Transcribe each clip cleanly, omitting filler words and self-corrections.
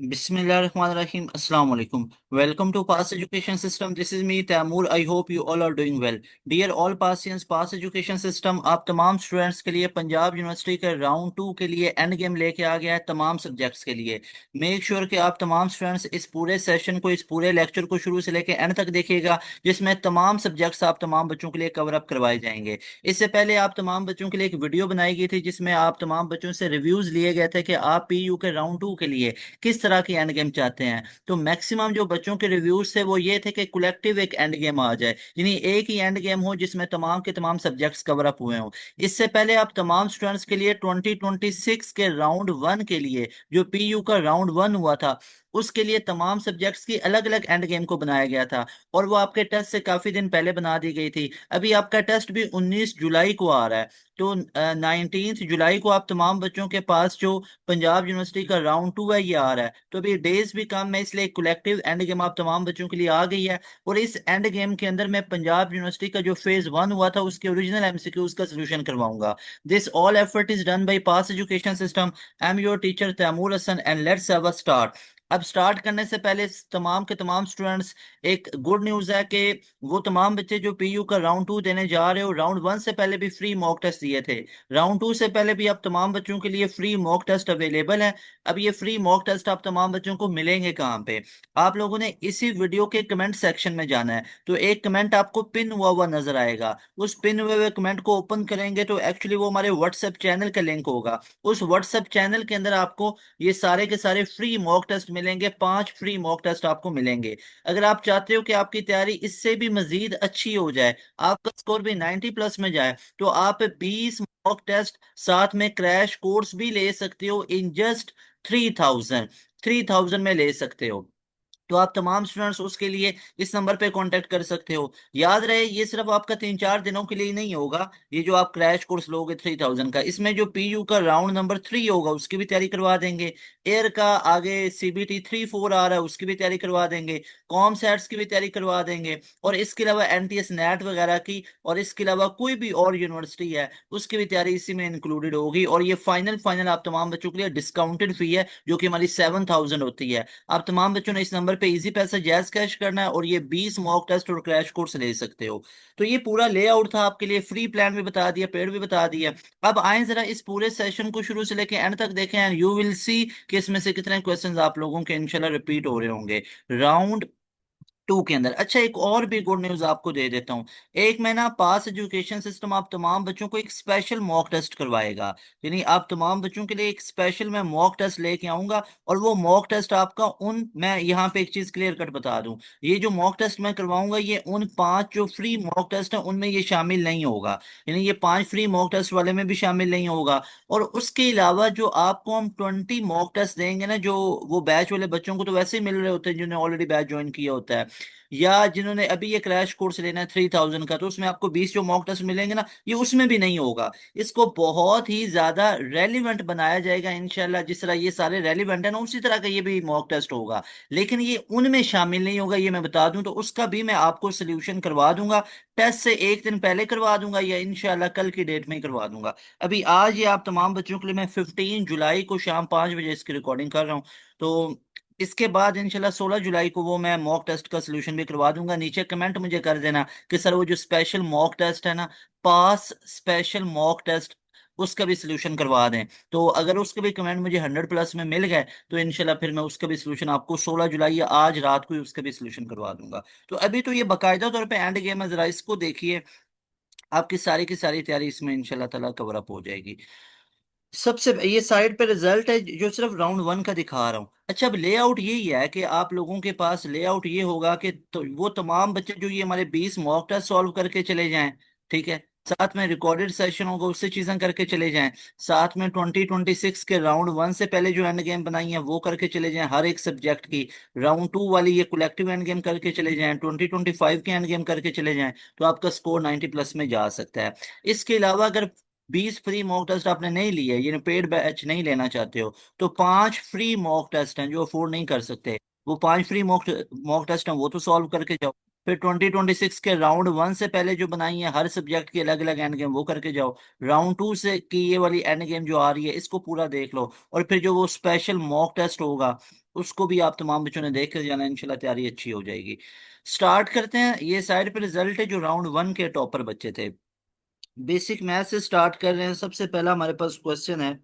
Bismillahirrahmanirrahim. Assalamu alaikum. Welcome to Pass Education System. This is me, Taimur. I hope you all are doing well. Dear all Passians, Pass Education System आप तमाम students के लिए Punjab university के round 2 के लिए end game लेके आ गया है तमाम सब्जेक्ट्स के लिए। मेक श्योर कि आप तमाम स्टूडेंट्स इस पूरे सेशन को, इस पूरे लेक्चर को शुरू से लेके एंड तक देखिएगा, जिसमें तमाम सब्जेक्ट्स आप तमाम बच्चों के लिए कवर अप करवाए जाएंगे। इससे पहले आप तमाम बच्चों के लिए एक वीडियो बनाई गई थी जिसमें आप तमाम बच्चों से रिव्यूज लिए गए थे कि आप पीयू के राउंड 2 के लिए किस तरह की एंड गेम चाहते हैं। तो मैक्सिमम जो बच्चों के रिव्यूज थे वो ये थे कि कलेक्टिव एक एंड गेम आ जाए, यानी एक ही एंड गेम हो जिसमें तमाम के तमाम सब्जेक्ट्स कवर अप हुए हों। इससे पहले आप तमाम स्टूडेंट्स के लिए 2026 के राउंड 1 के लिए, जो पीयू का राउंड 1 हुआ था, उसके लिए तमाम सब्जेक्ट्स की अलग अलग एंड गेम को बनाया गया था और वो आपके टेस्ट से काफी दिन पहले बना दी गई थी। अभी आपका टेस्ट भी 19 जुलाई को आ रहा है, तो 19 जुलाई को आप तमाम बच्चों के पास जो पंजाब यूनिवर्सिटी का राउंड 2 है ये आ रहा है। तो अभी डेज भी कम है, इसलिए कलेक्टिव एंड गेम आप तमाम बच्चों के लिए आ गई है। और इस एंड गेम के अंदर मैं पंजाब यूनिवर्सिटी का जो फेज 1 हुआ था उसके ओरिजिनल एमसीक्यूज का सोल्यूशन करवाऊंगा। This all effort is done by pass education system. I am your teacher Taimur Hasan and let's have a start. अब स्टार्ट करने से पहले तमाम के तमाम स्टूडेंट्स, एक गुड न्यूज है कि वो तमाम बच्चे जो पीयू का राउंड 2 देने जा रहे हो, राउंड 1 से पहले भी फ्री मॉक टेस्ट दिए थे, राउंड 2 से पहले भी अब तमाम बच्चों के लिए फ्री मॉक टेस्ट अवेलेबल है। अब ये फ्री मॉक टेस्ट आप तमाम बच्चों को मिलेंगे कहाँ पे? आप लोगों ने इसी वीडियो के कमेंट सेक्शन में जाना है, तो एक कमेंट आपको पिन हुआ हुआ नजर आएगा। उस पिन हुए हुए कमेंट को ओपन करेंगे तो एक्चुअली वो हमारे व्हाट्सएप चैनल का लिंक होगा। उस व्हाट्सएप चैनल के अंदर आपको ये सारे के सारे फ्री मॉक टेस्ट मिलेंगे, 5 फ्री मॉक टेस्ट आपको मिलेंगे। अगर आप चाहते हो कि आपकी तैयारी इससे भी मजीद अच्छी हो जाए, आपका स्कोर भी 90 प्लस में जाए, तो आप 20 मॉक टेस्ट साथ में क्रैश कोर्स भी ले सकते हो इन जस्ट 3000 में ले सकते हो। तो आप तमाम स्टूडेंट्स उसके लिए इस नंबर पे कांटेक्ट कर सकते हो। याद रहे ये सिर्फ आपका 3-4 दिनों के लिए ही नहीं होगा। ये जो आप क्रैश कोर्स लोगे 3000 का, इसमें जो पीयू का राउंड नंबर 3 होगा उसकी भी तैयारी करवा देंगे। एयर का आगे CBT 3-4 आ रहा है उसकी भी तैयारी करवा देंगे। कॉम सेट्स की भी तैयारी करवा देंगे। और इसके अलावा NTS नेट वगैरह की, और इसके अलावा कोई भी और यूनिवर्सिटी है उसकी भी तैयारी इसी में इंक्लूडेड होगी। और ये फाइनल फाइनल आप तमाम बच्चों के लिए डिस्काउंटेड फी है जो कि हमारी 7000 होती है। आप तमाम बच्चों ने इस नंबर पे इजी पैसा जैज कैश करना है और ये 20 मॉक टेस्ट और क्रैश कोर्स ले सकते हो। तो ये पूरा लेआउट था आपके लिए, फ्री प्लान भी बता दिया, पेड भी बता दिया। अब आए जरा इस पूरे सेशन को शुरू से लेके एंड तक देखें एंड यू विल सी कि इसमें से कितने क्वेश्चंस आप लोगों के इंशाल्लाह रिपीट हो रहे होंगे राउंड 2 के अंदर। अच्छा, एक और भी गुड न्यूज आपको दे देता हूँ। एक मैं ना, पास एजुकेशन सिस्टम आप तमाम बच्चों को एक स्पेशल मॉक टेस्ट करवाएगा, यानी आप तमाम बच्चों के लिए एक स्पेशल मैं मॉक टेस्ट लेके आऊंगा। और वो मॉक टेस्ट आपका उन, मैं यहाँ पे एक चीज क्लियर कट बता दूं, ये जो मॉक टेस्ट मैं करवाऊंगा ये उन 5 जो फ्री मॉक टेस्ट है उनमें ये शामिल नहीं होगा, यानी ये 5 फ्री मॉक टेस्ट वाले में भी शामिल नहीं होगा। और उसके अलावा जो आपको हम 20 मॉक टेस्ट देंगे ना, जो वो बैच वाले बच्चों को तो वैसे ही मिल रहे होते हैं जिन्होंने ऑलरेडी बैच ज्वाइन किया होता है, या जिन्होंने अभी ये क्रैश कोर्स लेना है 3000 का, तो उसमें आपको 20 जो मॉक टेस्ट मिलेंगे ना, ये उसमें भी नहीं होगा। इसको बहुत ही ज्यादा रेलिवेंट बनाया जाएगा इंशाल्लाह। जिस तरह ये सारे रेलिवेंट है ना, उसी तरह का ये भी मॉक टेस्ट होगा, लेकिन ये उनमें शामिल नहीं होगा, ये मैं बता दूं। तो उसका भी मैं आपको सोल्यूशन करवा दूंगा, टेस्ट से एक दिन पहले करवा दूंगा या इंशाल्लाह कल की डेट में ही करवा दूंगा। अभी आज ये आप तमाम बच्चों के लिए मैं 15 जुलाई को शाम 5 बजे इसकी रिकॉर्डिंग कर रहा हूँ। तो इसके बाद इंशाल्लाह 16 जुलाई को वो मैं मॉक टेस्ट का सोल्यूशन भी करवा दूंगा। नीचे कमेंट मुझे कर देना कि सर वो जो स्पेशल मॉक टेस्ट है ना, पास स्पेशल मॉक टेस्ट, उसका भी सोल्यूशन करवा दें। तो अगर उसके भी कमेंट मुझे 100 प्लस में मिल गए तो इंशाल्लाह फिर मैं उसका भी सोल्यूशन आपको 16 जुलाई या आज रात को ही उसका भी सोल्यूशन करवा दूंगा। तो अभी तो ये बाकायदा तौर पे एंड गेम है, जरा इसको देखिए, आपकी सारी की सारी तैयारी इसमें इंशाल्लाह ताला कवर अप हो जाएगी। सबसे ये साइड पे रिजल्ट है जो सिर्फ राउंड 1 का दिखा रहा हूँ। अच्छा, अब लेआउट यही है कि आप लोगों के पास लेआउट ये होगा कि तो वो तमाम बच्चे जो ये हमारे 20 मॉक टेस्ट सॉल्व करके चले जाएं, ठीक है, साथ में रिकॉर्डेड सेशन होगा उससे चीजें करके चले जाएं, साथ में 2026 के राउंड 1 से पहले जो एंड गेम बनाई है वो करके चले जाएं हर एक सब्जेक्ट की, राउंड 2 वाली ये कलेक्टिव एंड गेम करके चले जाएं, 2025 के एंड गेम करके चले जाएं, तो आपका स्कोर 90 प्लस में जा सकता है। इसके अलावा अगर 20 फ्री मॉक टेस्ट आपने नहीं लिए, ये पेड बैच नहीं लेना चाहते हो, तो 5 फ्री मॉक टेस्ट हैं जो अफोर्ड नहीं कर सकते, वो 5 फ्री मॉक मॉक टेस्ट हैं वो तो सॉल्व करके जाओ। फिर 2026 के राउंड वन से पहले जो बनाई है हर सब्जेक्ट की अलग अलग एंड गेम वो करके जाओ। राउंड टू से की ये वाली एंड गेम जो आ रही है इसको पूरा देख लो, और फिर जो वो स्पेशल मॉक टेस्ट होगा उसको भी आप तमाम बच्चों ने देख कर जाना, इंशाल्लाह तैयारी अच्छी हो जाएगी। स्टार्ट करते हैं। ये साइड पे रिजल्ट है जो राउंड वन के टॉपर बच्चे थे। बेसिक मैथ से स्टार्ट कर रहे हैं। सबसे पहला हमारे पास क्वेश्चन है,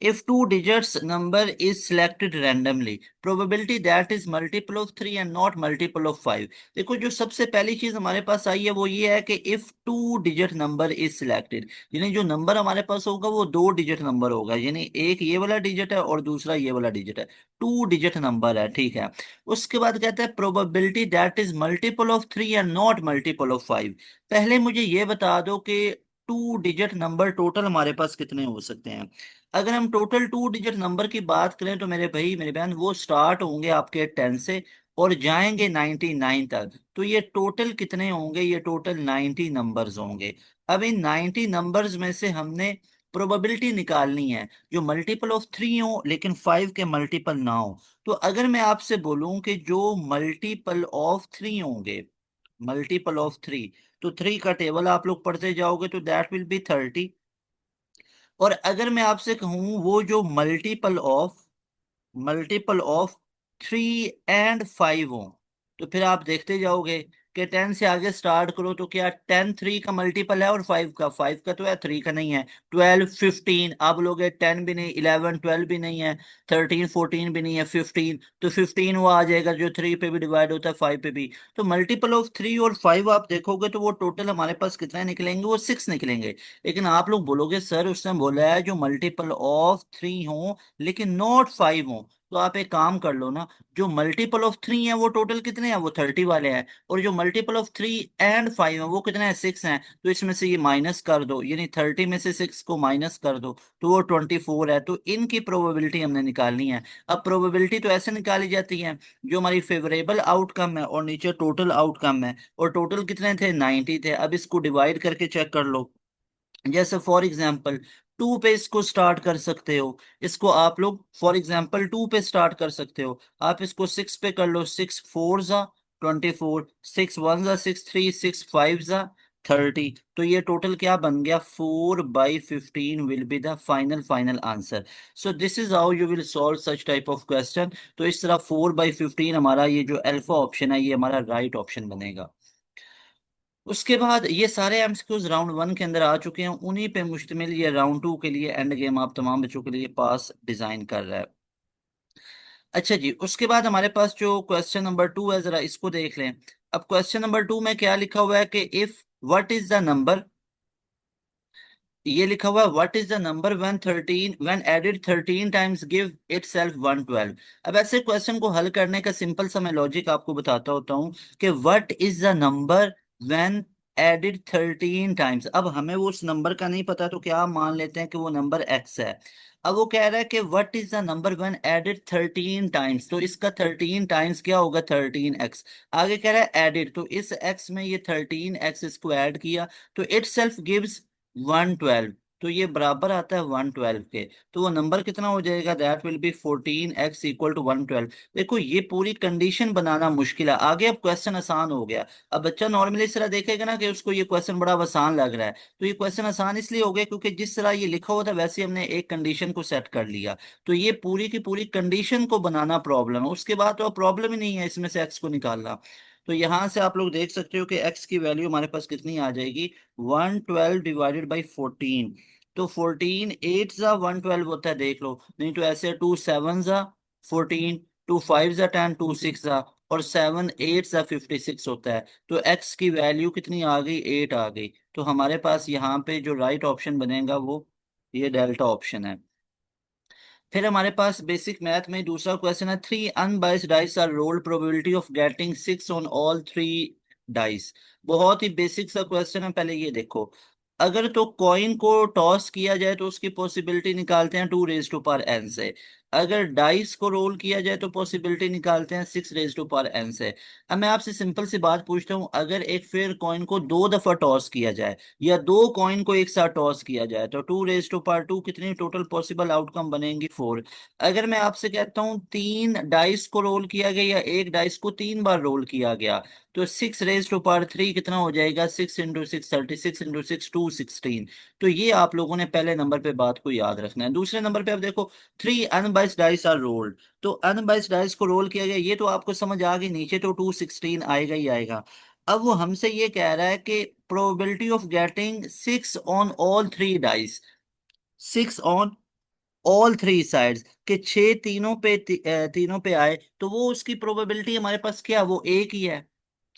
if two digits number is selected randomly, probability that is multiple of 3 and not multiple of 5। देखो जो सबसे पहली चीज हमारे पास आई है वो ये है कि if two digit number is selected, यानी जो नंबर हमारे पास होगा वो दो डिजिट नंबर होगा, यानी एक ये वाला डिजिट है और दूसरा ये वाला डिजिट है, टू डिजिट नंबर है, ठीक है। उसके बाद कहता है probability that is multiple of 3 and not multiple of 5। पहले मुझे ये बता दो कि टू डिजिट नंबर टोटल हमारे पास कितने हो सकते हैं। अगर हम टोटल टू डिजिट नंबर की बात करें तो मेरे भाई मेरी बहन वो स्टार्ट होंगे आपके 10 से और जाएंगे 99 तक। तो ये टोटल कितने होंगे, ये टोटल 90 नंबर्स होंगे। अब इन 90 नंबर्स में से हमने प्रोबेबिलिटी निकालनी है जो मल्टीपल ऑफ 3 हो लेकिन 5 के मल्टीपल ना हो। तो अगर मैं आपसे बोलूं कि जो मल्टीपल ऑफ 3 होंगे, मल्टीपल ऑफ 3, तो 3 का टेबल आप लोग पढ़ते जाओगे तो दैट विल बी 30। और अगर मैं आपसे कहूं वो जो मल्टीपल ऑफ 3 एंड 5 हो, तो फिर आप देखते जाओगे कि 10 से आगे स्टार्ट करो तो क्या 10 3 का मल्टीपल है और 5 का तो है, 3 का नहीं है। 12 15 आप लोग 10 भी नहीं, 11 12 भी नहीं है, 13 14 भी नहीं है, 15 तो 15 वो आ जाएगा जो 3 पे भी डिवाइड होता है 5 पे भी। तो मल्टीपल ऑफ 3 और 5 आप देखोगे तो वो टोटल हमारे पास कितने निकलेंगे, वो 6 निकलेंगे। लेकिन आप लोग बोलोगे सर उसने बोला है जो मल्टीपल ऑफ 3 हो लेकिन नॉट 5 हो। तो आप एक काम कर लो ना, जो मल्टीपल ऑफ 3 है वो टोटल कितने हैं, वो 30 वाले हैं, और जो मल्टीपल ऑफ 3 एंड 5 है वो कितने हैं, 6 हैं। तो इसमें से ये माइनस कर दो, यानी 30 में से 6 को माइनस कर दो तो वो 24 है। तो इनकी प्रोबेबिलिटी हमने निकालनी है। अब प्रोबेबिलिटी तो ऐसे निकाली जाती है, जो हमारी फेवरेबल आउटकम है और नीचे टोटल आउटकम है, और टोटल कितने थे, 90 थे। अब इसको डिवाइड करके चेक कर लो। जैसे फॉर एग्जाम्पल टू पे इसको स्टार्ट कर सकते हो, इसको आप लोग फॉर एग्जाम्पल टू पे स्टार्ट कर सकते हो। आप इसको 6 पे कर लो, 6 4 जा 24, 6 1 जा 6 3, 6 5 जा 30। तो ये टोटल क्या बन गया, 4/15 will be the final answer. So this is how you will solve such type of question. तो इस तरह 4/15 हमारा ये जो अल्फा ऑप्शन है ये हमारा राइट ऑप्शन बनेगा। उसके बाद ये सारे एमसीक्यूज राउंड वन के अंदर आ चुके हैं, उन्हीं पे मुश्तमिल ये राउंड टू के लिए एंड गेम आप तमाम बच्चों के लिए पास डिजाइन कर रहा है। अच्छा जी, उसके बाद हमारे पास जो क्वेश्चन नंबर टू है जरा इसको देख लें। अब क्वेश्चन नंबर टू में क्या लिखा हुआ है कि if what is the number, ये लिखा हुआ है what is the number when added 13 times give itself 112। अब ऐसे क्वेश्चन को हल करने का सिंपल सा मैं लॉजिक आपको बताता होता हूँ कि what is the number when added 13 times. अब हमें वो उस नंबर का नहीं पता तो क्या मान लेते हैं कि वो नंबर एक्स है। अब वो कह रहा है कि what is the number when added 13 times, तो इसका 13 टाइम्स क्या होगा, 13x। आगे कह रहा है एडेड, तो इस x में ये 13x इसको ऐड किया तो इट सेल्फ गिव्स 112, तो ये बराबर आता है 112 के। तो वो नंबर कितना हो जाएगा, that will be 14x equal to 112। देखो ये पूरी कंडीशन बनाना मुश्किल है, आगे अब क्वेश्चन आसान हो गया। अब बच्चा नॉर्मली इस तरह देखेगा ना कि उसको ये क्वेश्चन बड़ा आसान लग रहा है, तो ये क्वेश्चन आसान इसलिए हो गया क्योंकि जिस तरह ये लिखा हुआ था वैसे ही हमने एक कंडीशन को सेट कर लिया। तो ये पूरी की पूरी कंडीशन को बनाना प्रॉब्लम है, उसके बाद तो प्रॉब्लम ही नहीं है इसमें से एक्स को निकालना। तो यहां से आप लोग देख सकते हो कि एक्स की वैल्यू हमारे पास कितनी आ जाएगी, 112 डिवाइडेड बाई 14। तो 14 8 जा 112 होता है, देख लो, नहीं तो ऐसे 2 7 जा 14, 2 5 जा 10, 2 6 जा, और 7 8 जा 56 होता है। तो एक्स की वैल्यू कितनी आ गई, 8 आ गई। तो हमारे पास यहाँ पे जो राइट ऑप्शन बनेगा वो ये डेल्टा ऑप्शन है। फिर हमारे पास बेसिक मैथ में दूसरा क्वेश्चन है, three unbiased dice are rolled, probability of getting 6 on all 3 dice. बहुत ही बेसिक सा क्वेश्चन है, पहले ये देखो। अगर तो कॉइन को टॉस किया जाए तो उसकी पॉसिबिलिटी निकालते हैं 2 रेज टू पावर n से। अगर डाइस को रोल किया जाए तो पॉसिबिलिटी निकालते हैं 6 रेज टू पावर n से। अब मैं आपसे सिंपल सी बात पूछता हूँ, अगर एक फेयर कॉइन को 2 दफा टॉस किया जाए या 2 कॉइन को एक साथ टॉस किया जाए तो 2 रेज टू पावर 2 कितनी टोटल पॉसिबल आउटकम बनेंगी? 4। अगर मैं आपसे कहता हूँ 3 डाइस को रोल किया गया या एक डाइस को 3 बार रोल किया गया, तो 6 रेज टू पावर 3 कितना हो जाएगा? 6 इंटू 6 36, 6 इंटू 6 2 16। तो ये आप लोगों ने पहले नंबर पे बात को याद रखना है। दूसरे नंबर पे अब देखो, 3 अनबाइस्ड डाइस आर रोल्ड। तो अनबाइस्ड डाइस को रोल किया गया, ये तो आपको समझ आ गई, नीचे तो 216 आएगा ही आएगा। अब वो हमसे ये कह रहा है कि probability of getting 6 on all 3 dice, 6 on all 3 sides, के 6 तीनों पे तीनों पे आए, तो वो उसकी प्रोबेबिलिटी हमारे पास क्या, वो एक ही है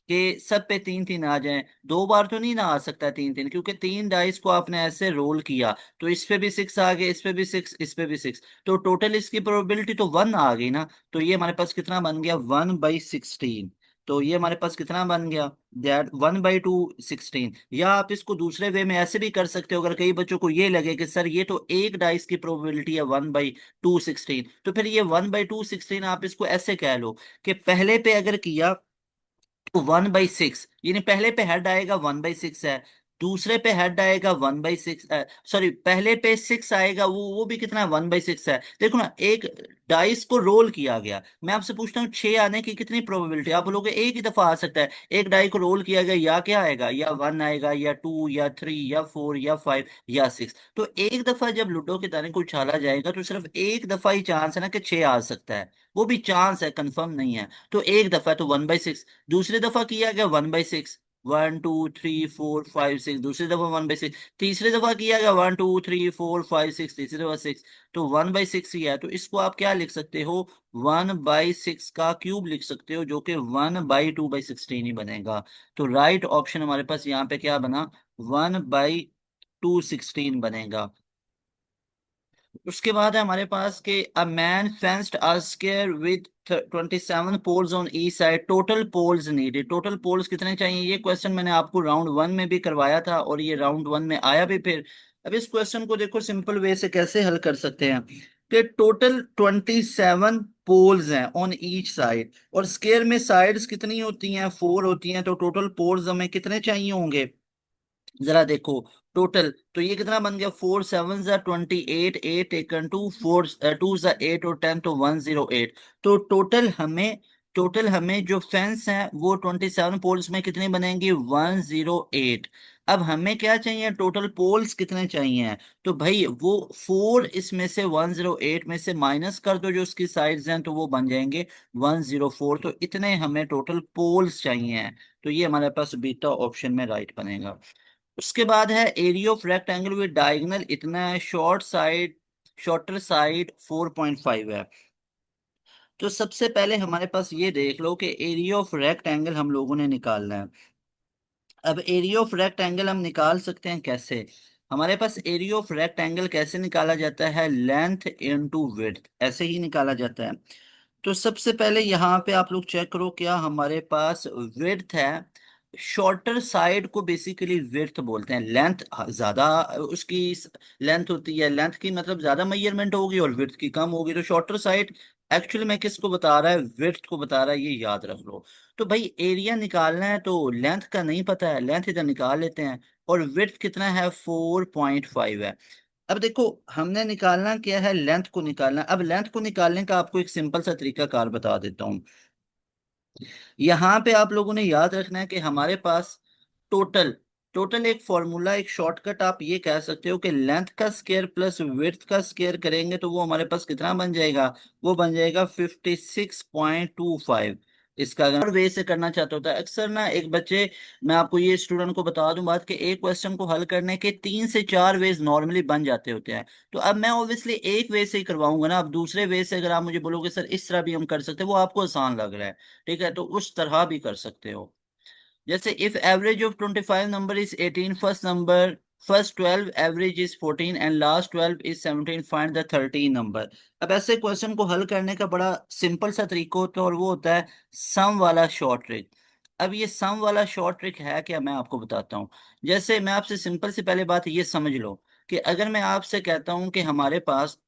कि सब पे 3 3 आ जाएं। 2 बार तो नहीं ना आ सकता 3 3, क्योंकि 3 डाइस को आपने ऐसे रोल किया तो इस पे भी 6 आ गए, इस पे भी 6, इस पे भी 6, तो टोटल इसकी प्रोबेबिलिटी तो 1 आ गई ना। तो ये हमारे पास कितना बन गया? 1/16। तो ये हमारे पास कितना बन गया? दैट 1/216। या आप इसको दूसरे वे में ऐसे भी कर सकते हो, अगर कई बच्चों को ये लगे कि सर ये तो एक डाइस की प्रोबेबिलिटी है 1/216, तो फिर ये 1/216 आप इसको ऐसे कह लो कि पहले पे अगर किया तो 1/6, यानी पहले पे हेड आएगा 1/6 है, दूसरे पे हेड आएगा 1/6, सॉरी पहले पे 6 आएगा, वो भी कितना है? 1/6 है। देखो ना, एक डाइस को रोल किया गया, मैं आपसे पूछता हूँ 6 आने की कितनी प्रोबेबिलिटी? आप बोलोगे एक ही दफा आ सकता है। एक डाई को रोल किया गया, या क्या आएगा? या 1 आएगा, या 2, या 3, या 4, या 5, या 6। तो एक दफा जब लूडो के दाने को उछाला जाएगा तो सिर्फ एक दफा ही चांस है ना कि 6 आ सकता है, वो भी चांस है, कंफर्म नहीं है। तो एक दफा तो 1/6, दूसरी दफा किया गया 1/6, 1 2 3 4 5 6, दूसरी दफा 1/6, तीसरी दफा किया गया 1 2 3 4 5 6, तीसरी दफा 6, तो 1/6 ही है। तो इसको आप क्या लिख सकते हो? 1/6 का क्यूब लिख सकते हो, जो कि 1/2/16 ही बनेगा। तो राइट ऑप्शन हमारे पास यहाँ पे क्या बना? 1/216 बनेगा। उसके बाद है हमारे पास कि a man fenced a square with 27 poles on each side, total poles needed. Total poles कितने चाहिए? ये क्वेश्चन मैंने आपको राउंड 1 में भी करवाया था और ये राउंड 1 में आया भी फिर। अब इस क्वेश्चन को देखो सिंपल वे से कैसे हल कर सकते हैं कि टोटल 27 पोल्स हैं ऑन ईच साइड, और स्क्वायर में साइड्स कितनी होती हैं? 4 होती हैं, तो टोटल पोल्स हमें कितने चाहिए होंगे? जरा देखो, टोटल तो ये कितना बन गया? 4 7 ज़ा 28, 8 टेकन टू, 4 2 ज़ा 8 और 10, तो 108। तो टोटल हमें जो फेंस है वो 27 पोल्स में कितने बनेंगे? 108। अब हमें क्या चाहिए? टोटल पोल्स कितने चाहिए? तो भाई वो 4 इसमें से 108 में से माइनस कर दो जो उसकी साइड्स हैं, तो वो बन जाएंगे 104। तो इतने हमें टोटल पोल्स चाहिए। तो ये हमारे पास बीटा ऑप्शन में राइट बनेगा। उसके बाद है area of rectangle with diagonal इतना है, शॉर्टर साइड 4.5 है। तो सबसे पहले हमारे पास ये देख लो कि एरिया ऑफ रेक्टेंगल हम लोगों ने निकालना है। अब एरिया ऑफ रेक्टेंगल हम निकाल सकते हैं कैसे? हमारे पास एरिया ऑफ रेक्टेंगल कैसे निकाला जाता है? लेंथ इनटू विड्थ, ऐसे ही निकाला जाता है। तो सबसे पहले यहाँ पे आप लोग चेक करो, क्या हमारे पास विड्थ है? शॉर्टर साइड को बेसिकली विड्थ बोलते हैं। लेंथ ज्यादा उसकी लेंथ होती है, लेंथ की मतलब ज्यादा मेजरमेंट होगी और विड्थ की कम होगी, तो शॉर्टर साइड एक्चुअली में किसको बता रहा है? विड्थ को बता रहा है, ये याद रख लो। तो भाई एरिया निकालना है तो लेंथ का नहीं पता है, लेंथ इधर निकाल लेते हैं। और विड्थ कितना है? 4.5 है। अब देखो, हमने निकालना क्या है? लेंथ को निकालना। अब लेंथ को निकालने का आपको एक सिंपल सा तरीका कार बता देता हूँ। यहाँ पे आप लोगों ने याद रखना है कि हमारे पास टोटल टोटल एक फॉर्मूला, एक शॉर्टकट आप ये कह सकते हो कि लेंथ का स्क्वायर प्लस विड्थ का स्क्वायर करेंगे तो वो हमारे पास कितना बन जाएगा? वो बन जाएगा 56.25। इसका अगर और वे से करना चाहते होता है अक्सर ना एक बच्चे, मैं आपको ये स्टूडेंट को बता दूं बात कि एक क्वेश्चन को हल करने के 3 से 4 वेज नॉर्मली बन जाते होते हैं। तो अब मैं ऑब्वियसली एक वे से ही करवाऊंगा ना। अब दूसरे वे से अगर आप मुझे बोलोगे सर इस तरह भी हम कर सकते हैं, वो आपको आसान लग रहा है, ठीक है, तो उस तरह भी कर सकते हो। जैसे if average of 25 number is 18, first 12 average is 14 and last 12 is 17, find the 13 number. अब ऐसे क्वेश्चन को हल करने का बड़ा सिंपल सा तरीका होता है और वो होता है सम वाला शॉर्ट ट्रिक। अब ये सम वाला शॉर्ट ट्रिक है क्या, मैं आपको बताता हूँ। जैसे मैं आपसे सिंपल से पहले बात ये समझ लो कि अगर मैं आपसे कहता हूँ कि हमारे पास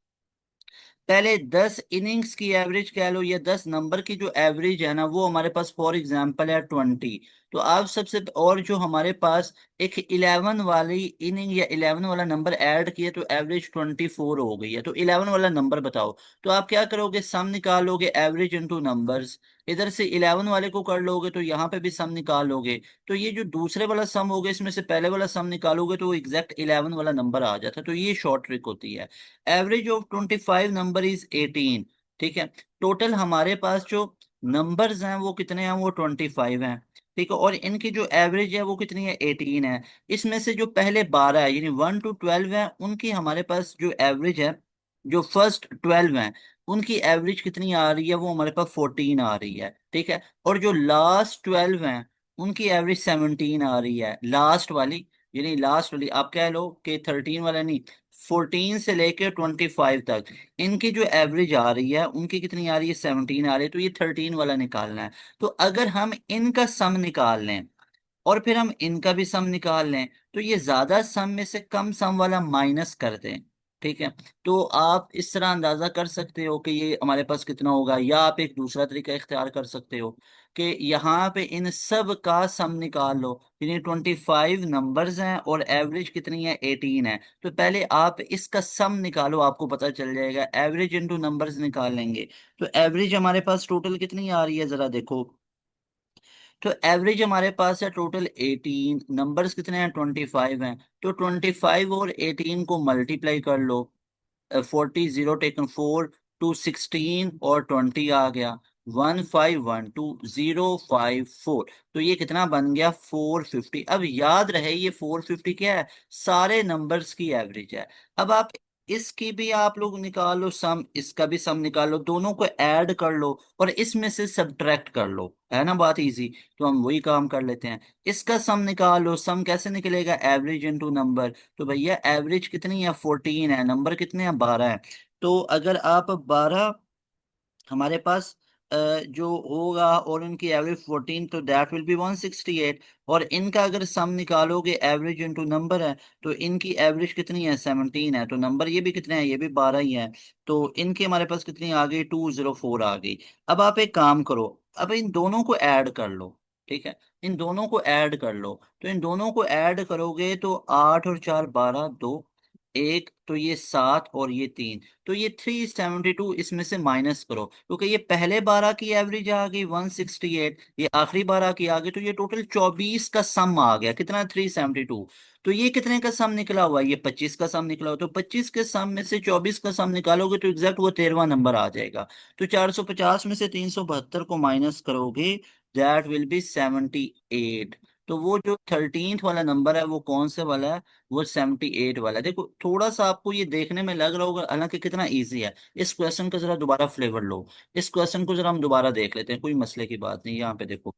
पहले 10 इनिंग्स की एवरेज कह लो, या 10 नंबर की जो एवरेज है ना, वो हमारे पास फॉर एग्जांपल है 20। तो आप सबसे, और जो हमारे पास एक 11 वाली इनिंग या 11 वाला नंबर ऐड किया, तो एवरेज 24 हो गई है। तो 11 वाला नंबर बताओ। तो आप क्या करोगे, सम निकालोगे एवरेज इनटू नंबर्स। इधर से 11 वाले को कर लोगे तो यहाँ पे भी सम निकालोगे। तो ये जो दूसरे वाला सम होगा, इसमें से पहले वाला सम निकालोगे तो वो एग्जैक्ट 11 वाला नंबर आ जाता है। तो ये शॉर्ट ट्रिक होती है। Average of 25 number is 18। ठीक है। टोटल हमारे पास जो नंबर्स हैं वो कितने हैं, वो 25 हैं। ठीक है। और इनकी जो एवरेज है वो कितनी है, 18 है। इसमें से जो पहले 12 है, यानी 1 to 12 है, उनकी हमारे पास जो एवरेज है, जो फर्स्ट 12 हैं, उनकी एवरेज कितनी आ रही है, वो हमारे पास 14 आ रही है। ठीक है। और जो लास्ट 12 हैं, उनकी एवरेज 17 आ रही है, लास्ट वाली। यानी लास्ट वाली आप कह लो कि 13 वाला नहीं, 14 से लेकर 25 तक इनकी जो एवरेज आ रही है, उनकी कितनी आ रही है, 17 आ रही है। तो ये 13 वाला निकालना है। तो अगर हम इनका सम निकाल लें और फिर हम इनका भी सम निकाल लें, तो ये ज्यादा सम में से कम सम वाला माइनस कर दें। ठीक है। तो आप इस तरह अंदाजा कर सकते हो कि ये हमारे पास कितना होगा, या आप एक दूसरा तरीका इख्तियार कर सकते हो कि यहाँ पे इन सब का सम निकाल लो। यानी 25 नंबर्स हैं और एवरेज कितनी है, 18 है। तो पहले आप इसका सम निकालो, आपको पता चल जाएगा। एवरेज इंटू नंबर्स निकाल लेंगे। तो एवरेज हमारे पास टोटल कितनी आ रही है, जरा देखो। तो एवरेज हमारे पास है टोटल 18, नंबर्स कितने हैं, 25 हैं। तो 25 और 18 को मल्टीप्लाई कर लो। 40 जीरो टेकन 4, टू 16 और 20 आ गया। 1512 054। तो ये कितना बन गया, 450। अब याद रहे ये 450 क्या है, सारे नंबर्स की एवरेज है। अब आप इसकी भी आप लोग निकालो सम, इसका भी सम निकालो, दोनों को ऐड कर लो और इसमें से सब्ट्रैक्ट कर लो। है ना बात इजी। तो हम वही काम कर लेते हैं। इसका सम निकालो, सम कैसे निकलेगा, एवरेज इनटू नंबर। तो भैया एवरेज कितनी है, 14 है, नंबर कितने हैं, 12 है। तो अगर आप 12 हमारे पास जो होगा और इनकी एवरेज 14, तो दैट विल बी 168। और इनका अगर सम निकालोगे, एवरेज इनटू नंबर है, तो इनकी एवरेज कितनी है, 17 है। तो नंबर ये भी कितने हैं, ये भी 12 ही है। तो इनकी हमारे पास कितनी आ गई, 204 आ गई। अब आप एक काम करो, अब इन दोनों को ऐड कर लो। ठीक है। इन दोनों को ऐड कर लो। तो इन दोनों को ऐड करोगे तो 8 और 4 12, 2, एक, तो ये 7 और ये 3। तो ये 372 इसमें से माइनस करो, क्योंकि ये पहले 12 की एवरेज आ गई 168, ये आखिरी 12 की आ गई। तो ये टोटल 24 का सम आ गया, कितना, 372। तो ये कितने का सम निकला हुआ है, ये 25 का सम निकला हुआ। तो 25 के सम में से 24 का सम निकालोगे तो एग्जैक्ट वो 13वां नंबर आ जाएगा। तो 450 में से 372 को माइनस करोगे, दैट विल बी 78। तो वो जो 13th वाला नंबर है वो कौन से वाला है, वो 78 वाला है। देखो थोड़ा सा आपको ये देखने में लग रहा होगा, हालांकि कितना इजी है। इस क्वेश्चन का जरा दोबारा फ्लेवर लो। इस क्वेश्चन को जरा हम दोबारा देख लेते हैं, कोई मसले की बात नहीं। यहाँ पे देखो,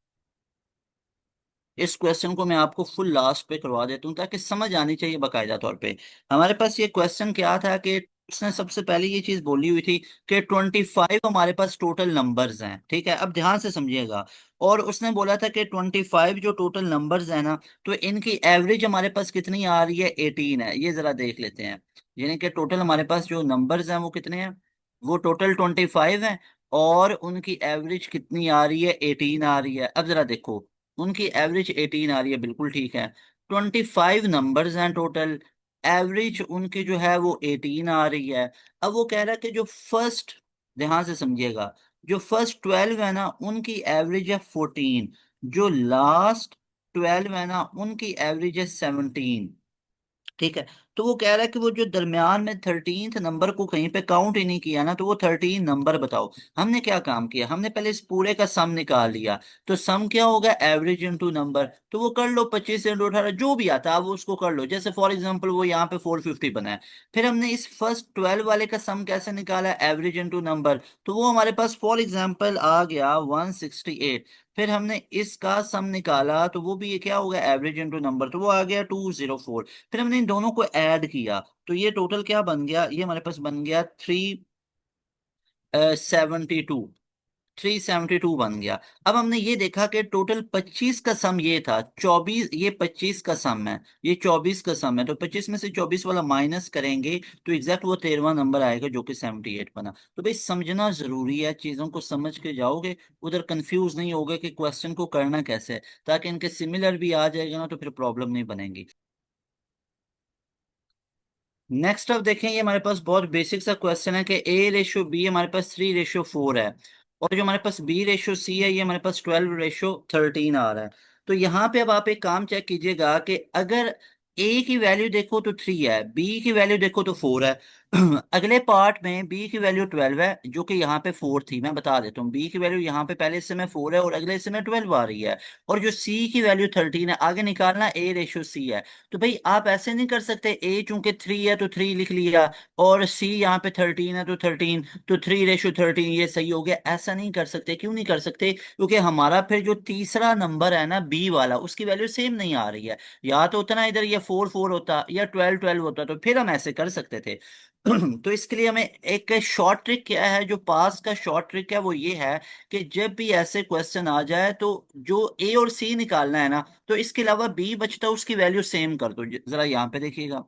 इस क्वेश्चन को मैं आपको फुल लास्ट पे करवा देता हूँ ताकि समझ आनी चाहिए बाकायदा तौर पे। हमारे पास ये क्वेश्चन क्या था कि उसने सबसे पहले ये चीज बोली हुई थी कि 25 हमारे पास टोटल नंबर्स हैं। ठीक है, अब ध्यान से समझिएगा। और उसने बोला था कि 25 जो टोटल नंबर्स हैं ना, तो इनकी एवरेज हमारे पास कितनी आ रही है, 18 है। ये जरा देख लेते हैं। यानी कि टोटल हमारे पास जो नंबर्स हैं वो कितने हैं, वो टोटल 25 हैं। और उनकी एवरेज कितनी आ रही है, 18 आ रही है। अब जरा देखो, उनकी एवरेज 18 आ रही है, बिल्कुल ठीक है। 25 नंबर्स हैं टोटल, एवरेज उनकी जो है वो 18 आ रही है। अब वो कह रहा है कि जो फर्स्ट, ध्यान से समझिएगा, जो फर्स्ट 12 है ना, उनकी एवरेज है 14। जो लास्ट 12 है ना, उनकी एवरेज है 17। ठीक है। तो वो कह रहा है कि वो जो दरमियान में 13th नंबर को कहीं पे काउंट ही नहीं किया ना, तो वो 13 नंबर बताओ। हमने क्या काम किया, हमने पहले इस पूरे का सम निकाल लिया। तो सम क्या होगा, एवरेज इनटू नंबर। तो वो कर लो, 25 इंटू 18 जो भी आता है वो उसको कर लो। जैसे फॉर एग्जांपल वो यहाँ पे 450 बना है। फिर हमने इस फर्स्ट 12 वाले का सम कैसे निकाला, एवरेज इनटू नंबर। तो वो हमारे पास फॉर एग्जांपल आ गया 168। फिर हमने इसका सम निकाला, तो वो भी ये क्या होगा, एवरेज इनटू नंबर, तो वो आ गया 204। फिर हमने इन दोनों को ऐड किया, तो ये टोटल क्या बन गया, ये हमारे पास बन गया 372। 372 बन गया। अब हमने ये देखा कि टोटल 25 का सम ये था, 24 ये 25 का सम है, ये 24 का सम है, तो 25 में से 24 वाला माइनस करेंगे तो एग्जैक्ट वो 13वां नंबर आएगा जो कि 78 बना। तो भाई समझना जरूरी है, चीजों को समझ के जाओगे, उधर कंफ्यूज नहीं होगे कि क्वेश्चन को करना कैसे है, ताकि इनके सिमिलर भी आ जाएगा ना तो फिर प्रॉब्लम नहीं बनेगी। नेक्स्ट अब देखें, ये हमारे पास बहुत बेसिक सा क्वेश्चन है कि A/B हमारे पास 3/4 है, और जो हमारे पास B/C है ये हमारे पास 12/13 आ रहा है। तो यहाँ पे अब आप एक काम चेक कीजिएगा कि अगर A की वैल्यू देखो तो 3 है, B की वैल्यू देखो तो 4 है। अगले पार्ट में B की वैल्यू 12 है जो कि यहाँ पे 4 थी, मैं बता देता हूँ। B की वैल्यू यहाँ पे पहले हिस्से में 4 है और अगले हिस्से में 12 आ रही है, और जो C की वैल्यू 13 है, आगे निकालना A/C है। तो भाई आप ऐसे नहीं कर सकते, ए चूंकि 3 है तो 3 लिख लिया, और सी यहाँ पे 13 है तो 13, तो 3/13 ये सही हो गया। ऐसा नहीं कर सकते। क्यों नहीं कर सकते? क्योंकि हमारा फिर जो तीसरा नंबर है ना बी वाला, उसकी वैल्यू सेम नहीं आ रही है। या तो उतना इधर ये 4/4 होता या 12/12 होता, तो फिर हम ऐसे कर सकते थे। तो इसके लिए हमें एक शॉर्ट ट्रिक क्या है, जो पास का शॉर्ट ट्रिक है वो ये है कि जब भी ऐसे क्वेश्चन आ जाए तो जो ए और सी निकालना है ना, तो इसके अलावा बी बचता है उसकी वैल्यू सेम कर दो। जरा यहाँ पे देखिएगा,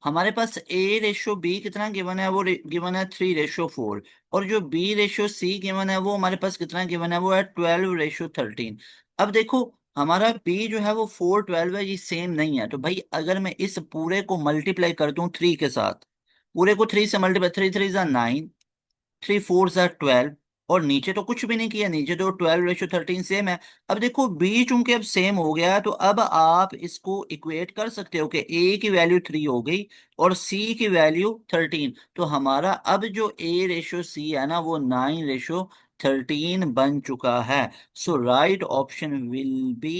हमारे पास A/B कितना गिवन है, वो गिवन है 3/4, और जो B/C गिवन है वो हमारे पास कितना गिवन है, वो है 12/13। अब देखो, हमारा B जो है वो 4/12 है, ये सेम नहीं है। तो भाई अगर मैं इस पूरे को मल्टीप्लाई कर दूं 3 के साथ, पूरे को 3 से मल्टीप्लाई, 3 3 9, 3 4 12, और नीचे तो कुछ भी नहीं किया, नीचे तो 12/13 सेम है। अब देखो बी चूंकि अब सेम हो गया है, तो अब आप इसको इक्वेट कर सकते हो कि ए की वैल्यू 3 हो गई और सी की वैल्यू 13। तो हमारा अब जो A/C है ना वो 9/13 बन चुका है। So right option will be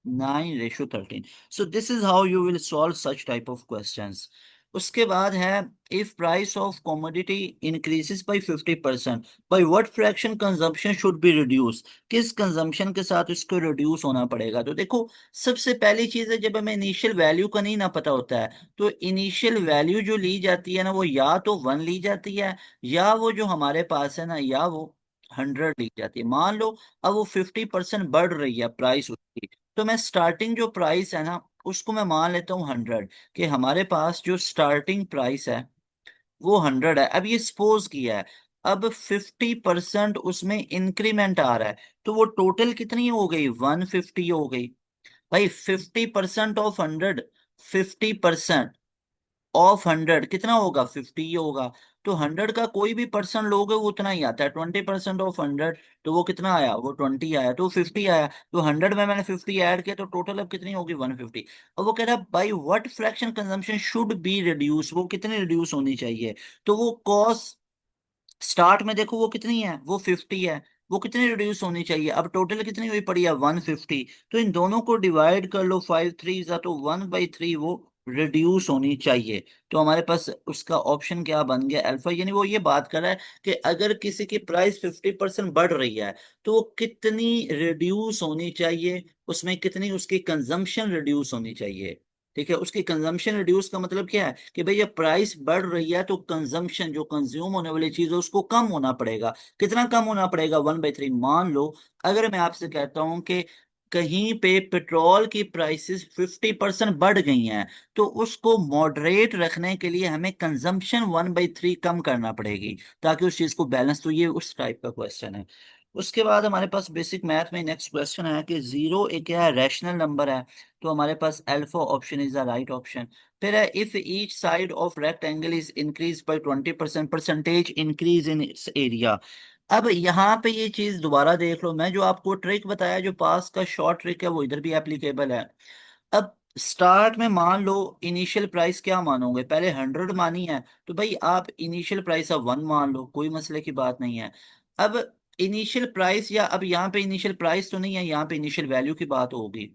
9/13। So this is how you will solve such type of questions. उसके बाद है, if price of commodity increases by 50%, by what fraction consumption should be reduced? किस consumption के साथ इसको reduce होना पड़ेगा? तो देखो, सबसे पहली चीज है, जब हमें इनिशियल वैल्यू का नहीं ना पता होता है, तो इनिशियल वैल्यू जो ली जाती है ना वो या तो 1 ली जाती है, या वो जो हमारे पास है ना, या वो 100 ली जाती है। मान लो अब वो 50% बढ़ रही है प्राइस उसकी, तो मैं स्टार्टिंग जो प्राइस है ना उसको मैं मान लेता हूँ 100, कि हमारे पास जो स्टार्टिंग प्राइस है वो 100 है। अब ये सपोज किया है, अब 50% उसमें इंक्रीमेंट आ रहा है, तो वो टोटल कितनी हो गई, 150 हो गई। भाई 50% ऑफ 100, 50% ऑफ 100 कितना होगा, 50 ही होगा। तो 100 का कोई भी परसेंट लोगे वो उतना ही आता है, 20% ऑफ 100, तो वो कितना आया, वो 20 आया, तो 50 आया। तो 100 में मैंने 50 ऐड किया, तो टोटल अब कितनी होगी, 150। अब वो कह रहा है by what fraction consumption should be reduce, वो कितनी रिड्यूस होनी चाहिए। तो वो कॉस्ट स्टार्ट में देखो वो कितनी है, वो 50 है, वो कितनी रिड्यूस होनी चाहिए, अब टोटल कितनी हुई पड़ी है, 150। तो इन दोनों को डिवाइड कर लो, 5 3 जा तो 1/3 वो रिड्यूस होनी चाहिए। तो हमारे पास उसका ऑप्शन क्या बन गया, अल्फा। यानी वो ये बात कर रहा है कि अगर किसी की प्राइस 50% बढ़ रही है तो वो कितनी रिड्यूस होनी चाहिए, उसमें कितनी उसकी कंजम्पशन रिड्यूस होनी चाहिए। ठीक है, उसकी कंजम्पशन रिड्यूस का मतलब क्या है कि भाई जब प्राइस बढ़ रही है तो कंजम्पशन, जो कंज्यूम होने वाली चीज है, उसको कम होना पड़ेगा। कितना कम होना पड़ेगा, 1/3। मान लो अगर मैं आपसे कहता हूं कि कहीं पे पेट्रोल की प्राइसेस 50% बढ़ गई हैं, तो उसको मॉडरेट रखने के लिए हमें कंजम्पशन 1/3 कम करना पड़ेगी, ताकि उस चीज को बैलेंस। तो ये उस टाइप का क्वेश्चन है। उसके बाद हमारे पास बेसिक मैथ में नेक्स्ट क्वेश्चन है कि जीरो एक क्या है, रैशनल नंबर है। तो हमारे पास alpha option is the right option. फिर है, if each side of rectangle is increase by 20%, percentage increase in its area. अब यहाँ पे ये चीज दोबारा देख लो, मैं जो आपको ट्रिक बताया, जो पास का शॉर्ट ट्रिक है, वो इधर भी एप्लीकेबल है। अब स्टार्ट में मान लो इनिशियल प्राइस क्या मानोगे, पहले 100 मानी है, तो भाई आप इनिशियल प्राइस अब 1 मान लो, कोई मसले की बात नहीं है। अब इनिशियल प्राइस, या अब यहाँ पे इनिशियल प्राइस तो नहीं है, यहाँ पे इनिशियल वैल्यू की बात होगी।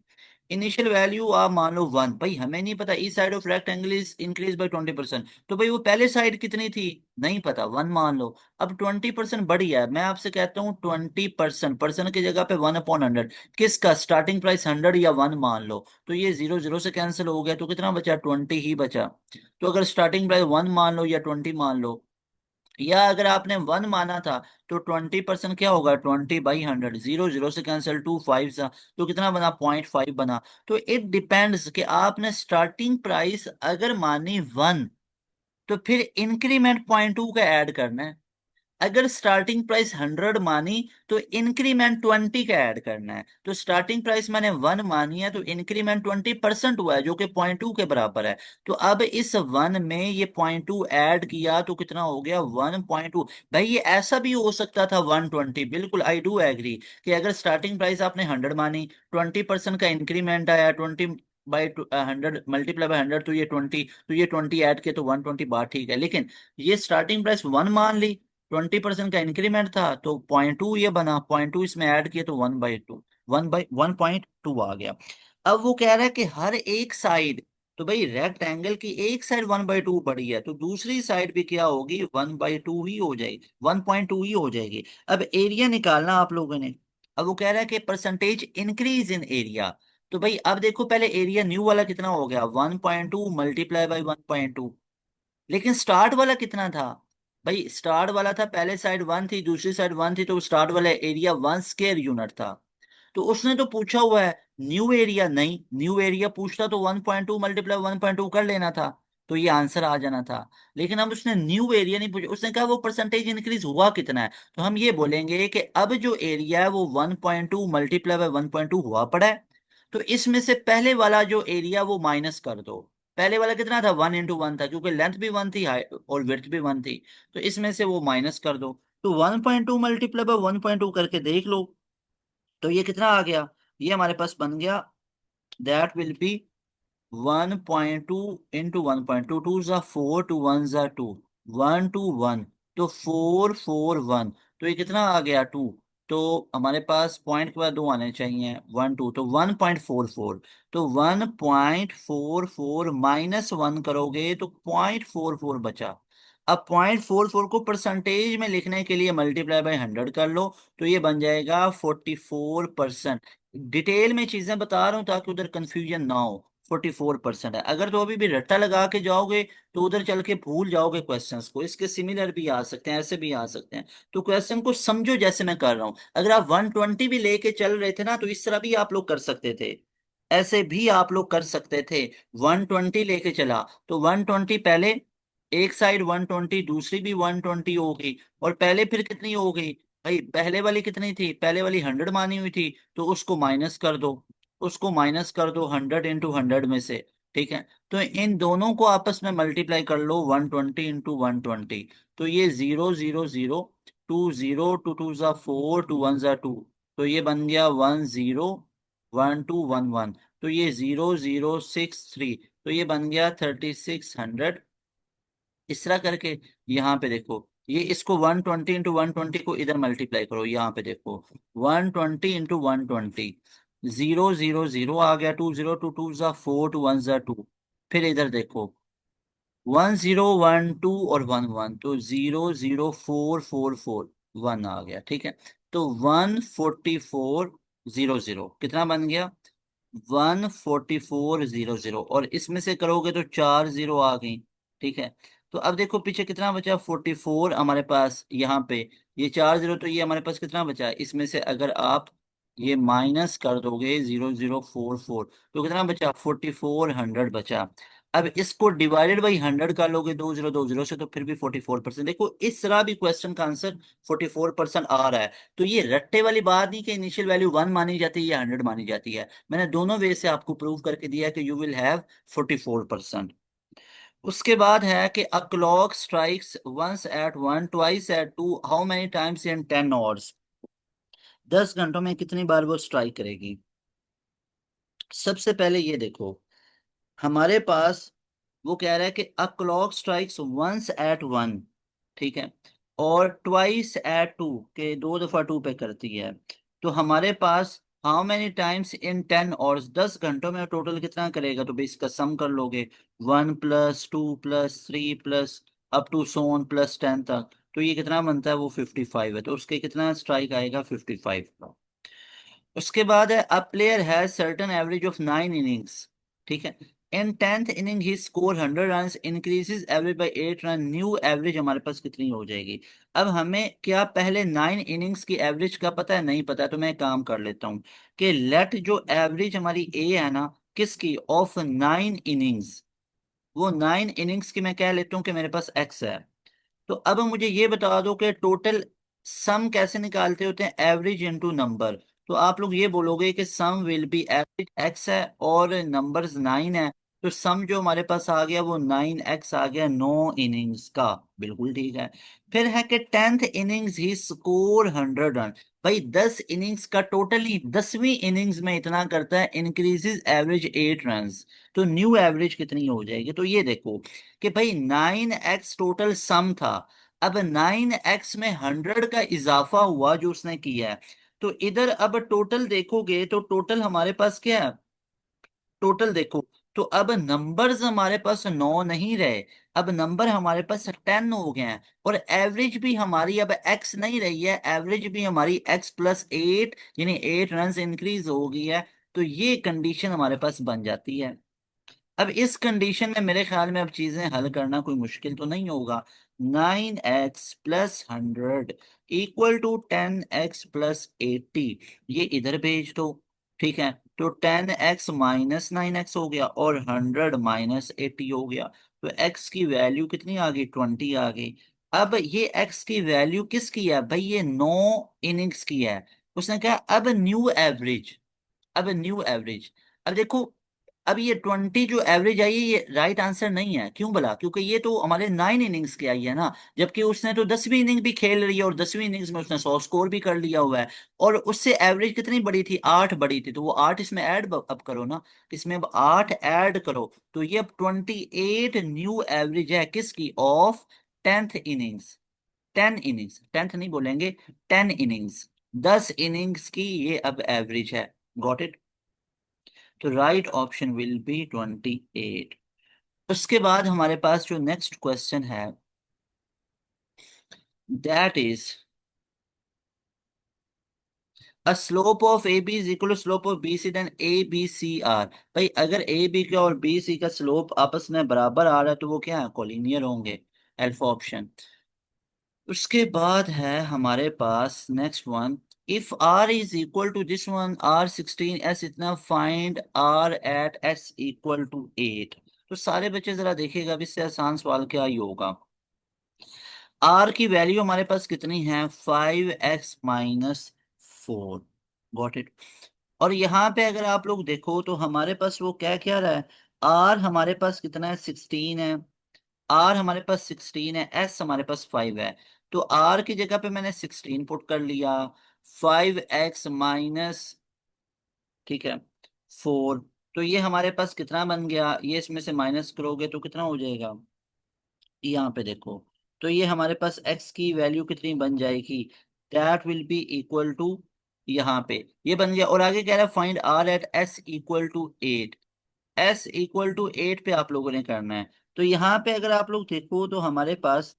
इनिशियल वैल्यू आप मान लो 1, भाई हमें नहीं पता, ई side of rectangle is increase by 20%, तो भाई वो पहले साइड कितनी थी, नहीं पता, 1 मान लो। अब 20% बढ़ी है, मैं आपसे कहता हूँ 20%, परसेंट की जगह पे 1/100, किसका, स्टार्टिंग प्राइस 100 या 1 मान लो, तो ये 0 0 से कैंसिल हो गया, तो कितना बचा, 20 ही बचा। तो अगर स्टार्टिंग प्राइस 1 मान लो या 20 मान लो, या अगर आपने 1 माना था तो 20% क्या होगा, 20/100, 0 0 से कैंसिल, 2 5 सा, तो कितना बना, 0.5 बना। तो इट डिपेंड्स कि आपने स्टार्टिंग प्राइस अगर मानी 1, तो फिर इंक्रीमेंट 0.2 का ऐड करना है। अगर स्टार्टिंग प्राइस 100 मानी तो इंक्रीमेंट 20 का ऐड करना है। तो स्टार्टिंग प्राइस मैंने 1 मानी है, तो इंक्रीमेंट 20% हुआ है जो कि 0.2 के बराबर है। तो अब इस 1 में ये 0.2 ऐड किया तो कितना हो गया, 1.2। भाई ये ऐसा भी हो सकता था 120, बिल्कुल आई डू एग्री कि अगर स्टार्टिंग प्राइस आपने 100 मानी, 20% का इंक्रीमेंट आया, 20/100 मल्टीप्लाई बाय 100, तो ये 20, तो ये 20 ऐड किया तो 120, बात ठीक है। लेकिन ये स्टार्टिंग प्राइस 1 मान ली, 20% का इंक्रीमेंट था तो 0.2 ये बना, 0.2 इसमें ऐड किए तो 1/2, 1/1.2 आ गया। अब वो कह रहा है कि हर एक साइड, तो भाई रेक्टेंगल की एक साइड 1/2 बड़ी है तो दूसरी साइड भी क्या होगी, 1/2 ही हो जाएगी, 1.2 ही हो जाएगी। अब एरिया निकालना आप लोगों ने। अब वो कह रहा है कि परसेंटेज इंक्रीज इन एरिया। तो भाई अब देखो पहले एरिया न्यू वाला कितना हो गया, 1.2 मल्टीप्लाई बाई 1.2। लेकिन स्टार्ट वाला कितना था, भाई स्टार्ट वाला था, पहले साइड 1 थी दूसरी साइड 1 थी, तो स्टार्ट वाला एरिया 1 स्क्वायर यूनिट था। तो उसने तो पूछा हुआ है न्यू एरिया, नहीं न्यू एरिया पूछता तो 1.2 मल्टीप्लाई 1.2 कर लेना था, तो ये आंसर आ जाना था। लेकिन अब उसने न्यू एरिया नहीं पूछा, उसने कहा वो परसेंटेज इंक्रीज हुआ कितना है। तो हम ये बोलेंगे कि अब जो एरिया है वो 1.2 मल्टीप्लाई बाय 1.2 हुआ पड़ा है। तो इसमें से पहले वाला जो एरिया वो माइनस कर दो। पहले वाला कितना था, 1 × 1 था, क्योंकि लेंथ भी 1 थी, हाइट और विड्थ भी 1 थी। तो इसमें से वो माइनस कर दो। तो 1.2 मल्टीप्लाई बाय 1.2 करके देख लो, तो ये कितना आ गया, ये हमारे पास बन गया, दैट विल बी 1.2 × 1.2, 2 × 4, 2 × 1 = 2, 1 2 1, तो 4 4 1, तो ये कितना आ गया, 2। तो हमारे पास पॉइंट के बाद 2 आने चाहिए, 1 2, तो 1.44। तो 1.44 -1 करोगे तो 0.44 बचा। अब 0.44 को परसेंटेज में लिखने के लिए मल्टीप्लाई बाय 100 कर लो, तो ये बन जाएगा 44%। डिटेल में चीजें बता रहा हूँ ताकि उधर कंफ्यूजन ना हो। 44% है। अगर तो अभी भी रट्टा लगा के जाओगे तो उधर चल के भूल जाओगे क्वेश्चंस को। इसके सिमिलर भी आ सकते हैं, ऐसे भी आ सकते हैं। तो क्वेश्चन को समझो जैसे मैं कर रहा हूं। अगर आप 120 भी लेके चल रहे थे ना तो इस तरह भी आप लोग कर सकते थे, ऐसे भी आप लोग कर सकते थे। 120 लेके चला तो 120 पहले, एक साइड 120 दूसरी भी 120 हो गई, और पहले फिर कितनी हो गई, भाई पहले वाली कितनी थी, पहले वाली 100 मानी हुई थी, तो उसको माइनस कर दो, उसको माइनस कर दो 100 × 100 में से। ठीक है, तो इन दोनों को आपस में मल्टीप्लाई कर लो, 120 × 120, तो ये 0 0 0, 2 0, 2 2 = 4, 2 1 = 2, तो ये बन गया 10 12 11, तो ये 0063, तो ये बन गया 3600। इस तरह करके यहाँ पे देखो, ये इसको 120 × 120 को इधर मल्टीप्लाई करो, यहाँ पे देखो 120 × 120, 0 0 0 आ गया, 2 0, 2 2 = 4, 2 1 = 2। फिर इधर देखो 10 12 और 11, तो 0 0 4 4 4 1 आ गया। ठीक है, तो 14400 कितना बन गया, 14400, और इसमें से करोगे तो 4 0 आ गई। ठीक है, तो अब देखो पीछे कितना बचा, 44 हमारे पास यहाँ पे, ये 4 0, तो ये हमारे पास कितना बचा, इसमें से अगर आप ये माइनस कर दोगे 0044, तो कितना बचा, 4400 बचा। अब इसको डिवाइडेड बाई 100 कर लोगे 2020 से, तो फिर भी 44%। देखो इस तरह भी क्वेश्चन का आंसर 44% आ रहा है। तो ये रट्टे वाली बात नहीं कि इनिशियल वैल्यू 1 मानी जाती है या 100 मानी जाती है। मैंने दोनों वे से आपको प्रूव करके दिया कि यू विल हैव 44%। उसके बाद है कि a clock strikes once at 1, twice at 2, how many times in 10 hours. 10 घंटों में कितनी बार वो स्ट्राइक करेगी। सबसे पहले ये देखो, हमारे पास वो कह रहा है कि a clock strikes once at 1, ठीक है, और ट्वाइस एट 2, के 2 दफा 2 पे करती है। तो हमारे पास how many times in 10 hours, 10 घंटों में टोटल कितना करेगा, तो भाई इसका सम कर लोगे, 1 + 2 + 3 प्लस अप टू सोन +10 तक, तो ये कितना बनता है, वो 55 है। तो उसके कितना स्ट्राइक आएगा, 55। उसके बाद है a player has certain average of 9 innings. ठीक है, in 10th inning he score 100 run, increases average by 8 run, new average हमारे पास कितनी हो जाएगी? अब हमें क्या पहले 9 इनिंग्स की एवरेज का पता है? नहीं पता, तो मैं एक काम कर लेता हूँ कि लेट जो एवरेज हमारी ए है ना, किसकी, ऑफ 9 इनिंग्स, वो 9 इनिंग्स की मैं कह लेता हूँ कि मेरे पास एक्स है। तो अब मुझे ये बता दो कि टोटल सम कैसे निकालते होते हैं? Average into number. तो आप लोग ये बोलोगे कि सम विल बी एवरेज एक्स है और नंबर्स 9 है, तो सम जो हमारे पास आ गया वो 9x आ गया 9 इनिंग्स का। बिल्कुल ठीक है। फिर है कि 10th इनिंग्स ही स्कोर 100 रन। भाई 10 इनिंग्स का टोटल ही 10वीं इनिंग्स में इतना करता है, इंक्रीजेज एवरेज 8 रन, तो न्यू एवरेज कितनी हो जाएगी? तो ये देखो कि भाई 9x टोटल सम था, अब 9x में 100 का इजाफा हुआ जो उसने किया है, तो इधर अब टोटल देखोगे तो टोटल हमारे पास क्या है? टोटल देखो तो अब नंबर्स हमारे पास 9 नहीं रहे, अब नंबर हमारे पास 10 हो गए हैं, और एवरेज भी हमारी अब x नहीं रही है, एवरेज भी हमारी x+8 यानी 8 रन इंक्रीज हो गई है। तो ये कंडीशन हमारे पास बन जाती है। अब इस कंडीशन में मेरे ख्याल में अब चीजें हल करना कोई मुश्किल तो नहीं होगा। 9x+100 = 10x+80, ये इधर भेज दो। ठीक है, तो 10x-9x हो गया और 100 - 80 हो गया। तो x की वैल्यू कितनी आ गई? 20 आ गई। अब ये x की वैल्यू किसकी है भाई? ये 9 इनिंग्स की है। उसने कहा अब न्यू एवरेज, अब न्यू एवरेज। अब देखो, अब ये 20 जो एवरेज आई है ये राइट आंसर नहीं है। क्यों भला? क्योंकि ये तो हमारे 9 इनिंग्स की आई है ना, जबकि उसने तो 10वीं इनिंग भी खेल रही है और 10वीं इनिंग्स में उसने 100 स्कोर भी कर लिया हुआ है, और उससे एवरेज कितनी बड़ी थी? 8 बड़ी थी, तो वो 8 इसमें ऐड अब करो ना, इसमें अब 8 ऐड करो, तो ये अब 28 न्यू एवरेज है किसकी? Of 10th innings. 10 innings, 10th नहीं बोलेंगे, 10 इनिंग्स, 10 इनिंग्स की ये अब एवरेज है। Got it? तो राइट ऑप्शन विल बी 28। उसके बाद हमारे पास जो नेक्स्ट क्वेश्चन है, that is a slope of A B is equal to slope of B C, then A B C are. भाई अगर ए बी का और बी सी का स्लोप आपस में बराबर आ रहा है तो वो क्या है? कोलिनियर होंगे। Alpha option. उसके बाद है हमारे पास next one, if R is equal to this one R16 S इतना, फाइंड आर एट S = 8। तो सारे बच्चे जरा देखिएगा, अब इससे आसान सवाल क्या ही होगा। आर की वैल्यू हमारे पास कितनी है? 5x - 4। Got it? और यहाँ पे अगर आप लोग देखो तो हमारे पास वो क्या क्या रहा है? आर हमारे पास कितना है? 16 है। आर हमारे पास 16 है, एस हमारे पास 5 है। तो आर की जगह पे मैंने 16 पुट कर लिया, 5x ठीक है 4। तो ये हमारे पास कितना बन गया? ये इसमें से माइनस करोगे तो कितना हो जाएगा? यहाँ पे देखो, तो ये हमारे पास x की वैल्यू कितनी बन जाएगी? That will be equal to, यहाँ पे ये बन गया। और आगे कह रहा है find R at S = 8। S = 8 पे आप लोगों ने करना है। तो यहाँ पे अगर आप लोग देखो तो हमारे पास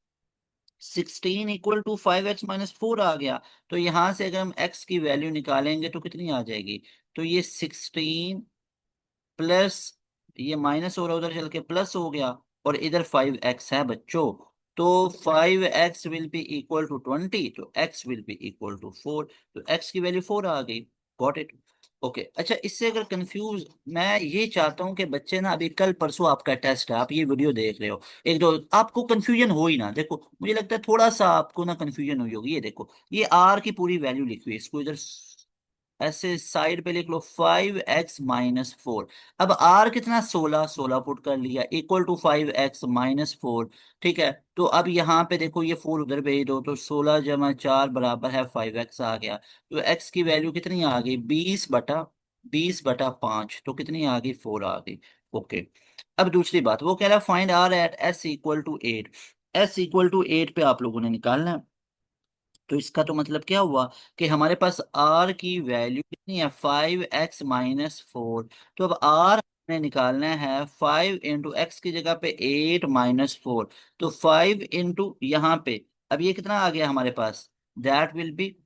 16 = 5x - 4 आ गया। तो यहाँ से अगर हम x की वैल्यू निकालेंगे तो कितनी आ जाएगी? तो ये 16 प्लस, ये माइनस हो रहा उधर चल के प्लस हो गया, और इधर 5x है बच्चों। तो 5x will be equal to 20, तो x will be equal to 4। तो x की वैल्यू 4 आ गई। Got it? ओके। अच्छा, इससे अगर कंफ्यूज, मैं ये चाहता हूँ कि बच्चे ना, अभी कल परसों आपका टेस्ट है, आप ये वीडियो देख रहे हो, एक दो आपको कंफ्यूजन हो ही ना। देखो मुझे लगता है थोड़ा सा आपको ना कंफ्यूजन हुई होगी। ये देखो, ये r की पूरी वैल्यू लिखी हुई है, इसको इधर ऐसे साइड पे लिख लो, 5x - 4। अब r कितना? 16, 16 पुट कर लिया, इक्वल टू 5x - 4। ठीक है, तो अब यहाँ पे देखो ये 4 उधर भेज दो, तो 16 + 4 बराबर है 5x आ गया। तो x की वैल्यू कितनी आ गई? 20/5। तो कितनी आ गई? 4 आ गई। ओके। अब दूसरी बात, वो कह रहा है find r eight S = 8। S = 8 पे आप लोगों ने निकालना है। तो इसका तो मतलब क्या हुआ कि हमारे पास r की वैल्यू कितनी है? 5x - 4। तो अब r हमें निकालना है, 5 × x की जगह पे 8 - 4, तो 5 यहाँ पे, अब ये कितना आ गया हमारे पास? That will B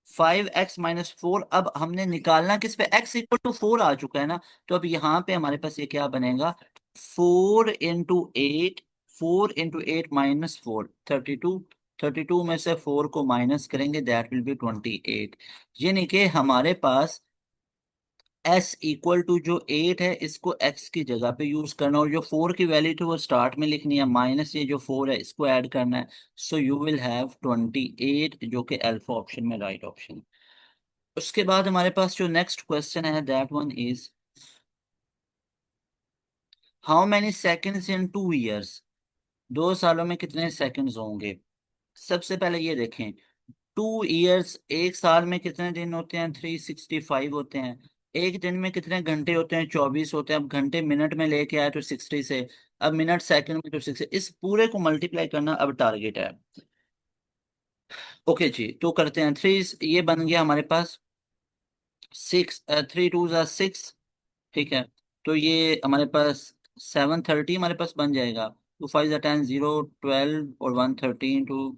5x - 4। अब हमने निकालना किस पे? x = 4 आ चुका है ना, तो अब यहाँ पे हमारे पास ये क्या बनेगा? 4 into 8, 4 into 8 -4, 32। 32 में से 4 को माइनस करेंगे, दैट विल बी 28। यानी कि हमारे पास s इक्वल टू जो 8 है इसको x की जगह पे यूज करना, और जो 4 की वैल्यू थी वो स्टार्ट में लिखनी है, माइनस ये जो 4 है इसको ऐड करना है। सो यू विल हैव 28, जो कि अल्फा ऑप्शन में राइट ऑप्शन। उसके बाद हमारे पास जो नेक्स्ट क्वेश्चन है that one is, how many seconds in 2 years, 2 सालों में कितने सेकंड्स होंगे। सबसे पहले ये देखें, 2 ईयर्स, एक साल में कितने दिन होते हैं, 365 होते हैं। एक दिन में कितने घंटे होते हैं, 24 होते हैं। अब घंटे मिनट में लेके आए तो 60 से, अब मिनट सेकंड में तो 60, इस पूरे को मल्टीप्लाई करना अब टारगेट है। ओके जी, तो करते हैं। थ्री, ये बन गया हमारे पास 6, 3 2 6, ठीक है। तो ये हमारे पास 730 हमारे पास बन जाएगा। 2 5 10, 0 12 और 113 टू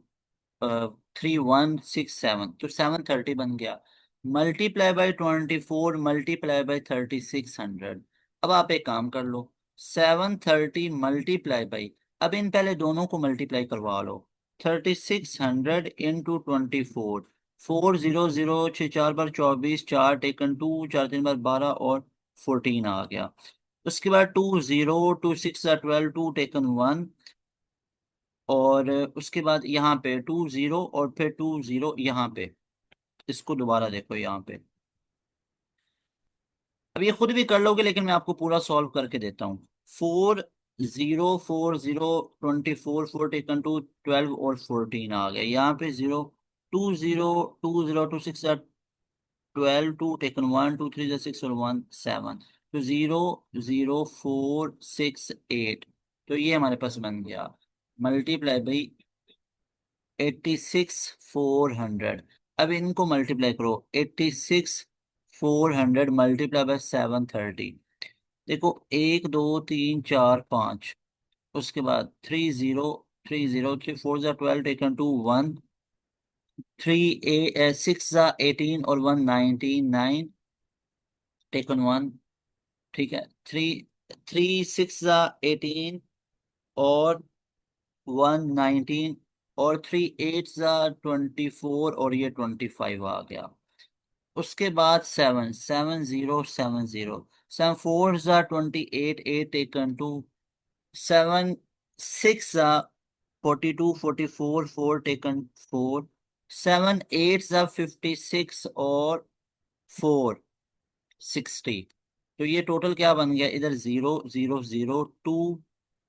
3167, तो 730 बन गया। Multiply by 24 multiply by 3600। अब आप एक काम कर लो, 730 मल्टीप्लाई बाई, अब इन पहले दोनों को मल्टीप्लाई करवा लो। 3600 × 24, 400, 6 4 बार 24, 4 टेकन 2, 4 3 बार 12 और 14 आ गया। उसके बाद 2 0, 2 6 12, 2 टेकन 1, और उसके बाद यहाँ पे 2 0 और फिर 2 0 यहाँ पे। इसको दोबारा देखो यहाँ पे, अब ये खुद भी कर लोगे लेकिन मैं आपको पूरा सॉल्व करके देता हूँ। 4 0 4 0 24, 4 टेकन 2, 12 और 14 आ गया। यहाँ पे 0, 2 0 2 0 2 6 12, 2 टेकन 1, 2 3 6 और 1 7, तो 0 0 4 6 8। तो ये हमारे पास बन गया, मल्टीप्लाई बाई 86 400। अब इनको मल्टीप्लाई करो, 86 400 मल्टीप्लाई बाय 730। देखो, 1 2 3 4 5, उसके बाद 3 0 3 0, 3 4 12 टेकन 2 1, 6 18 और 1 19 9 टेकन 1, ठीक है। 3 3 6 18 और 1 19 और 3 8 24 और ये 25 आ गया। उसके बाद 7 7 0 7 0, 7 4 28, 8 टेकन 2, 7 6 42 44, 4 टेकन 4, 7 8 56 और 4 60। तो ये टोटल क्या बन गया, इधर 0 0 0 2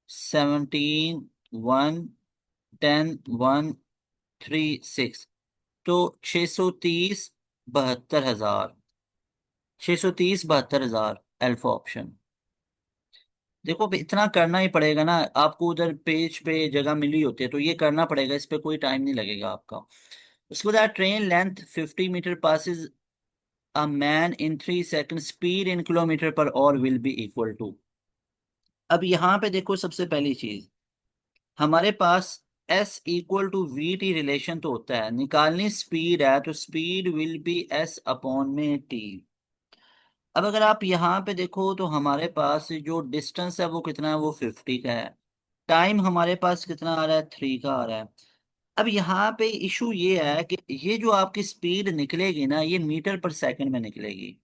17 1 10 1 3 6, तो 630 72 हजार, 630 72 हजार अल्फा ऑप्शन। देखो अब इतना करना ही पड़ेगा ना आपको, उधर पेज पे जगह मिली होती है तो ये करना पड़ेगा, इस पे कोई टाइम नहीं लगेगा आपका। उसके बाद, train length 50 metre passes a man in 3 second, speed in kilometre per hour will be equal to. अब यहाँ पे देखो, सबसे पहली चीज हमारे पास s equal to v t relation तो होता है, निकालनी स्पीड है तो speed will be s upon में टी। अब अगर आप यहाँ पे देखो तो हमारे पास जो डिस्टेंस है वो कितना है, वो 50 का है। टाइम हमारे पास कितना आ रहा है, 3 का आ रहा है। अब यहाँ पे इशू ये है कि ये जो आपकी स्पीड निकलेगी ना, ये मीटर पर सेकंड में निकलेगी।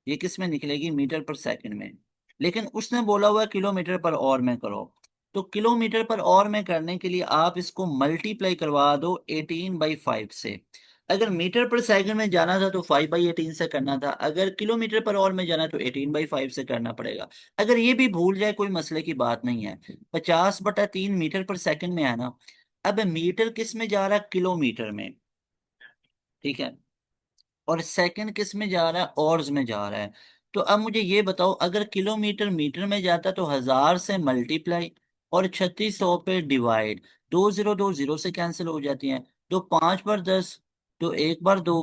ये किस में निकलेगी, मीटर पर सेकंड में। लेकिन उसने बोला हुआ है किलोमीटर पर और में करो, तो किलोमीटर पर और में करने के लिए आप इसको मल्टीप्लाई करवा दो 18/5 से। अगर मीटर पर सेकंड में जाना था तो 5/18 से करना था, अगर किलोमीटर पर और में जाना तो 18/5 से करना पड़ेगा। अगर ये भी भूल जाए कोई मसले की बात नहीं है। 50/3 मीटर पर सेकंड में है ना। अब मीटर किस में जा रहा है, किलोमीटर में, ठीक है। और सेकंड किस में जा रहा है, ऑर्स में जा रहा है। तो अब मुझे ये बताओ, अगर किलोमीटर मीटर में जाता तो 1000 से मल्टीप्लाई और 3600 पे डिवाइड। 2 0 2 0 से कैंसिल हो जाती हैं। 2 5 बार 10, 2 1 बार 2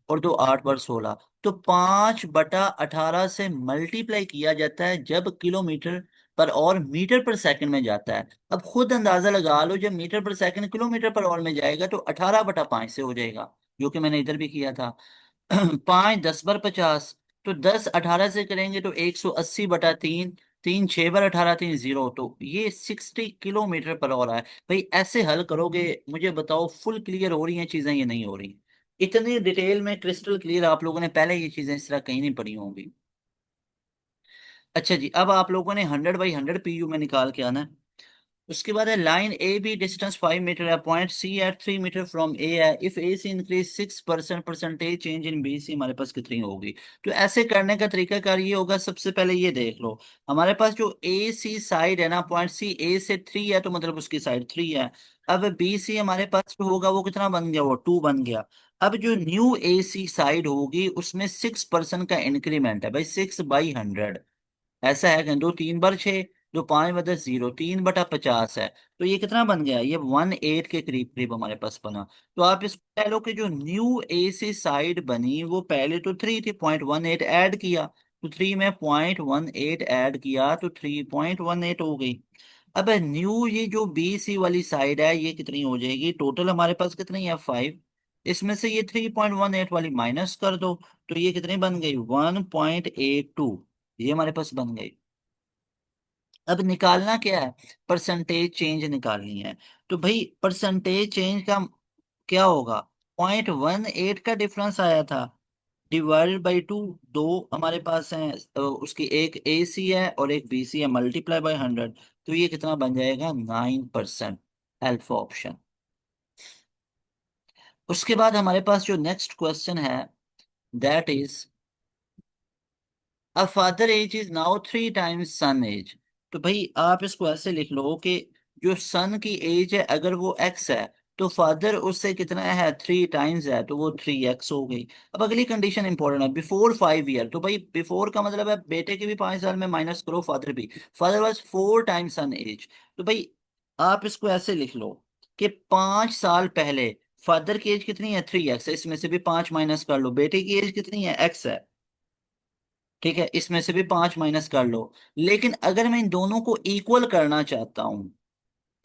और 2 8 बार 16। तो 5/18 से मल्टीप्लाई किया जाता है जब किलोमीटर पर और मीटर पर सेकंड में जाता है। अब खुद अंदाजा लगा लो, जब मीटर पर सेकंड किलोमीटर पर और में जाएगा तो 18/5 से हो जाएगा, जो कि मैंने इधर भी किया था। 5 10 बार 50, तो 10 18 से करेंगे तो 180/3, तीन 6 बार 18, तीन 0, तो ये 60 किलोमीटर पर है। भाई ऐसे हल करोगे, मुझे बताओ फुल क्लियर हो रही हैं चीजें, ये नहीं हो रही? इतनी डिटेल में क्रिस्टल क्लियर आप लोगों ने पहले ये चीजें इस तरह कहीं नहीं पढ़ी होंगी। अच्छा जी, अब आप लोगों ने 100 बाई 100 PU में निकाल के आना है। उसके बाद है line A B distance 5 metre है, point C at 3 metre from A है, if A C increase 6% percentage change in B C हमारे पास कितनी होगी? तो ऐसे करने का तरीकाकार ये होगा, सबसे पहले ये देख लो, हमारे पास जो ए सी साइड है ना, पॉइंट सी ए से 3 है, तो मतलब उसकी साइड 3 है। अब बी सी हमारे पास जो होगा वो कितना बन गया, वो 2 बन गया। अब जो न्यू ए सी साइड होगी उसमें 6% का इंक्रीमेंट है भाई, 6/100। ऐसा है कि दो 3 बार 6, दो 5 बटा 0, 3/50 है। तो ये कितना बन गया, ये 1/8 के करीब करीब हमारे पास बना। तो आप इसको कह लो कि जो न्यू एसी साइड बनी वो पहले तो 3 थी, 0.18 ऐड किया, तो 3 में 0.18 ऐड किया तो 3.18 हो गई। अब न्यू ये जो बी सी वाली साइड है ये कितनी हो जाएगी, टोटल हमारे पास कितनी है 5, इसमें से ये 3.18 वाली माइनस कर दो, तो ये कितनी बन गई 1.82, ये हमारे पास बन गई। अब निकालना क्या है, परसेंटेज चेंज निकालनी है। तो भाई परसेंटेज चेंज का क्या होगा, 0.18 का डिफरेंस आया था, डिवाइडेड बाई 2, दो हमारे पास है, उसकी एक ए सी है और एक बी सी है, मल्टीप्लाई बाई 100, तो ये कितना बन जाएगा 9%, अल्फा ऑप्शन। उसके बाद हमारे पास जो नेक्स्ट क्वेश्चन है, that is a father age is now 3 times son age. तो भाई आप इसको ऐसे लिख लो कि जो सन की एज है अगर वो एक्स है, तो फादर उससे कितना है 3 टाइम्स है, तो वो 3x हो गई। अब अगली कंडीशन इंपॉर्टेंट है, बिफोर 5 ईयर, तो भाई बिफोर का मतलब है बेटे के भी 5 साल में माइनस करो, फादर भी, father was 4 times son age. तो भाई आप इसको ऐसे लिख लो कि 5 साल पहले फादर की एज कितनी है 3x है, इसमें से भी 5 माइनस कर लो, बेटे की एज कितनी है x है, ठीक है, इसमें से भी 5 माइनस कर लो। लेकिन अगर मैं इन दोनों को इक्वल करना चाहता हूं,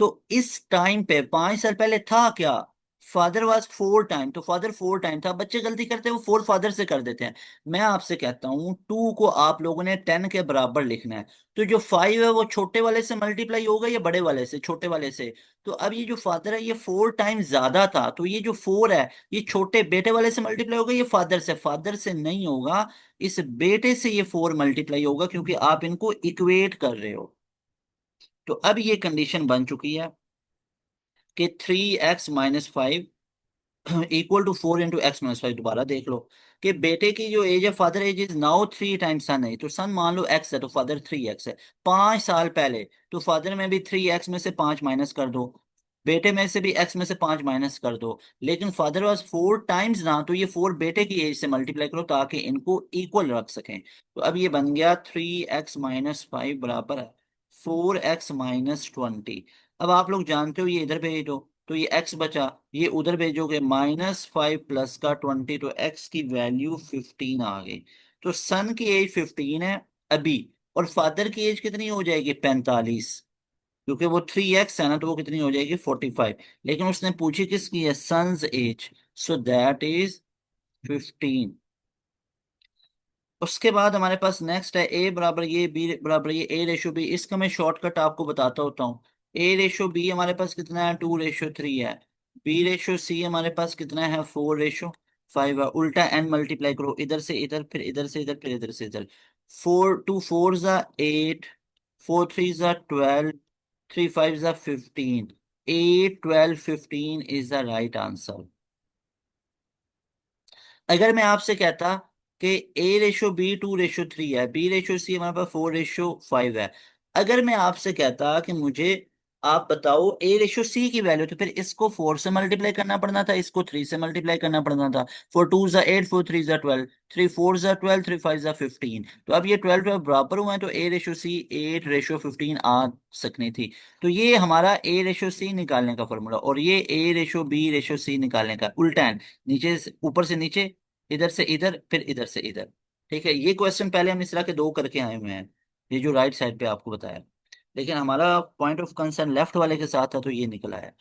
तो इस टाइम पे 5 साल पहले था क्या, फादर वाज 4 टाइम, तो फादर 4 टाइम था, बच्चे गलती करते हैं वो 4 फादर से कर देते हैं। मैं आपसे कहता हूँ 2 को आप लोगों ने 10 के बराबर लिखना है, तो जो 5 है वो छोटे वाले से मल्टीप्लाई होगा या बड़े वाले से, छोटे वाले से। तो अब ये जो फादर है ये 4 टाइम ज्यादा था, तो ये जो 4 है ये छोटे बेटे वाले से मल्टीप्लाई होगा, ये फादर से नहीं होगा, इस बेटे से ये 4 मल्टीप्लाई होगा, क्योंकि आप इनको इक्वेट कर रहे हो। तो अब ये कंडीशन बन चुकी है कि 3x-5 इक्वल टू 4 × x-5। दोबारा देख लो कि बेटे की जो एज है, father age is now 3 times son है, तो सन मान लो x है तो फादर 3x है, 5 साल पहले, तो फादर में भी 3x में से 5 माइनस कर दो, बेटे में से भी x में से 5 माइनस कर दो। लेकिन फादर वाज 4 टाइम्स ना, तो ये 4 बेटे की एज से मल्टीप्लाई करो ताकि इनको इक्वल रख सकें। तो अब ये बन गया 3x-5 बराबर है 4x-20। अब आप लोग जानते हो ये इधर भेज दो, तो ये x बचा, ये उधर भेजोगे -5 प्लस का 20, तो x की वैल्यू 15 आ गई। तो सन की एज 15 है अभी, और फादर की एज कितनी हो जाएगी 45, क्योंकि वो 3x है ना, तो वो कितनी हो जाएगी 45। लेकिन उसने पूछी किसकी है, sons age, so that is 15। उसके बाद हमारे पास नेक्स्ट है ए बराबर ये बी बराबर ये A/B। इसका मैं शॉर्टकट आपको बताता होता हूँ। A/B हमारे पास कितना है 2/3 है, B/C हमारे पास कितना है 4/5 है। उल्टा n मल्टीप्लाई करो, इधर से इधर, फिर इधर से इधर, फिर इधर से इधर। 4 2 4 8, 4 3 12, 3 5 15, 8 12 15 इज द राइट आंसर। अगर मैं आपसे कहता कि A/B 2/3 है, B/C हमारे पास 4/5 है, अगर मैं आपसे कहता कि मुझे आप बताओ A/C की वैल्यू, तो फिर इसको 4 से मल्टीप्लाई करना पड़ना था, इसको 3 से मल्टीप्लाई करना पड़ना था। 4 2 8, 4 3 12, 3 4 12, 3 5 15। तो अब ये 12 12 बराबर हुए हैं, तो A/C 8/15 आ सकनी थी। तो ये हमारा A/C निकालने का फॉर्मूला, और ये A/B/C निकालने का उल्टा है, नीचे ऊपर से नीचे, इधर से इधर, फिर इधर से इधर। ठीक है, ये क्वेश्चन पहले हम इस तरह के दो करके आए हुए हैं, ये जो राइट साइड पे आपको बताया, लेकिन हमारा पॉइंट ऑफ कंसर्न लेफ्ट वाले के साथ था, तो ये निकला है।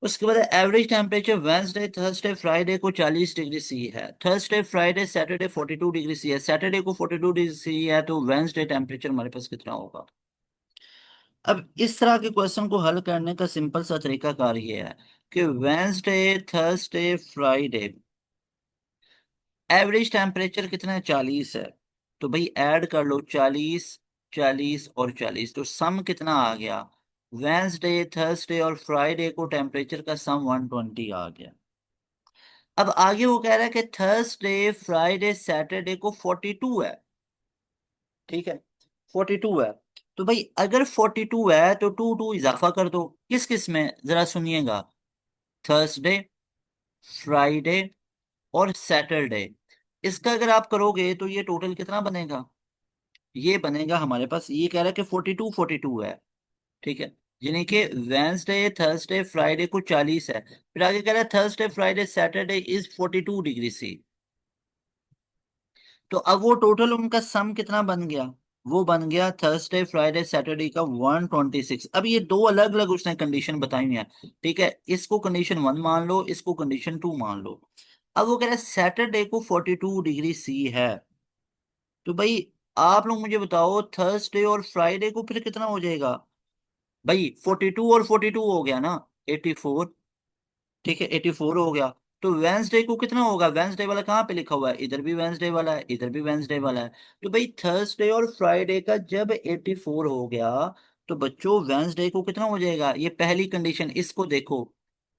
उसके बाद average temperature Wednesday Thursday Friday को 40 डिग्री सी है, Thursday Friday Saturday 42 degree C है, सैटरडे को 42 डिग्री सी है, तो वेंसडे टेम्परेचर हमारे पास कितना होगा? अब इस तरह के क्वेश्चन को हल करने का सिंपल सा तरीकाकार ये है कि Wednesday Thursday Friday average temperature कितना है? 40 है। तो भाई ऐड कर लो 40, 40 और 40, तो सम कितना आ गया? वेंसडे थर्सडे और फ्राइडे को टेम्परेचर का सम 120 आ गया। अब आगे वो कह रहा है कि थर्सडे फ्राइडे सैटरडे को 42 है। ठीक है, 42 है। तो भाई अगर 42 है तो टू टू इजाफा कर दो। किस किस में जरा सुनिएगा, थर्सडे फ्राइडे और सैटरडे। इसका अगर आप करोगे तो ये टोटल कितना बनेगा? ये बनेगा हमारे पास, ये कह रहा है कि 42 है। ठीक है, यानी कि वेंसडे थर्सडे फ्राइडे को 40 है, फिर आगे कह रहा है Thursday Friday Saturday is 42 degree C. तो अब वो टोटल उनका सम कितना बन गया? वो बन गया थर्सडे फ्राइडे सैटरडे का 126। अब ये दो अलग अलग उसने कंडीशन बताई हुई है। ठीक है, इसको कंडीशन वन मान लो, इसको कंडीशन टू मान लो। अब वो कह रहा है सैटरडे को 42 डिग्री सी है, तो भाई आप लोग मुझे बताओ थर्सडे और फ्राइडे को फिर कितना हो जाएगा? भाई 42 और 42 हो गया ना, 84। ठीक है, 84 हो गया। तो वेंसडे को कितना होगा? वेंसडे वाला कहाँ पे लिखा हुआ है? इधर भी वेंसडे वाला है, इधर भी वेंसडे वाला है। तो भाई थर्सडे और फ्राइडे का जब 84 हो गया, तो बच्चों वेंसडे को कितना हो जाएगा? ये पहली कंडीशन, इसको देखो।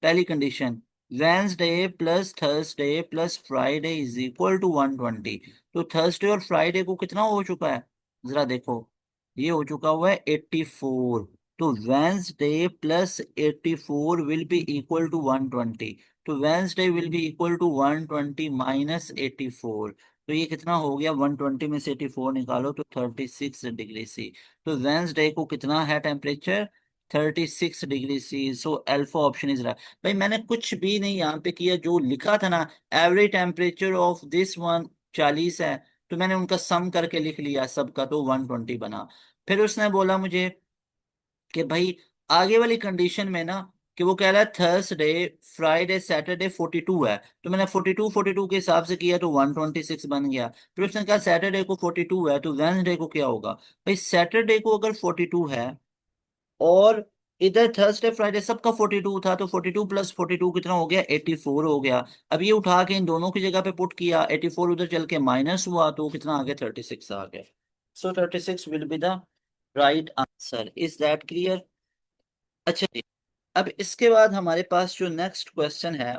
पहली condition, Wednesday plus Thursday plus Friday is equal to 120। तो थर्सडे और फ्राइडे को कितना हो चुका है? जरा देखो, ये हो चुका हुआ है 84। तो Wednesday plus 84 will be equal to 120। तो Wednesday will be equal to 120 minus 84। तो ये कितना हो गया? 120 में से 84 निकालो तो 36 डिग्री सी। तो वेंसडे को कितना है temperature? 36 degree C. So alpha option is रहा। भाई मैंने कुछ भी नहीं यहाँ पे किया, जो लिखा था ना, average temperature of this one 40 है, तो मैंने उनका सम करके लिख लिया सबका, तो 120 बना। फिर उसने बोला मुझे कि भाई आगे वाली कंडीशन में ना, कि वो कह रहा है थर्सडे फ्राइडे सैटरडे 42 है, तो मैंने 42 के हिसाब से किया तो 126 बन गया। फिर उसने कहा सैटरडे को 42 है, तो वेंसडे को क्या होगा? भाई सैटरडे को अगर 42 है और इधर थर्सडे फ्राइडे सबका 42 था, तो 42 प्लस 42 कितना हो गया? 84 हो गया। अब ये उठा के इन दोनों की जगह पे पुट किया, 84 उधर चल के माइनस हुआ, तो कितना आ गया? 36 आ गया। सो 36 will be the right answer. Is that clear? अच्छा जी, अब इसके बाद हमारे पास जो नेक्स्ट क्वेश्चन है,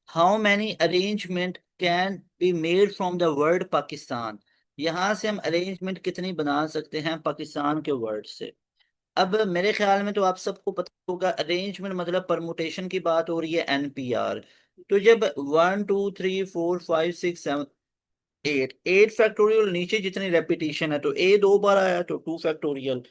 how many arrangement can be made from the word Pakistan. यहां से हम अरेंजमेंट कितनी बना सकते हैं पाकिस्तान के वर्ड से? अब मेरे ख्याल में तो आप सबको पता होगा, अरेंजमेंट मतलब परमुटेशन की बात हो रही है, एनपीआर। तो जब 1 2 3 4 5 6 7 8 8 फैक्टोरियल नीचे जितनी रेपिटेशन है, तो ए दो बार आया तो 2 फैक्टोरियल।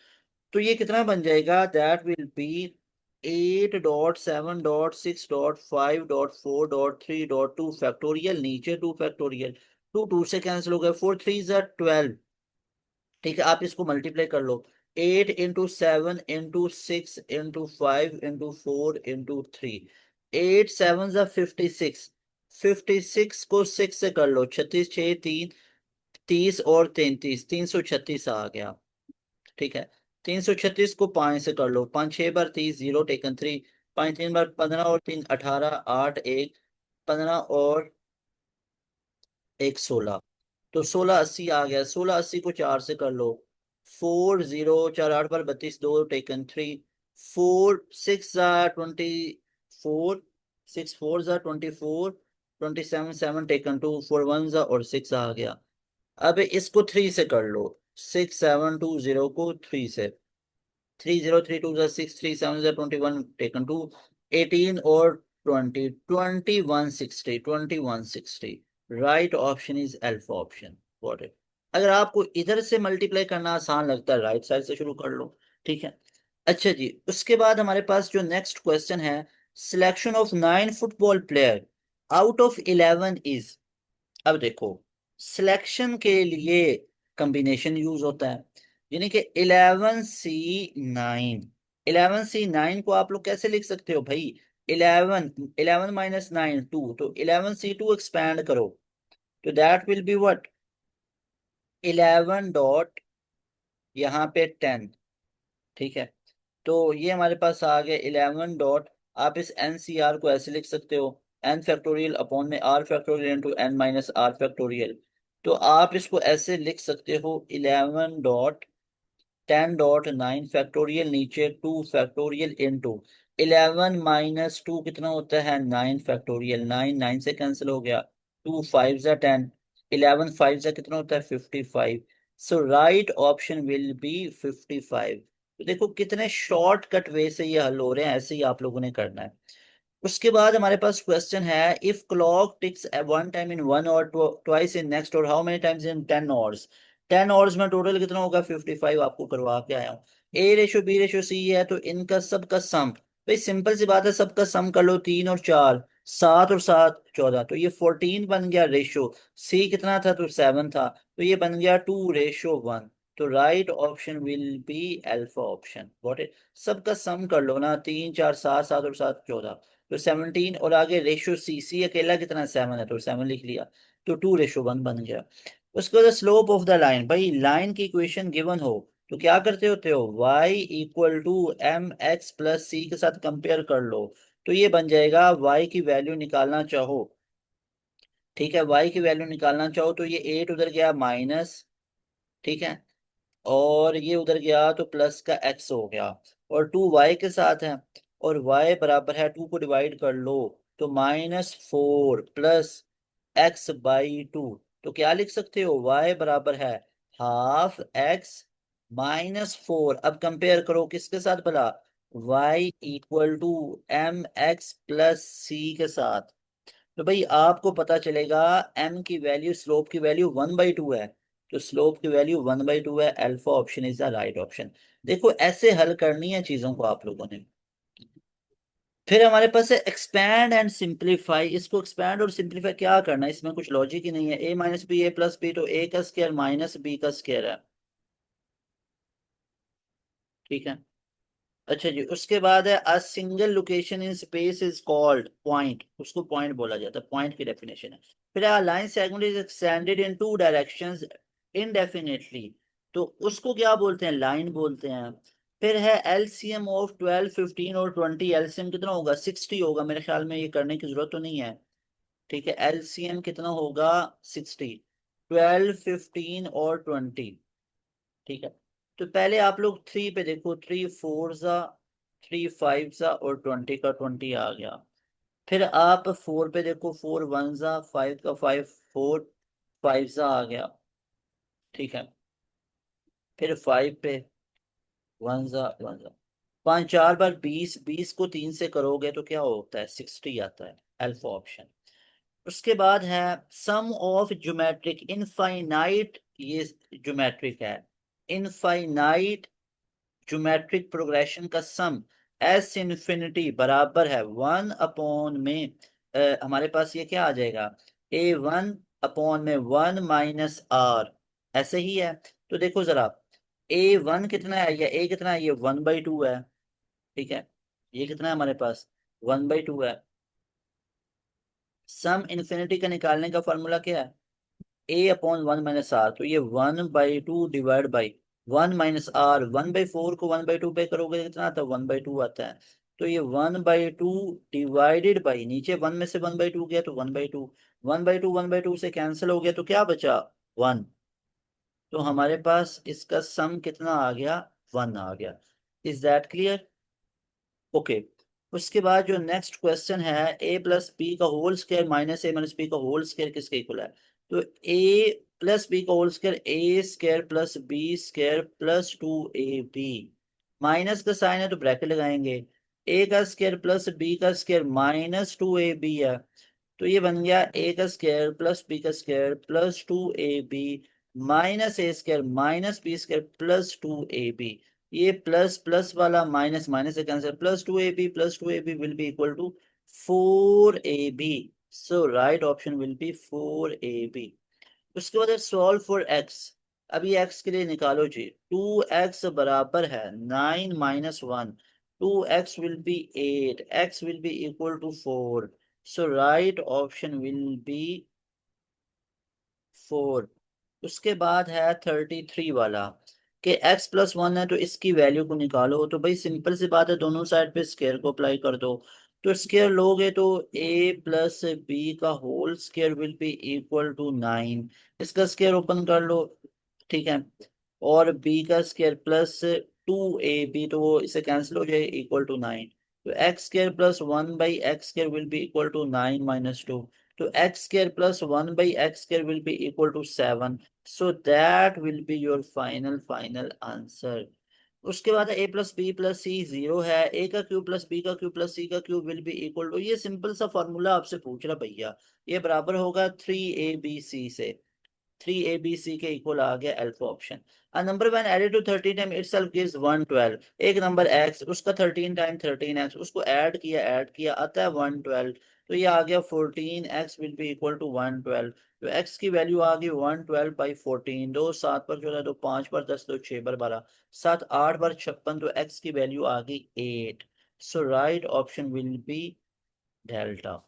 तो ये कितना बन जाएगा? दैट विल बी 8.7.6.5.4.3.2 नीचे 2 फैक्टोरियल। टू टू से कैंसिल हो गया, 4 3 ज़ा 12। ठीक है, आप इसको मल्टीप्लाई कर लो, 8 into 7 into 6 into 5 into 4 into 3। 8 7 ज़ा 56। 56 को 6 से कर लो, 36 6 3 30 और 33, 336 आ गया। ठीक है, 336 को 5 से कर लो, 5 6 बार 30, जीरो टेकन 3, 5 3 बार 15 और 3 18, 8 1 15 और 1 16। तो 16 80 आ गया, 16 80 को 4 से कर लो, 4 0 4 8 बार 32, दो टेकन 3, 4 6 ज़ा 24, 6 4 ज़ा 24, 27 7 टेकन 2, 4 1 ज़ा और 6 आ गया। अब इसको 3 से कर लो, 6 7 2 0 को 3 से, 3 0 3 2 ज़ा 6, 3 7 ज़ा 21 टेकन 2, 18 और 20, 2160 right option is alpha option. Got it. अगर आपको इधर से मल्टीप्लाई करना आसान लगता है, राइट साइड से शुरू कर लो। ठीक है, अच्छा जी, उसके बाद हमारे पास जो नेक्स्ट क्वेश्चन है, selection of 9 football player out of 11 is. अब देखो, सिलेक्शन के लिए कॉम्बिनेशन यूज होता है, यानी कि 11 C 9। 11C 9 को आप लोग कैसे लिख सकते हो भाई? 11, 11 माइनस 9 2, तो 11C2 एक्सपैंड करो, तो that will be what, 11 dot यहाँ पे 10। ठीक है, तो ये हमारे पास आ गया 11 डॉट, आप इस NCR को ऐसे लिख सकते हो, n फैक्टोरियल अपॉन में r factorial into n minus r factorial. तो आप इसको ऐसे लिख सकते हो 11 डॉट 10.9 फैक्टोरियल, नीचे 2 फैक्टोरियल इंटू 11 - 2 कितना होता है 9 फैक्टोरियल, 9 9 से कैंसिल हो गया, 2 5 जा 10, 11 5 जा कितना होता है 55। सो राइट ऑप्शन विल बी 55। तो देखो कितने शॉर्टकट वे से ये हल हो रहे हैं, ऐसे ही आप लोगों ने करना है। उसके बाद हमारे पास क्वेश्चन है, if clock ticks one time in one hour twice in next hour how many times in 10 hours. 10 hours में टोटल कितना होगा 55, आपको करवा के आया हूँ। A ratio B ratio C है, तो इनका सबका सम, भाई सिंपल सी बात है, सबका सम कर लो, 3 और 4 7 और 7 14, तो ये 14 बन गया रेशो। सी कितना था तो 7 था, तो ये बन गया 2:1। तो right option will be alpha option, what it. सबका सम कर लो ना, 3 4 7 7 और 7 14, तो 17, और आगे रेशो सी, सी अकेला कितना 7 है, तो 7 लिख लिया, तो 2:1 बन गया। उसके बाद स्लोप ऑफ द लाइन, भाई लाइन की इक्वेशन गिवन हो तो क्या करते होते हो, y equal to m x plus c के साथ कंपेयर कर लो, तो ये बन जाएगा y की वैल्यू निकालना चाहो, ठीक है, y की वैल्यू निकालना चाहो तो ये 8 उधर गया माइनस, ठीक है, और ये उधर गया तो प्लस का x हो गया, और 2 y के साथ है, और y बराबर है 2 को डिवाइड कर लो, तो -4 प्लस x/2, तो क्या लिख सकते हो, y बराबर है हाफ x -4। अब कंपेयर करो किसके साथ भला, y equal to m x plus c के साथ, तो भाई आपको पता चलेगा m की वैल्यू, स्लोप की वैल्यू 1/2 है, तो स्लोप की वैल्यू 1/2 है, alpha option is the right option. देखो ऐसे हल करनी है चीजों को आप लोगों ने। फिर हमारे पास है एक्सपैंड एंड सिंप्लीफाई, इसको एक्सपैंड और सिंप्लीफाई क्या करना है, इसमें कुछ लॉजिक ही नहीं है, a minus B A plus B, तो a का स्क्वायर माइनस b का स्क्वायर है, ठीक है। अच्छा जी, उसके बाद है a single location in space is called point, उसको पॉइंट बोला जाता है, पॉइंट की डेफिनेशन है। फिर a line segment is extended in two directions indefinitely, तो उसको क्या बोलते हैं, लाइन बोलते हैं। फिर है एलसीएम ऑफ 12 15 और 20, एलसीएम कितना होगा 60 होगा, मेरे ख्याल में ये करने की जरूरत तो नहीं है, ठीक है, एलसीएम कितना होगा 60, 12 15 और 20, ठीक है। तो पहले आप लोग 3 पे देखो, 3 4 सा, 3 5 सा, और 20 का 20 आ गया। फिर आप 4 पे देखो, 4 1 सा, 5 का 5 4 5 सा आ गया, ठीक है। फिर 5 पे 1 सा 1 सा, 5 4 बार 20, 20 को 3 से करोगे तो क्या होता है 60 आता है, अल्फा ऑप्शन। उसके बाद है सम ऑफ ज्योमेट्रिक इनफाइनाइट, ये ज्योमेट्रिक है, इनफाइनाइट ज्योमेट्रिक प्रोग्रेशन का सम एस इन्फिनिटी बराबर है 1 में हमारे पास ये क्या आ जाएगा, A1 में 1 - R, ऐसे ही है। तो देखो जरा, A1 कितना है, या A कितना है, ये 1/2 है, ठीक है, ये कितना है हमारे पास 1/2 है। सम इन्फिनिटी का निकालने का फॉर्मूला क्या है, A/1 - R, तो ये 1/2 डिवाइड बाई 1 - R, 1/4 को 1/2 पे करोगे तो कितना आता है 1/2 आता है, तो ये 1/2 डिवाइडेड बाई, नीचे 1 में से 1/2 गया तो 1/2, 1/2 1/2 से कैंसिल हो गया तो क्या बचा 1, तो हमारे पास इसका सम कितना आ गया 1 आ गया। Is that clear? ओके। उसके बाद जो नेक्स्ट क्वेश्चन है, ए प्लस बी का whole square minus a minus b का होल स्क्वायर किसके इक्वल है, तो ए प्लस बी का whole square a square plus b square plus 2ab, minus का साइन है तो ब्रैकेट लगाएंगे, ए का स्क्वायर प्लस बी का स्क्वायर -2ab है, तो ये बन गया ए का स्क्वायर प्लस बी का square plus 2ab minus a square minus b square plus 2ab, ये प्लस प्लस वाला माइनस माइनस से cancel, +2ab will be equal to 4ab, so right option will be 4ab। उसके बाद solve for x, अभी x के लिए निकालो जी, 2x बराबर है 9 - 1, 2x will be 8, x will be equal to 4, so right option will be 4। उसके बाद है 33 वाला कि x प्लस 1 है तो इसकी वैल्यू को निकालो। तो भाई सिंपल सी बात है, दोनों साइड पे स्केयर को अप्लाई कर दो। तो स्केयर लोगे तो a प्लस बी का whole square will be equal to 9। इसका स्केयर ओपन कर लो, ठीक है। और b का स्केयर प्लस 2ab, तो वो इसे कैंसिल हो जाए, इक्वल टू 9। तो x square plus 1/x square will be equal to 9 - 2। तो x square plus 1/x square will be equal to 7. So that will be your final answer। उसके बाद A plus B plus C 0 है, ए का cube plus B का cube plus C का cube will be equal to, ये simple सा formula आपसे पूछ रहा भैया, ये बराबर होगा 3ab से। 3abc के इक्वल आ गया alpha option. A number when added to 13 time itself gives 112। एक नंबर x, उसका 13 टाइम 13x, उसको ऐड किया आता है 112। तो ये आ गया 14x will be equal to 112। तो x की वैल्यू आ गई 112/14। 2 7 पर 14, 2 5 पर 10, 2 6 पर 12, 7 8 पर 56। तो x की वैल्यू आ गई 8। So right option will be delta.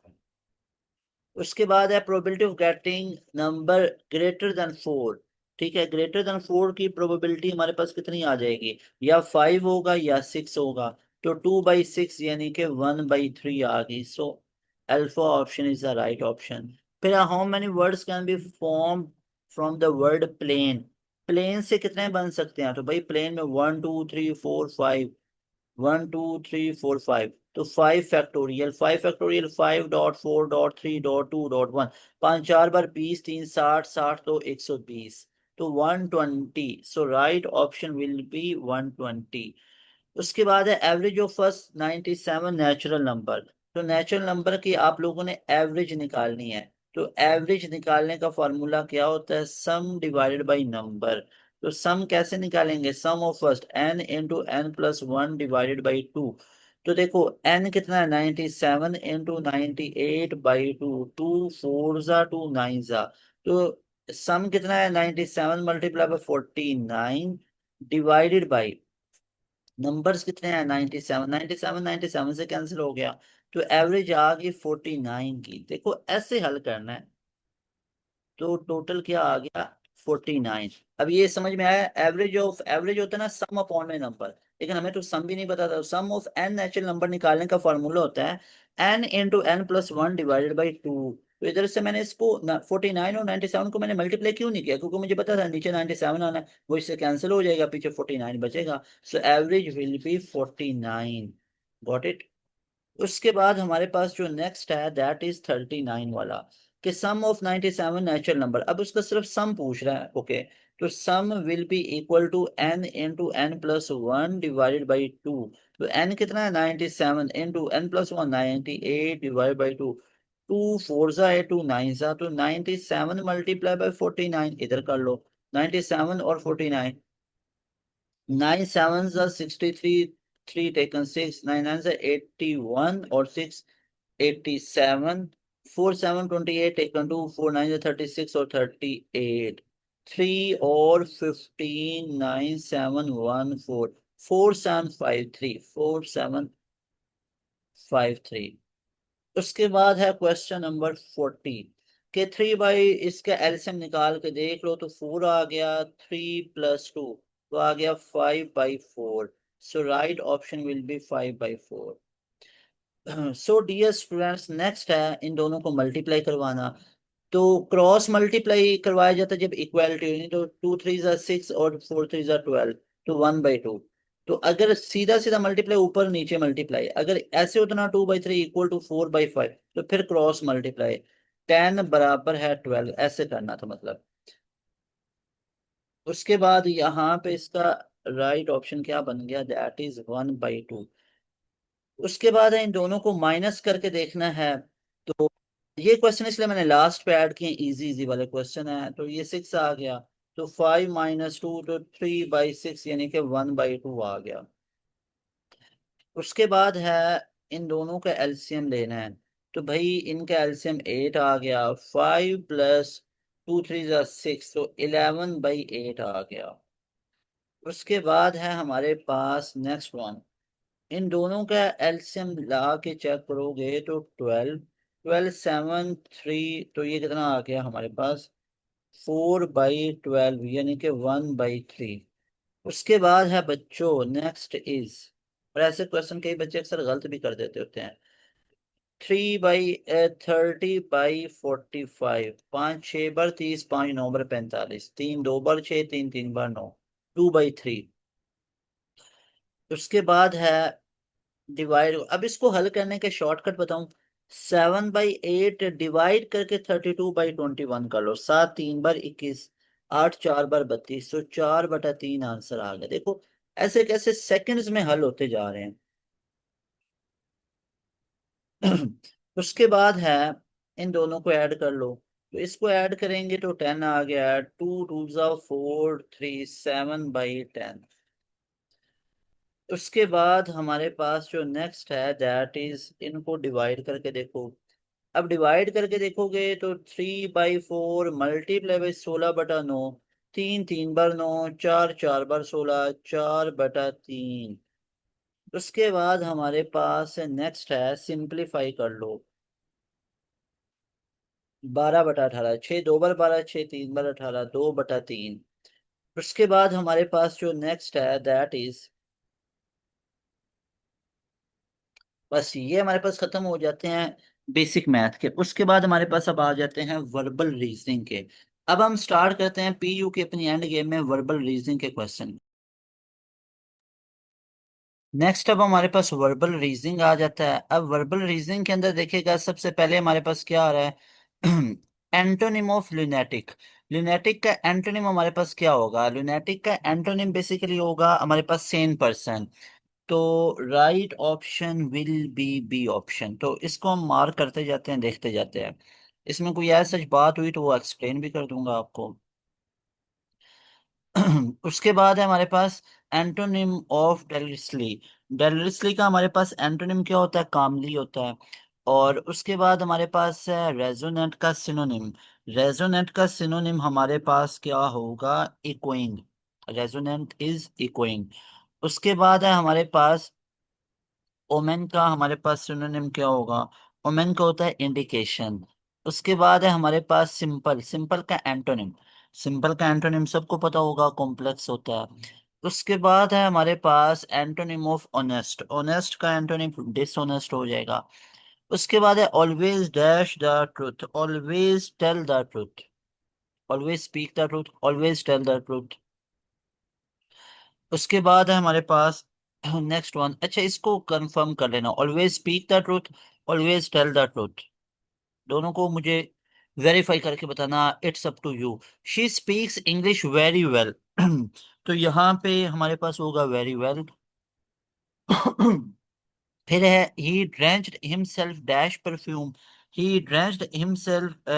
उसके बाद है probability of getting number greater than 4। ठीक है, ग्रेटर देन 4 की प्रोबेबिलिटी हमारे पास कितनी आ जाएगी, या 5 होगा या 6 होगा। तो 2/6 यानी कि 1/3 आ गई। So alpha option is the right option. फिर how many words can be form from the word plain. Plain से कितने बन सकते हैं, तो भाई प्लेन में 1 2 3 4 5, 1 2 3 4 5। तो 5 फैक्टोरियल, 5 फैक्टोरियल 5.4.3.2.1, 5 4 बार 20, 3 60, 60 तो 120। तो 120। सो राइट ऑप्शन विल बी 120। उसके बाद है average of first 97 natural number. तो नेचुरल नंबर की आप लोगों ने एवरेज निकालनी है। तो एवरेज निकालने का फॉर्मूला क्या होता है, सम डिवाइडेड बाय नंबर। तो सम कैसे निकालेंगे, sum of first n into n plus 1 divided by 2। तो देखो n कितना है, 97 इंटू 98/2, 2 4 जा 2 9 जा। तो सम कितना है, 97 multiply by 49 divided by numbers कितने हैं, 97। 97 से कैंसिल हो गया। तो एवरेज आ गई 49 की। देखो ऐसे हल करना है। तो टोटल क्या आ गया, 49। अब ये समझ में आया, एवरेज होता है ना सम अपॉन में नंबर। लेकिन हमें तो सम भी नहीं पता था। Sum of n natural number निकालने का फॉर्मूला होता है n into n plus 1 divided by 2। तो इधर से मैंने इसको 49 और 97 को मैंने मल्टीप्लाई क्यों नहीं किया, क्योंकि मुझे पता था नीचे 97 आना है, वो इससे कैंसिल हो जाएगा, पीछे 49 बचेगा। So average will be 49। Got it. उसके बाद हमारे पास जो नेक्स्ट है दैट इज 39 वाला, कि सम ऑफ 97 नेचुरल नंबर। अब उसका सिर्फ सम पूछ रहा है, ओके। तो sum will be equal to n into n plus 1 divided by 2। तो n कितना है, 97 into n plus 1, 98 divide by 2। 2 4 जा 8, 2 9 जा, तो 97 मल्टीप्लाई बाई 49 इधर कर लो। 97 और 49, 9 7 जा 63, 3 टेकन 6, 9 9 जा 81 और 6 87, 4 7 28 टेकन 2, 4 9 जा 36 और 38, 3 और 15, 9 7 1 4, 4 7 5 3, 4 7 5 3। उसके बाद है क्वेश्चन नंबर 40, के 3 बाई इसका एलसीएम निकाल के देख लो। तो 4 आ गया, 3 + 2 तो आ गया 5/4। So right option will be 5/4। So dear students, next है इन दोनों को मल्टीप्लाई करवाना। तो क्रॉस मल्टीप्लाई करवाया जाता है जब इक्वालिटी होनी। तो 2 3 जा 6 और 4 3 जा 12, तो 1/2। तो अगर सीधा सीधा मल्टीप्लाई, ऊपर नीचे मल्टीप्लाई, अगर ऐसे होता ना 2/3 इक्वल टू 4/5, तो फिर क्रॉस मल्टीप्लाई 10 बराबर है 12, ऐसे करना था मतलब। उसके बाद यहाँ पे इसका राइट ऑप्शन क्या बन गया, दैट इज 1/2। उसके बाद है इन दोनों को माइनस करके देखना है। तो ये क्वेश्चन इसलिए मैंने लास्ट पे ऐड किए, इजी इजी वाले क्वेश्चन है। तो ये 6 आ गया, तो 5 - 2, तो 3/6 यानी कि 1/2 आ गया। उसके बाद है इन दोनों का एलसीएम लेना है। तो भाई इनका एलसीएम 8 आ गया, 5 + 2 3 जा 6, तो 11/8 आ गया। उसके बाद है हमारे पास नेक्स्ट वन, इन दोनों का एलसीएम ला के चेक करोगे तो 12, 12, 7, 3, तो ये कितना आ गया हमारे पास, 4/12, यानी कि 1/3। उसके बाद है बच्चों नेक्स्ट इज, और ऐसे क्वेश्चन कई बच्चे अक्सर गलत भी कर देते होते हैं, 3/30/45, 5 6 बार 30, 5 9 बार 45, 3 2 बार 6, 3 3 बार 9, 2/3। उसके बाद है डिवाइड, अब इसको हल करने के शॉर्टकट बताऊं, 7/8 डिवाइड करके 32/21 कर लो, 7 3 बार 21, 8 4 बार 32, तो 4/3 आंसर आ गया। देखो ऐसे कैसे सेकंड्स में हल होते जा रहे हैं। उसके बाद है इन दोनों को ऐड कर लो, तो इसको ऐड करेंगे तो 10 आ गया, 2 2 4 3 7/10। उसके बाद हमारे पास जो नेक्स्ट है दैट इज, इनको डिवाइड करके देखो। अब डिवाइड करके देखोगे तो 3/4 मल्टीप्लाई बाई 16/9, 3 3 बार 9, 4 4 बार 16, 4/3। उसके बाद हमारे पास नेक्स्ट है सिंप्लीफाई कर लो, 12/18, 6 2 बार 12, 6 3 बार 18, 2/3। उसके बाद हमारे पास जो नेक्स्ट है दैट इज, बस ये हमारे पास खत्म हो जाते हैं बेसिक मैथ के। उसके बाद हमारे पास अब आ जाते हैं वर्बल रीजनिंग के। अब हम स्टार्ट करते हैं पीयू की अपनी एंड गेम में वर्बल रीजनिंग के क्वेश्चन। नेक्स्ट अब हमारे पास वर्बल रीजनिंग आ जाता है। अब वर्बल रीजनिंग के अंदर देखिएगा सबसे पहले हमारे पास क्या आ रहा है, एंटोनिम ऑफ लुनेटिक। लुनेटिक का एंटोनिम हमारे पास क्या होगा, लुनेटिक का एंटोनिम बेसिकली होगा हमारे पास सेन पर्सन। तो right option will B option, तो इसको हम मार्क करते जाते हैं, देखते जाते हैं। इसमें कोई ऐसी सच बात हुई तो वो एक्सप्लेन भी कर दूंगा आपको। उसके बाद है हमारे पास एंटोनिम ऑफ डेलिसली। डेलिसली का हमारे पास एंटोनिम क्या होता है, कामली होता है। और उसके बाद हमारे पास है रेजोनेंट का सिनोनिम। रेजोनेंट का सिनोनिम हमारे पास क्या होगा, इकोइंग। Resonant is echoing. उसके बाद है हमारे पास ओमेन का हमारे पास सिनोनिम क्या होगा, ओमेन का होता है इंडिकेशन। उसके बाद है हमारे पास सिंपल। सिंपल का एंटोनिम, सिंपल का एंटोनिम सबको पता होगा, कॉम्प्लेक्स होता है। उसके बाद है हमारे पास एंटोनिम ऑफ ऑनेस्ट। ऑनेस्ट का एंटोनिम डिसऑनेस्ट हो जाएगा। उसके बाद है always dash the truth, always tell the truth, always speak the truth, always tell the truth. उसके बाद है हमारे पास नेक्स्ट वन, अच्छा इसको कंफर्म कर लेना, always speak the truth, always tell the truth. दोनों को मुझे वेरीफाई करके बताना, it's up to you. She speaks English very well, तो यहाँ पे हमारे पास होगा वेरी वेल। फिर है he drenched himself dash perfume, he drenched himself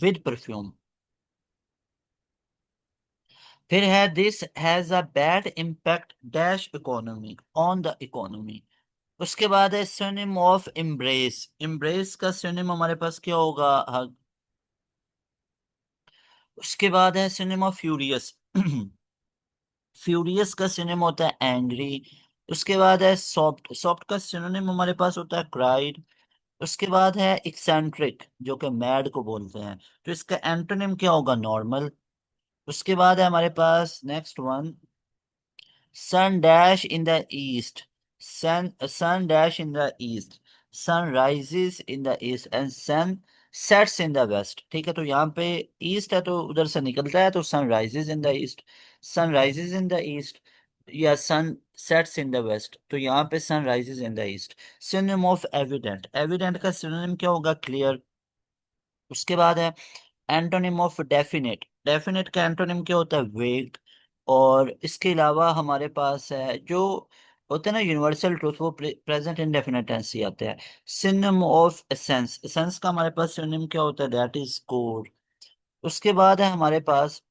with perfume. फिर है this has a bad impact dash economy, on the economy. उसके बाद है सिनोनिम ऑफ एम्ब्रेस। एम्ब्रेस का सिनोनिम हमारे पास क्या होगा, हग। उसके बाद है सिनोनिम ऑफ फ्यूरियस। फ्यूरियस का सिनोनिम होता है एंग्री। उसके बाद है सॉफ्ट। सॉफ्ट का सिनोनिम हमारे पास होता है क्राइड। उसके बाद है एक्सेंट्रिक, जो कि मैड को बोलते हैं, तो इसका एंटोनिम क्या होगा, नॉर्मल। उसके बाद है हमारे पास next one, sun dash in the east, sun dash in the east, sun rises in the east and sun sets in the west। ठीक है, तो यहाँ पे ईस्ट है तो उधर से निकलता है, तो sun rises in the east, sun rises in the east, या sun sets in the west, तो यहाँ पे sun rises in the east. Synonym of evident. Evident का सिनोनिम क्या होगा, क्लियर। उसके बाद है एंटोनिम ऑफ डेफिनेट। डेफिनेट का एंटोनिम क्या होता है, वेग। और इसके अलावा हमारे पास है जो होते हैं ना यूनिवर्सल ट्रूथ, वो प्रेजेंट इंडेफिनिट टेंस ही आते हैं। Synonym of essence. एसेंस का हमारे पास सिनोनिम क्या होता है, दैट इज कोर। उसके बाद है हमारे पास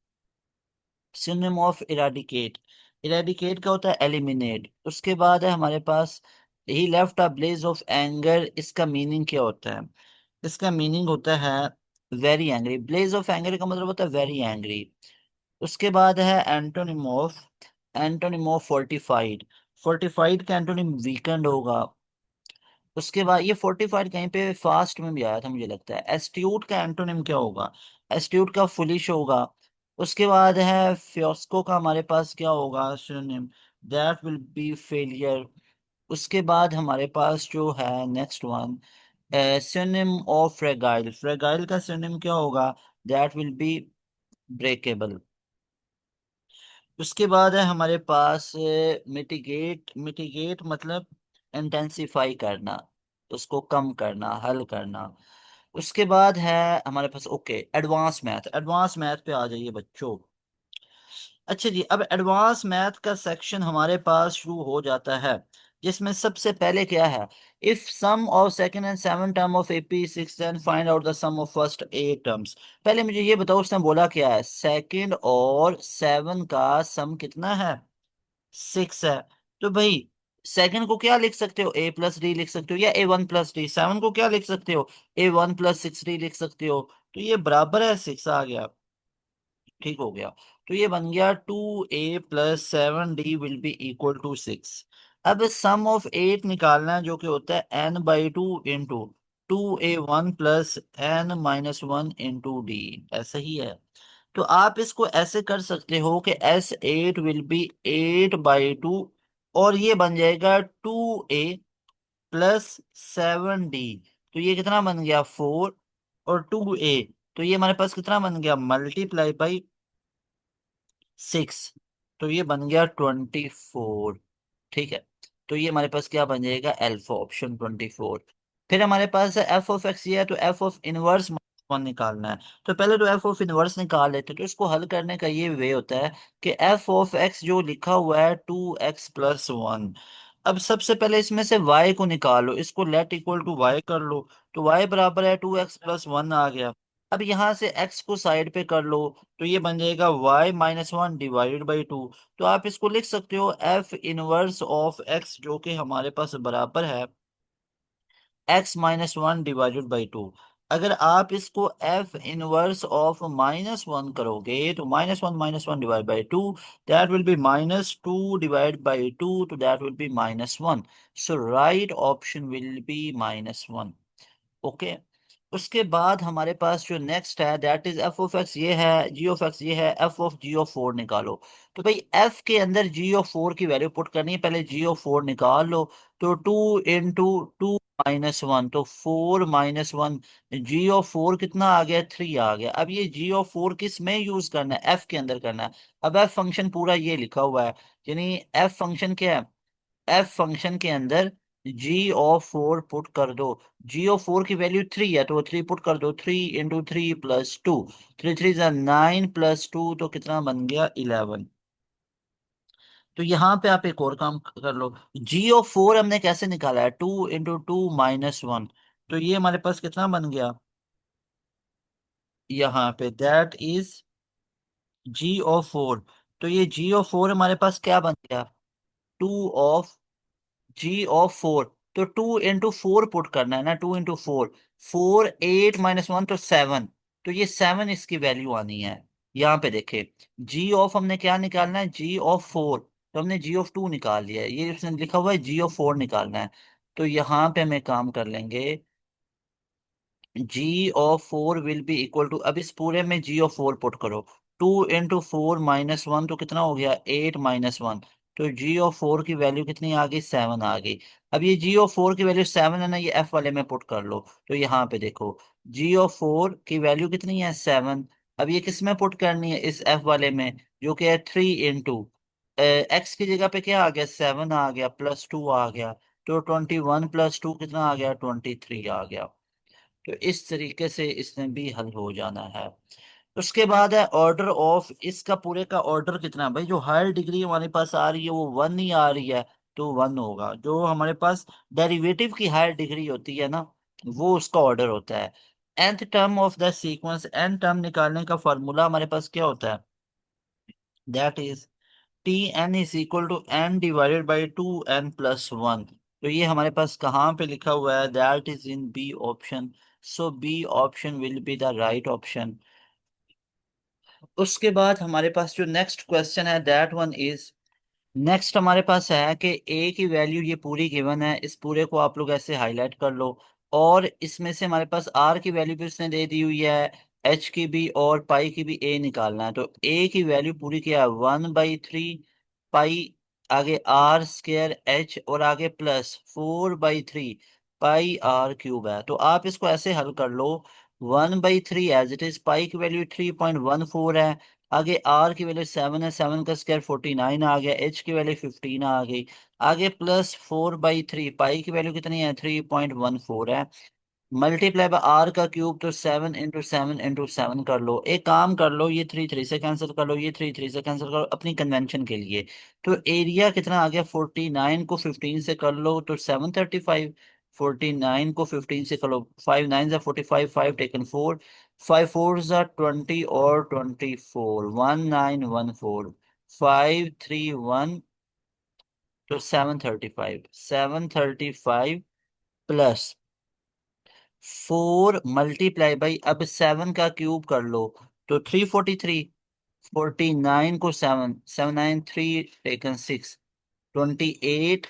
सिनोनिम ऑफ इराडिकेट। इराडिकेट का होता है एलिमिनेट। उसके बाद है हमारे पास he left a blaze of anger. इसका मीनिंग क्या होता है, इसका मीनिंग होता है very angry. Blaze of anger का मतलब होता है वेरी एंग्री। उसके बाद है एंटोनिम ऑफ फोर्टिफाइड। फोर्टिफाइड का एंटोनिम वीकेंड होगा। उसके बाद ये फोर्टिफाइड कहीं पे फास्ट में भी आया था मुझे लगता है। एस्ट्यूट का एंटोनिम क्या होगा? एस्ट्यूट का फुलिश होगा। उसके बाद है फियोस्को का हमारे पास क्या होगा synonym? That will B failure. उसके बाद हमारे पास जो है next one, synonym of fragile. Fragile का सिनोनिम क्या होगा? That will B breakable. उसके बाद है हमारे पास मिटिगेट। मिटिगेट मतलब इंटेंसिफाई करना, उसको कम करना, हल करना। उसके बाद है हमारे पास okay advance math. Advance math पे आ जाइए बच्चों। अच्छा जी, अब एडवांस मैथ का सेक्शन हमारे पास शुरू हो जाता है, जिसमें सबसे पहले क्या है? If sum of second and seven term of AP six, then find out the sum of first eight terms. पहले मुझे ये बताओ उसने बोला क्या है? सेकंड और सेवन का सम कितना है? सिक्स है। तो भाई सेकंड को क्या लिख सकते हो? ए प्लस डी लिख सकते हो, या ए वन प्लस डी। सेवन को क्या लिख सकते हो? ए वन प्लस सिक्स डी लिख सकते हो। तो ये बराबर है सिक्स आ गया। ठीक हो गया। तो ये बन गया 2a + 7d will be equal to 6। अब सम ऑफ एट निकालना है, जो कि होता है n/2 into 2a1 + n-1 into D. ऐसा ही है। तो आप इसको ऐसे कर सकते हो कि S8 विल बी 8/2, और ये बन जाएगा 2a + 7d। तो ये कितना बन गया? 4। और 2a, तो ये हमारे पास कितना बन गया? ×6। तो ये बन गया 24। ठीक है। तो ये हमारे पास क्या बन जाएगा? Alpha option 24। फिर हमारे पास है f(x) ये है, तो f(−1) निकालना है। तो पहले तो f(−1) निकाल लेते हैं। तो इसको हल करने का ये वे होता है कि f(x) जो लिखा हुआ है 2x + 1। अब सबसे पहले इसमें से y को निकालो, इसको लेट इक्वल टू y कर लो। तो y बराबर है 2x + 1 आ गया। अब यहाँ से x को साइड पे कर लो, तो ये बन जाएगा y-1 / 2। तो आप इसको लिख सकते हो f(−1)(x), जो कि हमारे पास बराबर है x-1 / 2। अगर आप इसको f(−1)(-1) करोगे, तो -1 - 1 / 2, दैट विल बी -2 / 2, तो that will B -1। So right option will B -1। Okay. उसके बाद हमारे पास जो नेक्स्ट है दैट इज f(x) ये है, g(x) ये है, f(g)(4) निकालो। तो भाई f के अंदर g(4) की वैल्यू पुट करनी है, पहले g(4) निकाल लो। तो 2 × 2 - 1, तो 4 - 1। g(4) कितना आ गया? 3 आ गया। अब ये g(4) किस में यूज करना है? f के अंदर करना है। अब f फंक्शन पूरा ये लिखा हुआ है, यानी f फंक्शन क्या है? एफ फंक्शन के अंदर g(4) पुट कर दो। g(4) की वैल्यू 3 है, तो वो 3 पुट कर दो। 3 × 3 + 2, 3 3 9 + 2, तो कितना बन गया? 11। तो यहाँ पे आप एक और काम कर लो। g(4) हमने कैसे निकाला है? 2 × 2 - 1। तो ये हमारे पास कितना बन गया यहाँ पे? That is g(4). तो ये g(4) हमारे पास क्या बन गया? 2 of g(4). तो 2 × 4 पुट करना है ना, 2 × 4। 4 8 - 1, तो 7। तो ये 7 इसकी वैल्यू आनी है। यहाँ पे देखे g(ऑफ) हमने क्या निकालना है? g(4). तो हमने g(2) निकाल लिया है, ये उसने लिखा हुआ है g(4) निकालना है। तो यहाँ पे हमें काम कर लेंगे। g(4) will be equal to, अब इस पूरे में g(4) पुट करो। 2 × 4 - 1, तो कितना हो गया? 8 - 1। तो g(4) की वैल्यू कितनी आ गई? 7 आ गई। अब ये g(4) की वैल्यू 7 है ना, ये f वाले में पुट कर लो। तो यहाँ पे देखो g(4) की वैल्यू कितनी है? 7। अब ये किस में पुट करनी है? इस f वाले में, जो कि है 3 × x की जगह पे क्या आ गया? 7 आ गया, +2 आ गया। तो 21 + 2 कितना आ गया? 23 आ गया। तो इस तरीके से इसमें भी हल हो जाना है। उसके बाद है ऑर्डर ऑफ, इसका पूरे का ऑर्डर कितना है? भाई जो हायर डिग्री हमारे पास आ रही है वो 1 ही आ रही है, तो 1 होगा। जो हमारे पास डेरिवेटिव की हायर डिग्री होती है ना, वो उसका ऑर्डर होता है। nth term of the sequence, n term निकालने का फॉर्मूला हमारे पास क्या होता है? That is Tn = n/2n + 1। तो ये हमारे पास कहाँ पे लिखा हुआ है? That is in B option. So B option will be the right option. उसके बाद हमारे पास जो नेक्स्ट क्वेश्चन है दैट वन इज नेक्स्ट हमारे पास है कि ए की वैल्यू ये पूरी गिवन है, इस पूरे को आप लोग ऐसे हाईलाइट कर लो। और इसमें से हमारे पास आर की वैल्यू भी उसने दे दी हुई है, एच की भी और पाई की भी ए निकालना है। तो ए की वैल्यू पूरी क्या है, 1/3 पाई, आगे आर स्क्वायर एच और आगे प्लस 4/3 पाई आर क्यूब है। तो आप इसको ऐसे हल कर लो, 1/3 एज इट इज, पाई की वैल्यू 3.14 है, आगे आर की वैल्यू 7 है, 7 का स्क्वायर 49 आ गया, एच की वैल्यू 15 आ गई, आगे प्लस 4/3, पाई की वैल्यू कितनी है 3.14 है, मल्टीप्लाई बाय आर का क्यूब, तो 7 × 7 × 7 कर लो। एक काम कर लो, ये 3 3 से कैंसिल कर लो, ये 3 3 से कैंसिल करो अपनी कन्वेंशन के लिए। तो एरिया कितना आ गया, 49 को 15 से कर लो तो 735, 49 को 15 से कर लो, 5 9 ज़ा 45, 5 टेकन 4, 5 4 ज़ा 20 और 24, 1914, 531, तो 735, 735 प्लस 4 × अब 7 का क्यूब कर लो तो 343, 49 को 7 7 9 3 टेकन 6, 28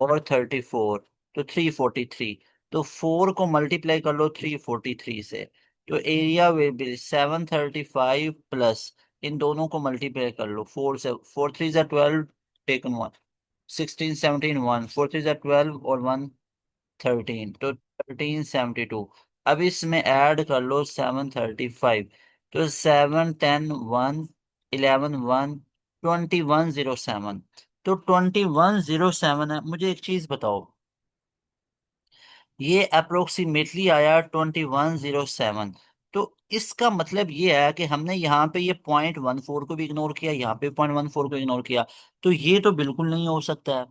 और 34, तो 343। तो 4 को मल्टीप्लाई कर लो 343 से, तो एरिया विल बी 735 प्लस, इन दोनों को मल्टीप्लाई कर लो 4 से, 4 3 ज़ा 12, टेकन 1, 16 17 1, 4 3 ज़ा 12 और 1 13, तो 1372। अब इसमें ऐड कर लो 735, तो 7 10 1 11 1, 2107, तो 2107 है। मुझे एक चीज बताओ, ये अप्रोक्सीमेटली आया 2107, तो इसका मतलब ये है कि हमने यहाँ पे ये 0.14 को भी इग्नोर किया, यहाँ पे 0.14 को इग्नोर किया, तो ये तो बिल्कुल नहीं हो सकता है,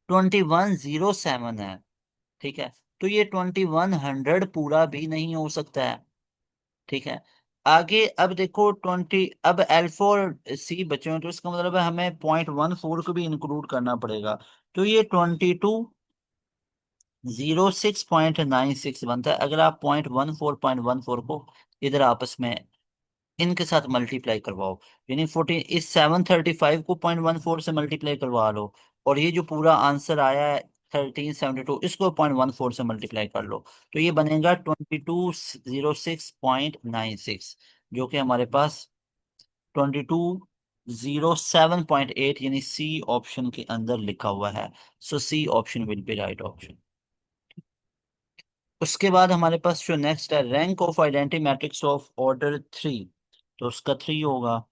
2107 है, ठीक है। तो ये 2100 पूरा भी नहीं हो सकता है, ठीक है। आगे अब देखो 20, अब अल्फा और सी बचे हैं, तो इसका मतलब है हमें 0.14 को भी इंक्लूड करना पड़ेगा। तो ये 2206.96 बनता है, अगर आप 0.14 को इधर आपस में इनके साथ मल्टीप्लाई करवाओ, यानी 14, इस 735 को 0.14 से मल्टीप्लाई करवा लो, और ये जो पूरा आंसर आया है 1372, इसको 0.14 से मल्टीप्लाई कर लो, तो ये बनेगा 2206.96, जो कि हमारे पास 2207.8, यानी सी ऑप्शन के अंदर लिखा हुआ है। So C option will be right option. उसके बाद हमारे पास जो नेक्स्ट है, rank of identity matrix of order 3, तो उसका 3 होगा।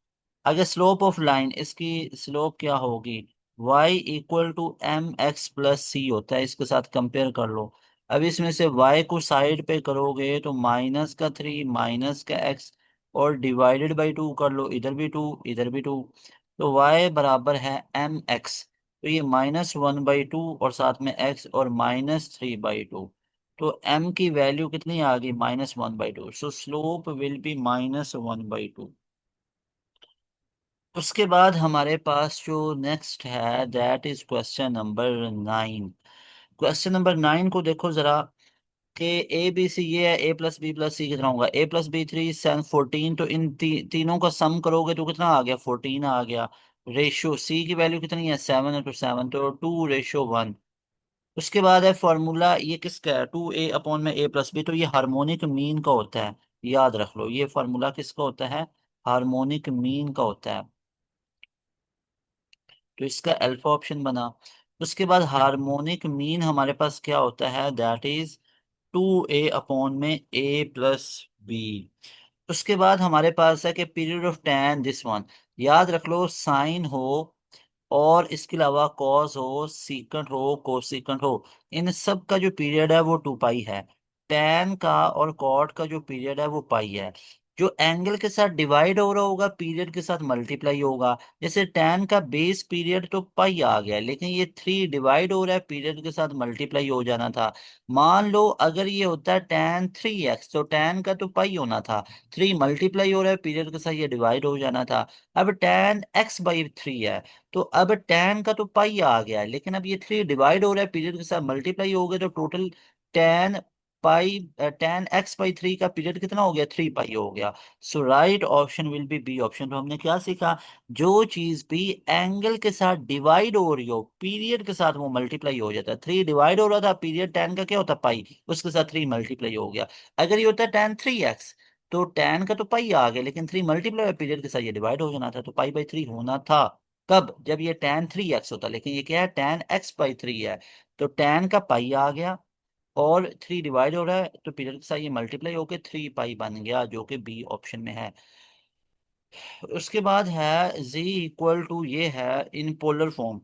आगे स्लोप ऑफ लाइन, इसकी स्लोप क्या होगी, y = mx + c होता है, इसके साथ कंपेयर कर लो। अब इसमें से y को साइड पे करोगे तो -3 -x और डिवाइडेड बाई 2 कर लो, इधर भी 2 इधर भी 2, तो y बराबर है mx, तो ये -1/2 और साथ में x और -3/2, तो m की वैल्यू कितनी आ गई, -1/2, सो स्लोप विल बी -1/2। उसके बाद हमारे पास जो नेक्स्ट है that is question number 9। Question number 9 को देखो जरा, कि ए बी सी ये है, a + b + c कितना होगा, a + b 3 7 14, तो इन तीनों का सम करोगे तो कितना आ गया, 14 आ गया। रेशियो सी की वैल्यू कितनी है, 7 है, तो 7, तो 2:1। उसके बाद है फॉर्मूला, ये किसका है, 2a/a + b, तो ये हार्मोनिक मीन का होता है, याद रख लो, ये फार्मूला किसका होता है, हार्मोनिक मीन का होता है, तो इसका अल्फा ऑप्शन बना। उसके बाद हार्मोनिक मीन हमारे पास क्या होता है, दैट इज 2a/a+b। उसके बाद हमारे पास है कि period of tan this one, याद रख लो, साइन हो और इसके अलावा कॉस हो, सीकंट हो, कोसीकंट हो, इन सब का जो पीरियड है वो 2 पाई है। टैन का और कॉट का जो पीरियड है वो पाई है। जो एंगल के साथ डिवाइड हो रहा होगा पीरियड के साथ मल्टीप्लाई होगा, जैसे टैन का बेस पीरियड तो पाई आ गया, लेकिन ये 3 डिवाइड हो रहा है पीरियड के साथ मल्टीप्लाई हो जाना था। मान लो अगर ये होता है tan 3x, तो टैन का तो पाई होना था, 3 मल्टीप्लाई हो रहा है पीरियड के साथ, ये डिवाइड हो जाना था। अब tan x/3 है, तो अब tan का तो पाई आ गया है, लेकिन अब ये 3 डिवाइड हो रहा है पीरियड के साथ मल्टीप्लाई हो गया, तो टोटल tan पाई 10x/3 का पीरियड कितना हो गया, 3 पाई हो गया। So right option will be B option. तो हमने क्या सीखा, जो चीज भी एंगल के साथ डिवाइड हो रही हो पीरियड के साथ वो मल्टीप्लाई हो जाता है। 3 डिवाइड हो रहा था, पीरियड 10 का क्या होता है, पाई, उसके साथ 3 मल्टीप्लाई हो गया। अगर ये होता है tan 3x, तो 10 का तो पाई आ गया, लेकिन 3 मल्टीप्लाई पीरियड के साथ ये डिवाइड हो जाना था, तो पाई/3 होना था। कब, जब ये tan 3x होता, लेकिन ये क्या है, tan x/3 है। तो 10 का पाई आ गया, और 3 डिवाइड हो रहा है, तो पीरियड के साथ ये मल्टीप्लाई होके 3 पाई बन गया, जो कि बी ऑप्शन में है। उसके बाद है z=, ये है in polar form.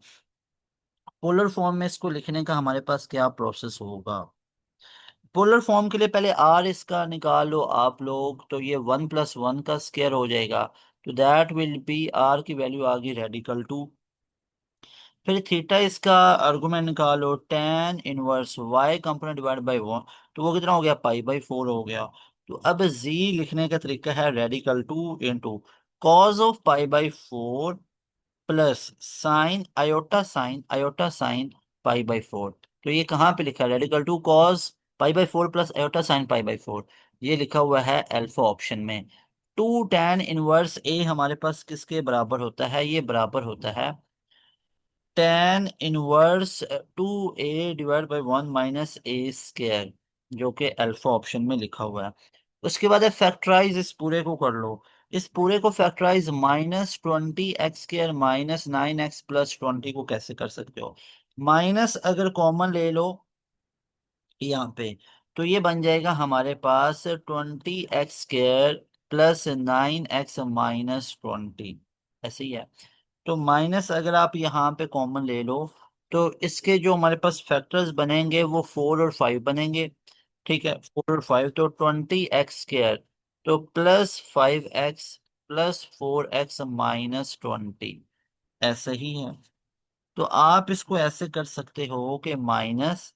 Polar form में इसको लिखने का हमारे पास क्या प्रोसेस होगा। पोलर फॉर्म के लिए पहले आर इसका निकाल लो आप लोग, तो ये 1+1 का स्क्वायर हो जाएगा। तो दैट विल बी, आर की वैल्यू आ गई रेडिकल 2। फिर थीटा इसका आर्गुमेंट निकालो, tan 1y component divide by 1, तो वो कितना हो गया, पाई/4 हो गया। तो अब z लिखने का तरीका है रेडिकल 2 इंटू कॉज ऑफ पाई/4 प्लस साइन पाई/4। तो ये कहाँ पे लिखा है, रेडिकल 2 कॉज पाई/4 प्लस आयोटा साइन पाई/4, ये लिखा हुआ है अल्फा ऑप्शन में। 2 tan 1 A हमारे पास किसके बराबर होता है, ये बराबर होता है tan 1 2A/1 - A², जो कि अल्फा ऑप्शन में लिखा हुआ है। उसके बाद है फैक्टराइज, इस पूरे को कर लो। इस पूरे को फैक्टराइज, -20x² -9x+20 को कैसे कर सकते हो। माइनस अगर कॉमन ले लो यहाँ पे, तो ये बन जाएगा हमारे पास 20x² +9x - 20, ऐसे ही है। तो माइनस अगर आप यहाँ पे कॉमन ले लो, तो इसके जो हमारे पास फैक्टर्स बनेंगे वो 4 और 5 बनेंगे। ठीक है, 4 और 5, तो 20x², तो +5x +4x - 20, ऐसे ही है। तो आप इसको ऐसे कर सकते हो कि माइनस,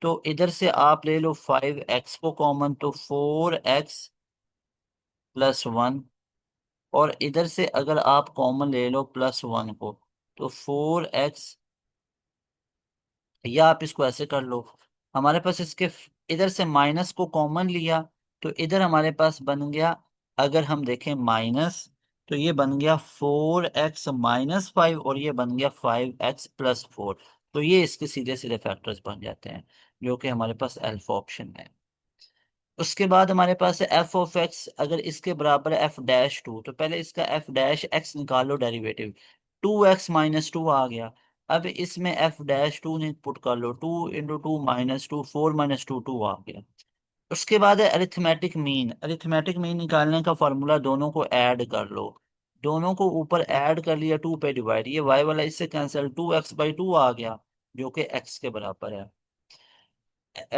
तो इधर से आप ले लो 5x को कॉमन, तो 4x +1, और इधर से अगर आप कॉमन ले लो +1 को, तो 4x, या आप इसको ऐसे कर लो, हमारे पास इसके इधर से माइनस को कॉमन लिया, तो इधर हमारे पास बन गया, अगर हम देखें माइनस, तो ये बन गया 4x - 5, और ये बन गया 5x +4। तो ये इसके सीधे सीधे फैक्टर्स बन जाते हैं, जो कि हमारे पास अल्फा ऑप्शन है। उसके बाद हमारे पास है f(x), अगर इसके बराबर है f'(2), तो पहले इसका f'(x) निकालो डेरिवेटिव, 2x - 2 आ गया। अब इसमें f'(2) ने पुट कर लो, 2 × 2 - 2, 4 - 2, 2 आ गया। उसके बाद है अरिथमेटिक मीन। अरिथमेटिक मीन निकालने का फॉर्मूला, दोनों को ऐड कर लो। दोनों को ऊपर ऐड कर लिया, 2 पे डिवाइड, ये y वाला इससे कैंसिल, 2x/2 आ गया, जो कि x के बराबर है।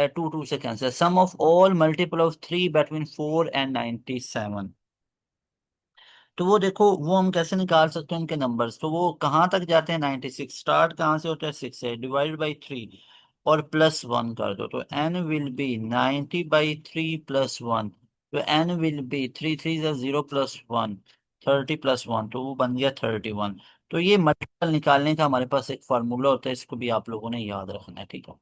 2 से cancel, sum of all multiple of 3 between 4 and 97। तो वो देखो, वो हम कैसे निकाल सकते हैं उनके नंबर्स, तो वो कहाँ तक जाते हैं, 96, स्टार्ट कहाँ से होता है, 6 से, डिवाइड बाई 3 और +1 कर दो, तो n विल बी 90/3 +1। तो n विल बी 3 3 0 +1, 30 +1, तो वो बन गया 31। तो ये मल्टीपल निकालने का हमारे पास एक फार्मूला होता है, इसको भी आप लोगों ने याद रखना है, ठीक है।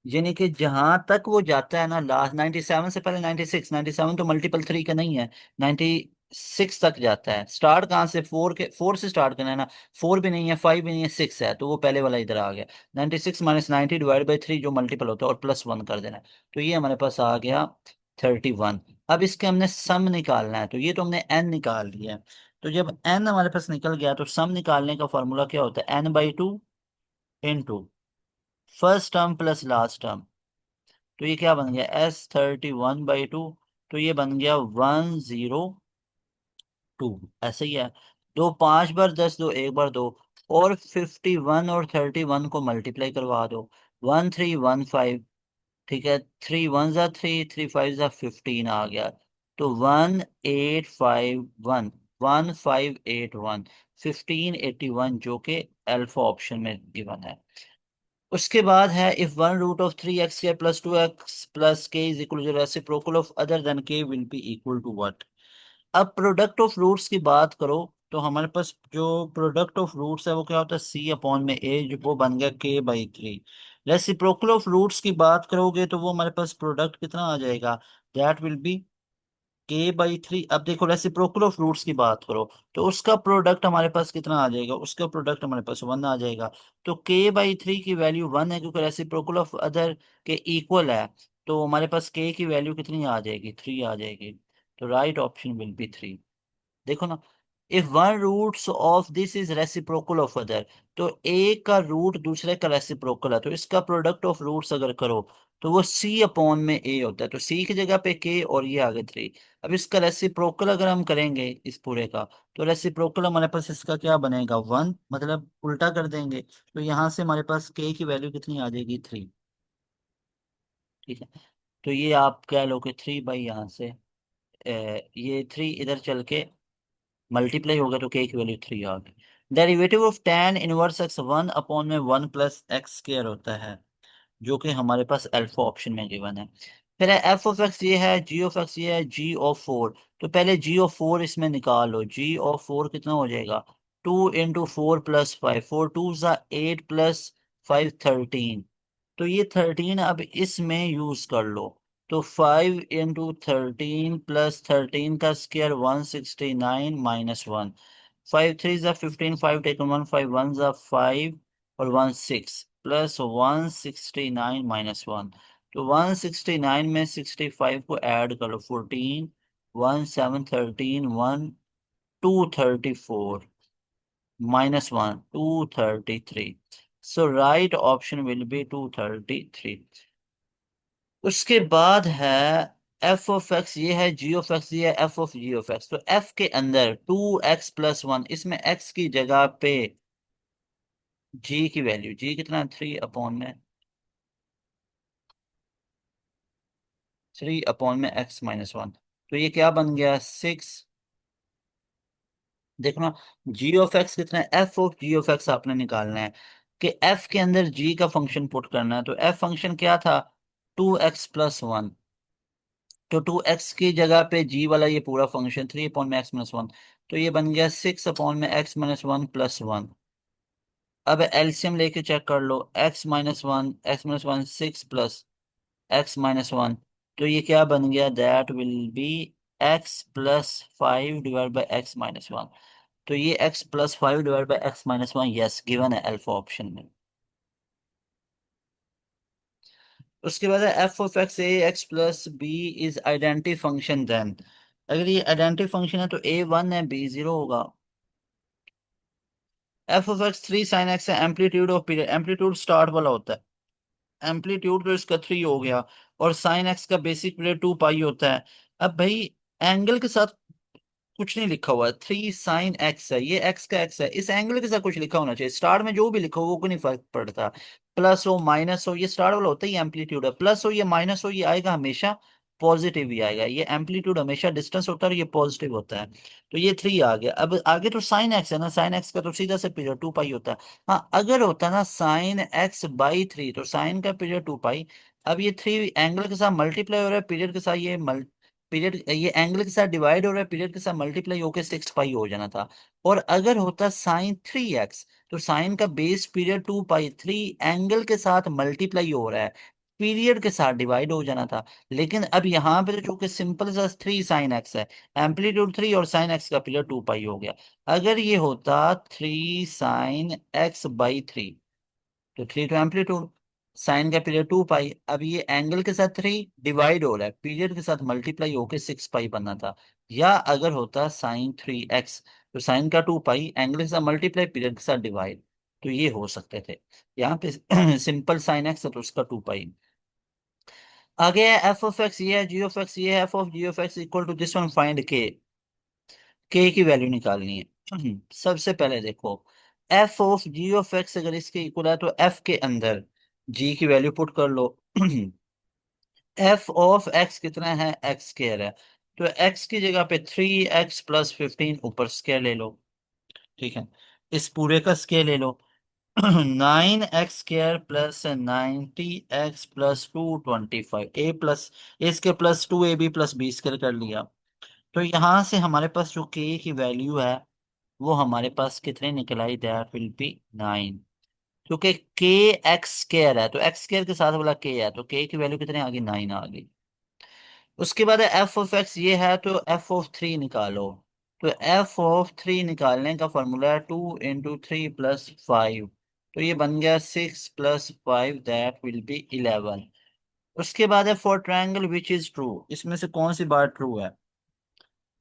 यानी कि जहां तक वो जाता है ना, लास्ट 97 से पहले 96, 97 तो मल्टीपल 3 का नहीं है, 96 तक जाता है। स्टार्ट कहाँ से, 4 से स्टार्ट करना है ना, 4 भी नहीं है, 5 भी नहीं है, 6 है, तो वो पहले वाला इधर आ गया। 96 - 90 डिवाइड बाई 3 जो मल्टीपल होता है, और +1 कर देना है। तो ये हमारे पास आ गया 31। अब इसके हमने सम निकालना है, तो ये तो हमने n निकाल लिया है। तो जब n हमारे पास निकल गया, तो सम निकालने का फॉर्मूला क्या होता है, n/2 into first term plus last term. तो ये क्या बन गया, S31/2, तो ये बन गया 102, ऐसे ही है। 2 5 बार 10, 2 1 बार 2, और 51 और 31 को मल्टीप्लाई करवा दो, 1315। ठीक है, 3 1 ज़ा 3, 3 5 ज़ा 15 आ गया, तो 1851, 1581, 1581, जो कि अल्फा ऑप्शन में गिवन है। उसके बाद है, if one root of 3x² +2x+k reciprocal of other then k will be equal to what. अब प्रोडक्ट ऑफ रूट्स की बात करो, तो हमारे पास जो प्रोडक्ट ऑफ रूट्स है वो क्या होता है, c/a, जो वो बन गया k/3। रेसिप्रोकल ऑफ रूट्स की बात करोगे तो वो हमारे पास प्रोडक्ट कितना आ जाएगा, दैट विल बी k/3। अब देखो रेसिप्रोकल ऑफ रूट्स की बात करो तो उसका प्रोडक्ट हमारे पास कितना आ जाएगा, उसका प्रोडक्ट हमारे पास 1 आ जाएगा। तो k/3 की वैल्यू 1 है क्योंकि रेसिप्रोकल ऑफ अदर के इक्वल है। तो हमारे पास k की वैल्यू कितनी आ जाएगी, 3 आ जाएगी। तो राइट ऑप्शन विल बी 3। देखो ना, if one roots of this is reciprocal of other, तो एक का रूट दूसरे का रेसिप्रोकल है तो इसका प्रोडक्ट ऑफ रूट्स अगर करो तो वो c अपॉन में a होता है। तो c की जगह पे k और ये आगे 3। अब इसका रेसिप्रोकल अगर हम करेंगे इस पूरे का, तो रेसिप्रोकल हमारे पास इसका क्या बनेगा, 1, मतलब उल्टा कर देंगे तो यहाँ से हमारे पास k की वैल्यू कितनी आ जाएगी, 3। ठीक है, तो ये आप कह लो कि 3 बाई यहाँ से ये 3 इधर चल के मल्टीप्लाई होगा तो k की वैल्यू 3 आ गई। Derivative of tan inverse x 1 upon में 1 + x² होता है, जो कि हमारे पास अल्फा ऑप्शन में गिवन है। फिर f(x) ये है, g(x) ये है, g(4). तो पहले g(4) इसमें निकाल लो। g(4) कितना हो जाएगा, 2 × 4 + 5, 4 2 = 8 + 5 13। तो ये 13 अब इसमें यूज कर लो। तो 5 × 13 + 13 का स्क्वायर 169 -1। 5 3 = 15, 5 टेकन 1, 5 1 = 5 और 1 6 प्लस 169 -1। तो 169 में 65 को ऐड करो, 14 1 7 13 1 234 -1 233। सो राइट ऑप्शन विल बी 233। उसके बाद है f(x) ये है, g(x) ये है, f(g)। तो f के अंदर 2x + 1, इसमें x की जगह पे g की वैल्यू, g कितना, 3 अपॉन में x-1। तो ये क्या बन गया, 6। देखो ना, g(x) कितना है, f(g)। आपने निकालना है कि f के अंदर g का फंक्शन पुट करना है। तो f फंक्शन क्या था, 2x + 1। तो 2x की जगह पे g वाला ये पूरा फंक्शन 3 अपॉन में x-1। तो ये बन गया 6 अपॉन में x-1 + 1। अब एलसीएम लेके चेक कर लो, x-1 6 प्लस x-1। तो ये क्या बन गया, that will be x + 5 divide by x-1। तो ये x + 5 divide by x-1 yes given है अल्फा ऑप्शन में। उसके बाद है f(x) ax + b is identity function then. अगर ये आइडेंटिटी फंक्शन है तो a 1 है, b 0 होगा। f(x) 3 sin x है, amplitude of period, amplitude start वाला होता है, एम्पलीट्यूड तो इसका 3 हो गया। और साइन एक्स का बेसिक पीरियड 2 पाई होता है। अब भाई एंगल के साथ कुछ नहीं लिखा हुआ, 3 sin x है, ये x का x है, इस एंगल के साथ कुछ लिखा होना चाहिए। स्टार में जो भी लिखा हो वो कोई नहीं फर्क पड़ता, प्लस हो माइनस हो, ये स्टार वाला होता है, ये एम्पलीट्यूड है। प्लस हो या माइनस हो, ये आएगा हमेशा पॉजिटिव ही आएगा। ये एम्पलीट्यूड हमेशा डिस्टेंस होता है और ये पॉजिटिव होता है। तो ये 3 आ गया। अब आगे तो साइन एक्स है ना, साइन एक्स का तो सीधा से पीरियड 2 पाई होता है। हाँ, अगर होता ना sin x/3 तो साइन का पीरियड 2 पाई। अब ये 3 एंगल के साथ मल्टीप्लाई हो रहा है, पीरियड के साथ ये पीरियड, ये एंगल के साथ डिवाइड हो रहा है, पीरियड के साथ मल्टीप्लाई होकर 6 पाई हो जाना था। और अगर होता sin 3x, तो साइन का बेस पीरियड 2 पाई, 3 एंगल के साथ मल्टीप्लाई हो रहा है, पीरियड के साथ डिवाइड हो जाना था। लेकिन अब यहाँ पे तो चूंकि सिंपल सा 3 sin x है, एम्पलीट्यूड 3 और साइन एक्स का पीरियड 2 पाई हो गया। अगर ये होता 3 sin x/3, तो 3 तो एम्पलीट्यूड, साइन का पीरियड 2 पाई। अब ये एंगल के साथ 3 डिवाइड हो रहा है, पीरियड के साथ मल्टीप्लाई होकर 6 पाई बनना था। या अगर होता sin 3x, तो साइन का 2 पाई, एंगल के साथ मल्टीप्लाई, पीरियड के साथ डिवाइड, तो ये हो सकते थे। यहाँ पे सिंपल sin x है तो उसका 2 पाई। आगे है f(x) ये है, g(x) ये है, f(g)(x) equal to this one, find k की वैल्यू निकालनी है। सबसे पहले देखो, f(g)(x) अगर इसके इक्वल है तो f के अंदर g की वैल्यू पुट कर लो। f(x) कितना है, x² है। तो x की जगह पे 3x + 15 ऊपर स्क्वायर ले लो। ठीक है, इस पूरे का स्क्वायर ले लो। 9x² + 90x + 225 a प्लस इसके +2ab + b² कर लिया। तो यहां से हमारे पास जो k की वैल्यू है वो हमारे पास कितने निकल आई, दैट विल बी 9। क्योंकि के एक्स स्केयर है, तो एक्स स्केयर के साथ वाला के है, तो के की वैल्यू कितने आ गई, 9 आ गई। उसके बाद एफ ऑफ एक्स ये है, तो एफ ऑफ थ्री निकालो। तो एफ ऑफ थ्री निकालने का फॉर्मूला है 2 × 3 + 5। तो ये बन गया 6 + 5, दैट विल बी 11। उसके बाद है for triangle which is true, इसमें से कौन सी बात ट्रू है।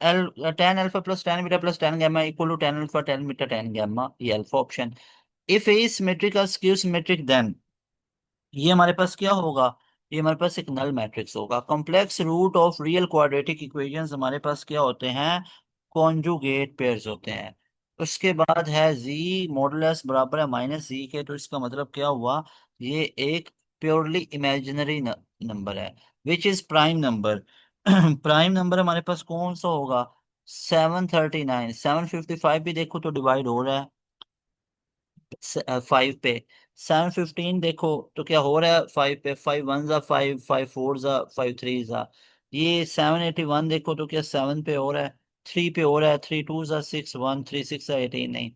L tan alpha plus tan beta plus tan gamma equal to tan alpha tan beta tan gamma, ये alpha option. If A symmetric और स्क्यू सिमेट्रिक, देन ये हमारे पास क्या होगा, ये हमारे पास एक नल मैट्रिक्स होगा। Complex root of real quadratic equations हमारे पास क्या होते हैं, कॉन्जुगेट पेयर्स होते हैं। उसके बाद है जी मॉडुलस बराबर है -z के, तो इसका मतलब क्या हुआ, ये एक प्योरली इमेजिनरी नंबर है। Which is prime number. Prime number हमारे पास कौन सा होगा, 739। 755 भी देखो तो डिवाइड हो रहा है 5 पे। 715 देखो तो क्या हो रहा है 5 पे, 5 1 जा 5, 5 4 जा 5 3 जा। ये 781 देखो तो क्या 7 पे हो रहा है, 3 पे हो रहा है, 3 2 जा 6, 1 3 6 जा 18 नहीं।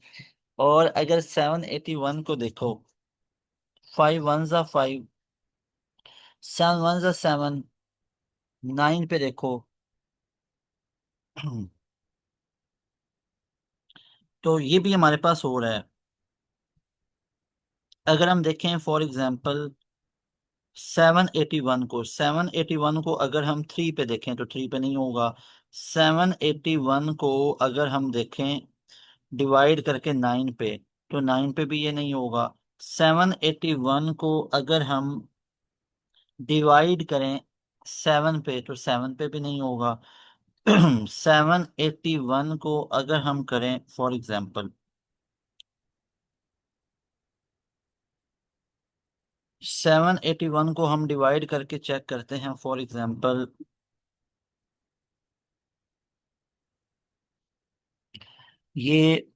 और अगर 781 को देखो, 5 1 जा 5, 7 1 जा 7, 9 पे देखो। तो ये भी हमारे पास हो रहा है। अगर हम देखें फॉर एग्जांपल 781 को अगर हम 3 पे देखें तो 3 पे नहीं होगा। 781 को अगर हम देखें डिवाइड करके 9 पे, तो 9 पे भी ये नहीं होगा। 781 को अगर हम डिवाइड करें 7 पे, तो 7 पे भी नहीं होगा। 781 को अगर हम करें फॉर एग्जांपल 781 को हम डिवाइड करके चेक करते हैं फॉर एग्जांपल, ये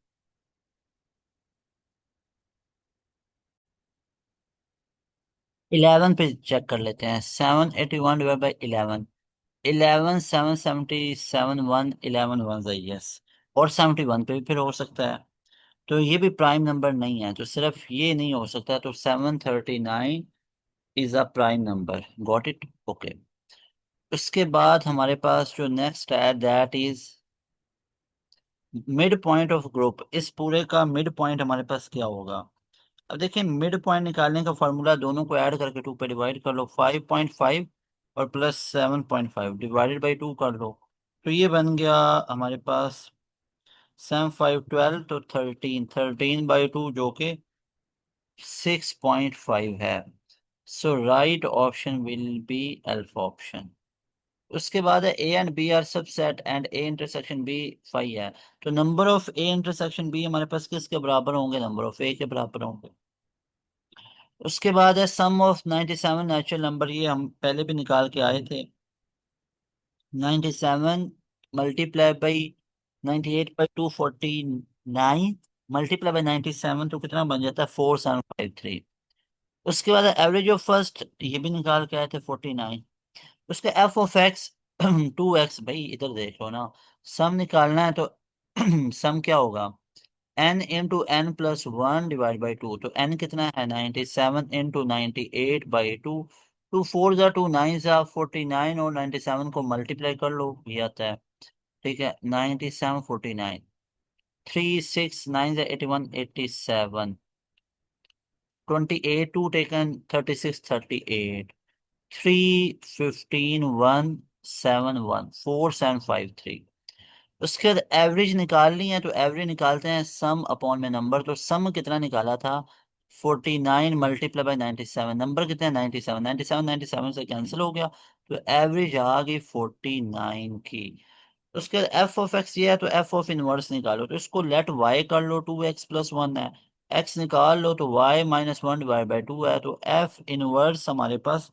11 पे चेक कर लेते हैं। 781 डिवाइड बाई 11, 11 7 77 1 11 1 और 71 पे भी फिर हो सकता है। तो ये भी प्राइम नंबर नहीं है, तो सिर्फ ये नहीं हो सकता, तो 739 is a prime number. Got it, okay. उसके बाद हमारे पास जो नेक्स्ट है that is mid point of group. इस पूरे का मिड पॉइंट हमारे पास क्या होगा। अब देखिए मिड पॉइंट निकालने का फॉर्मूला, दोनों को ऐड करके 2 पे डिवाइड कर लो, 5.5 और प्लस 7.5 डिवाइडेड बाई 2 कर लो। तो ये बन गया हमारे पास 7 5 12, तो 13 13/2 जो कि 6.5 है। So right option will be alpha option. उसके बाद है A and B are subset and A intersection B five है। तो number of A intersection B हमारे पास किसके बराबर होंगे, नंबर ऑफ ए के बराबर होंगे। उसके बाद है सम ऑफ 97 नेचुरल नंबर, ये हम पहले भी निकाल के आए थे। 97 मल्टीप्लाई बाई 98/249 मल्टीप्लाई बाई 97, तो कितना बन जाता है 4753। उसके बाद एवरेज ऑफ फर्स्ट, ये भी निकाल के आए थे 49। उसके एफ ऑफ एक्स 2x, भाई इधर देखो ना, सम निकालना है तो सम क्या होगा, n × n+1/2। तो n कितना है 97 × 98/2। 2 4 जा 2 9 जा 49, और 97 को मल्टीप्लाई कर लो, ये आता है। ठीक है, 97 49, 3 6 9 जा 81 87, 28 2 टेकन 36 38, 3 15 1 7 1 4753। उसके बाद एवरेज निकालनी है, तो एवरेज निकालते हैं सम अपॉन में नंबर। तो सम कितना निकाला था 49 मल्टीप्लाई बाई 97, नंबर कितना है 97, 97 97 से कैंसिल हो गया, तो एवरेज आ गई 49 की। उसके बाद एफ ऑफ एक्स ये है, तो एफ ऑफ इनवर्स निकालो। तो इसको लेट वाई कर लो, 2x+1 है, एक्स निकाल लो तो y-1/2 है। तो एफ इनवर्स हमारे पास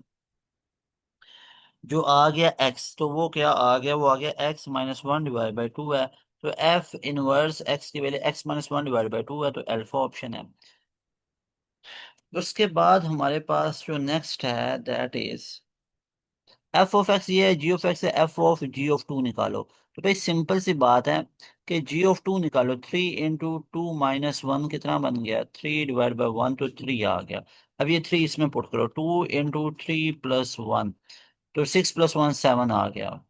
जो आ गया x, तो वो क्या आ गया, वो आ गया x-1/2 है। तो f इनवर्स x की वैल्यू x-1/2 है, तो अल्फा ऑप्शन है। उसके बाद हमारे पास जो नेक्स्ट है that is F of x, ये है जी ऑफ एक्स है, एफ ऑफ जी ऑफ 2 निकालो। तो भाई सिंपल सी बात है कि जी ऑफ टू निकालो, 3 इंटू 2 - 1 कितना बन गया, 3/1, तो 3 आ गया। अब ये 3 इसमें पुट करो, 2 इंटू 3 + 1, तो 6 + 1 7 आ गया।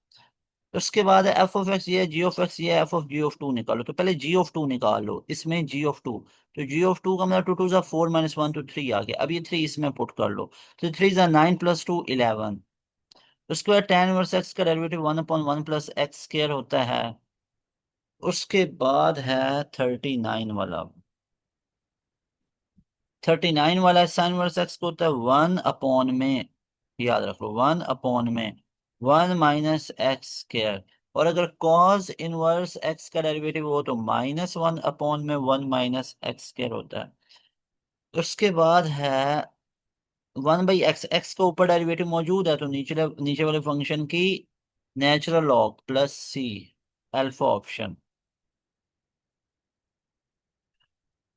उसके बाद एफ ऑफ एक्स, ये जी ऑफ एक्स, ये f of g of two निकालो। तो पहले जी ऑफ टू निकाल लो, इसमें जी ऑफ टू, तो जी ऑफ टू का मतलब 2 × 2 = 4 - 1, तो 3 आ गया। अब ये 3 इसमें पुट कर लो, तो 3 × 9 + 2 11। उसके बाद tan इनवर्स एक्स का डेरिवेटिव 1/1 + एक्स स्क्वायर होता है। उसके बाद है 39 वाला। 39 वाला साइन इनवर्स एक्स को होता है 1/में, याद रख लो 1/में 1 - एक्स स्क्वायर। और अगर कॉस इनवर्स एक्स का डेरिवेटिव हो तो -1/में 1 - एक्स स्क्वायर होता है। उसके बाद है 1/x, एक्स का ऊपर डेरिवेटिव मौजूद है तो नीचे नीचे वाले फंक्शन की नेचुरल लॉग प्लस सी, अल्फा ऑप्शन।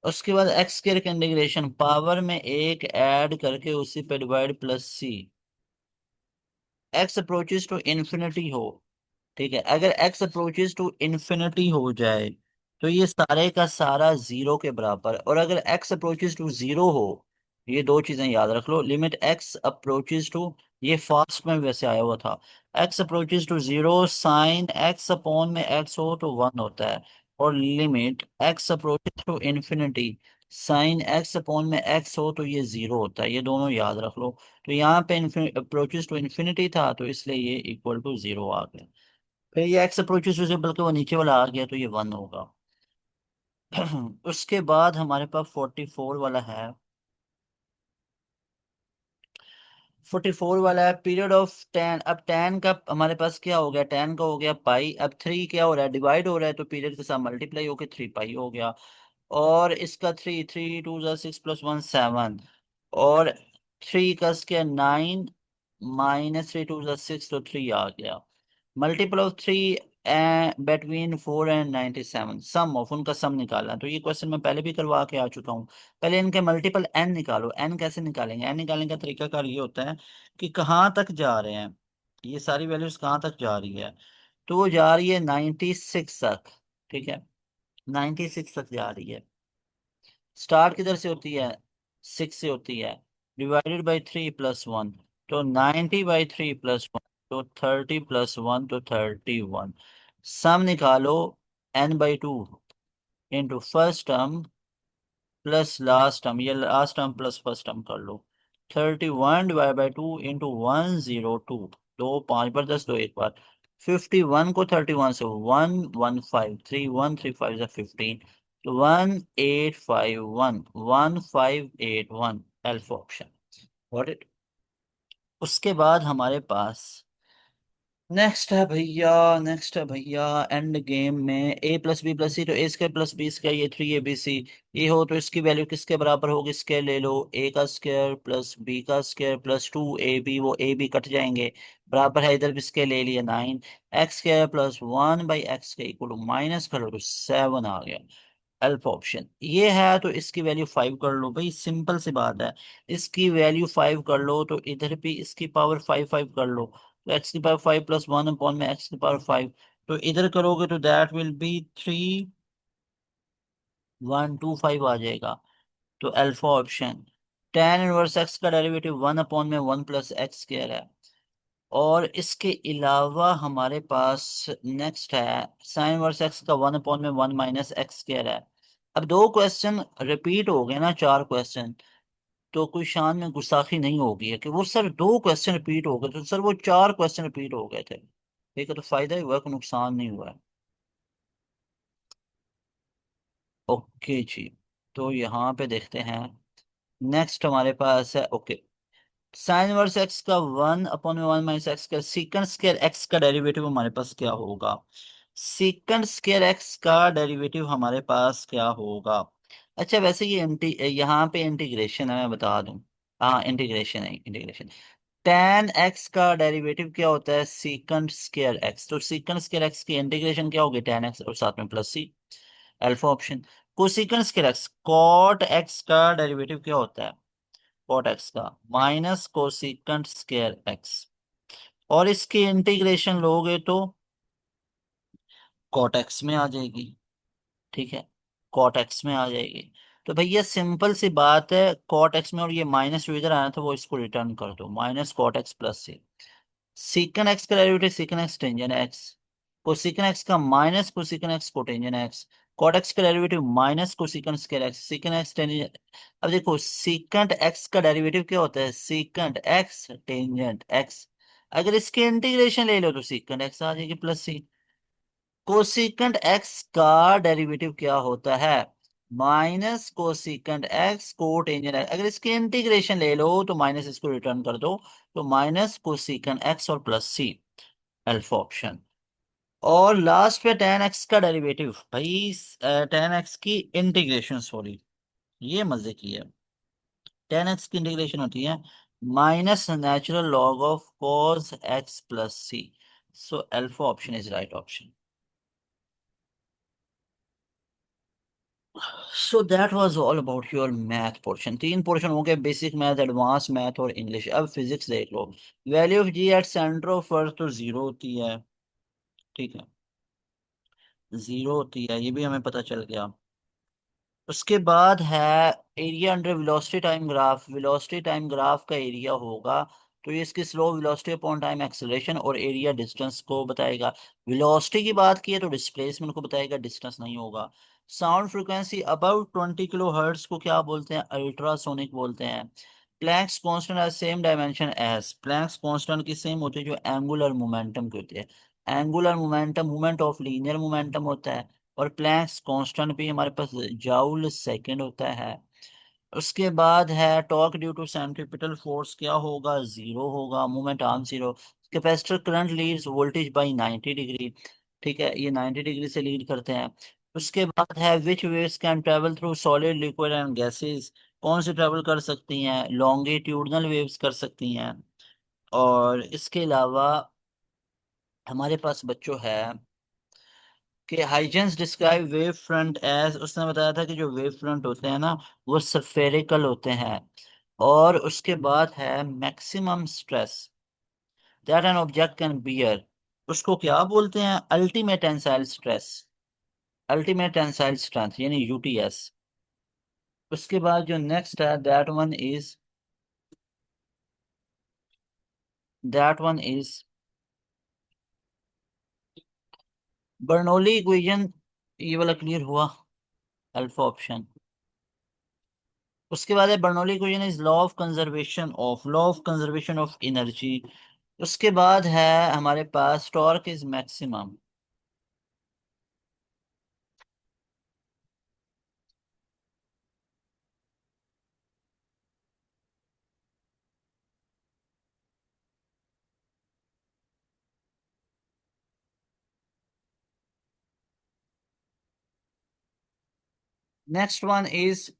उसके बाद एक्स स्क्वायर का इंटीग्रेशन, पावर में एक ऐड करके उसी पे divide plus C. X approaches to infinity हो, ठीक है, अगर एक्स अप्रोचेस टू इन्फिनिटी हो जाए तो ये सारे का सारा जीरो के बराबर। और अगर एक्स अप्रोचेस टू जीरो हो, ये दो चीजें याद रख लो, लिमिट एक्स अप्रोचेस टू, ये फास्ट में वैसे आया हुआ था, x approaches to zero sine x upon में एक्स हो तो 1 होता है। और limit x approaches to infinity sine x upon में एक्स हो तो ये जीरो होता है। ये दोनों याद रख लो। तो यहाँ पे अप्रोचेस टू इन्फिनिटी था तो इसलिए ये इक्वल टू जीरो आ गया। फिर ये एक्स अप्रोचेस से बल्कि वो नीचे वाला आ गया तो ये 1 होगा। उसके बाद हमारे पास 44 वाला है। 44 वाला है पीरियड ऑफ टेन। अब टेन का हमारे पास क्या हो गया, टेन का हो गया पाई। अब 3 क्या हो रहा है, डिवाइड हो रहा है, तो पीरियड के साथ मल्टीप्लाई होकर 3 पाई हो गया। और इसका 3, 3 × 2 = 6 + 1 7। और 3 का स्क्वायर 9, -3 × 2 = 6, तो 3 आ गया। Multiple of 3 between 4 and 97, sum of उनका सम निकालना है। तो ये क्वेश्चन मैं पहले भी करवा के आ चुका हूँ। पहले इनके मल्टीपल एन निकालो। एन कैसे निकालेंगे, एन निकालने का तरीका कार ये होता है कि कहाँ तक जा रहे हैं, ये सारी वैल्यूज कहाँ तक जा रही है। तो वो जा रही है 96 तक, ठीक है, 96 तक जा रही है। स्टार्ट किधर से होती है, 6 से होती है, डिवाइडेड बाई 3 + 1, तो 90/3 + 1, तो 30 + 1, तो 31। सम निकालो n/2 into first term plus last term, ये last term plus first term कर लो। 31/2 इंटू 102, 2 5 × 10, 2 1 बार। 51 को 31 से 115, 31 3 5 = 15, तो 1851, 1581, एल्फा ऑप्शन। Got it. उसके बाद हमारे पास नेक्स्ट है भैया एंड गेम में a + b + c, तो a² + b² ये 3abc, ये हो तो इसकी वैल्यू किसके बराबर होगी, स्क्वायर ले लो, a² + b² + 2ab, वो a b कट जाएंगे, बराबर है, इधर भी स्क्वायर ले लिया 9, x² + 1/x के इक्वल टू माइनस करो तो 7 आ गया, अल्फा ऑप्शन ये है। तो इसकी वैल्यू 5 कर लो भाई, सिंपल सी बात है, इसकी वैल्यू 5 कर लो तो इधर भी इसकी पावर 5 कर लो, तो x⁵ + 1 में x⁵, तो इधर करोगे तो दैट विल बी 3125 आ जाएगा, तो alpha option. tan inverse x का डेरिवेटिव 1/1 + एक्स स्क्वायर है। और इसके अलावा हमारे पास नेक्स्ट है साइन इनवर्स एक्स का 1/1 - एक्स स्क्वायर है। अब दो क्वेश्चन रिपीट हो गए ना, 4 क्वेश्चन, तो कोई शान में गुस्ताखी नहीं होगी है कि वो सर 2 क्वेश्चन रिपीट हो गए, तो सर वो 4 क्वेश्चन रिपीट हो गए थे, ठीक है, तो फायदा ही हुआ, कोई नुकसान नहीं हुआ है। ओके जी, तो यहाँ पे देखते हैं। नेक्स्ट हमारे पास है, ओके, साइन वर्स एक्स का 1/1 - एक्स का सीकंड स्क्वायर एक्स का डेरिवेटिव हमारे पास क्या होगा, सीकंड स्क्वायर एक्स का डेरिवेटिव हमारे पास क्या होगा। अच्छा वैसे ये यहाँ पे इंटीग्रेशन है, मैं बता दूं, हाँ इंटीग्रेशन है, इंटीग्रेशन। tan एक्स का डेरिवेटिव क्या होता है, सीकंड स्क्वायर एक्स, तो सीकंड स्क्वायर एक्स की इंटीग्रेशन क्या होगी, tan एक्स और साथ में प्लस सी, alpha option. Cosecant square x, cot x का डेरिवेटिव क्या होता है, कॉट एक्स का माइनस कोसिकंड स्क्वायर एक्स, और इसकी इंटीग्रेशन लोगे तो कॉट एक्स में आ जाएगी। ठीक है, कॉट एक्स में आ जाएगी। तो भैया सिंपल सी बात है, कॉट एक्स में, और ये माइनस जो इधर आया था वो इसको रिटर्न कर दो, minus cot x plus c. Sec x का derivative sec x tangent x, cosec x का minus cosec x cotangent x, cot x का derivative minus cosec square x, sec x tangent. अब देखो सीकंट एक्स का derivative क्या होता है, सीकंट x tangent x. अगर इसके इंटीग्रेशन ले लो तो सीकंट एक्स आ जाएगी प्लस सी। कोसिकेंट एक्स का डेरिवेटिव क्या होता है, minus cosecant x cotangent x. अगर इसके इंटीग्रेशन ले लो तो माइनस इसको रिटर्न कर दो, तो माइनस कोसिकेंट एक्स और प्लस सी, अल्फा ऑप्शन। और लास्ट पे टेन एक्स का डेरिवेटिव भाई, टेन एक्स की इंटीग्रेशन, सॉरी ये मजे की है। टेन एक्स की इंटीग्रेशन होती है minus natural log of cos x plus c. So alpha option is right option. So that was all about your math portion. तीन पोर्शन हो गए, बेसिक मैथ, एडवांस मैथ और इंग्लिश। अब physics देख लो। Value of G at centre of earth तो zero होती है। ठीक है, जीरो होती है, ये भी हमें पता चल गया। उसके बाद है area under velocity time graph. Velocity time graph का एरिया होगा, तो ये इसकी slow velocity upon time acceleration और एरिया डिस्टेंस को बताएगा। वेलोसिटी की बात की है तो डिस्प्लेसमेंट को बताएगा, डिस्टेंस नहीं होगा। Sound frequency about 20 kilo hertz को क्या बोलते हैं, अल्ट्रासोनिक बोलते हैं। प्लैंक्स कांस्टेंट है same dimension as, Planck's constant की सेम होती है जो एंगुलर मोमेंटम की होती है। Angular momentum moment of linear momentum होता है, और प्लैंक्स कांस्टेंट भी हमारे पास जाउल सेकंड होता है। उसके बाद है torque due to centripetal force क्या होगा, जीरो होगा, moment arm zero. Capacitor current leads voltage by 90 degree. ठीक है, ये 90 डिग्री से लीड करते हैं। उसके बाद है which waves can travel through solid liquid and gases. कौन से ट्रेवल कर सकती हैं, लॉन्गिट्यूडनल वेव्स कर सकती हैं। और इसके अलावा हमारे पास बच्चों है कि Huygens describe wave front as, उसने बताया था कि जो वेव फ्रंट होते हैं ना वो स्फेरिकल होते हैं। और उसके बाद है maximum stress that an object can bear, उसको क्या बोलते हैं, ultimate tensile stress, ultimate tensile strength यानी यूटीएस। उसके बाद जो नेक्स्ट है that one is Bernoulli equation. ये वाला क्लियर हुआ, अल्फा ऑप्शन। उसके बाद है Bernoulli equation is law of conservation of energy. उसके बाद है हमारे पास torque is maximum. Next one is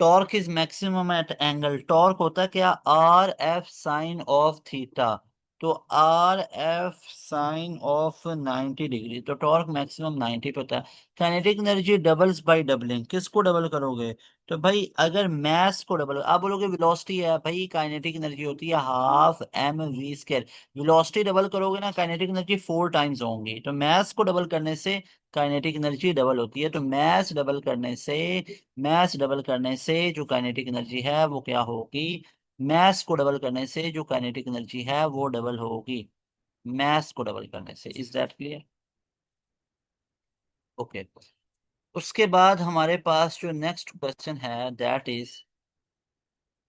torque is maximum at angle. Torque होता है क्या, are F sine of theta. तो R F sine of 90 degree, तो टॉर्क मैक्सिमम 90 पे होता है। Kinetic energy doubles by doubling, किसको डबल करोगे, तो भाई अगर मास को डबल, आप बोलोगे वेलोसिटी है भाई, काइनेटिक एनर्जी होती है half m v square. Velocity double करोगे ना, काइनेटिक एनर्जी 4 टाइम्स होंगी, तो मास को डबल करने से काइनेटिक एनर्जी डबल होती है। तो मास डबल करने से जो काइनेटिक एनर्जी है वो क्या होगी, मास को डबल करने से जो काइनेटिक एनर्जी है वो डबल होगी, मास को डबल करने से। Is that clear? ओके। उसके बाद हमारे पास जो नेक्स्ट क्वेश्चन है that is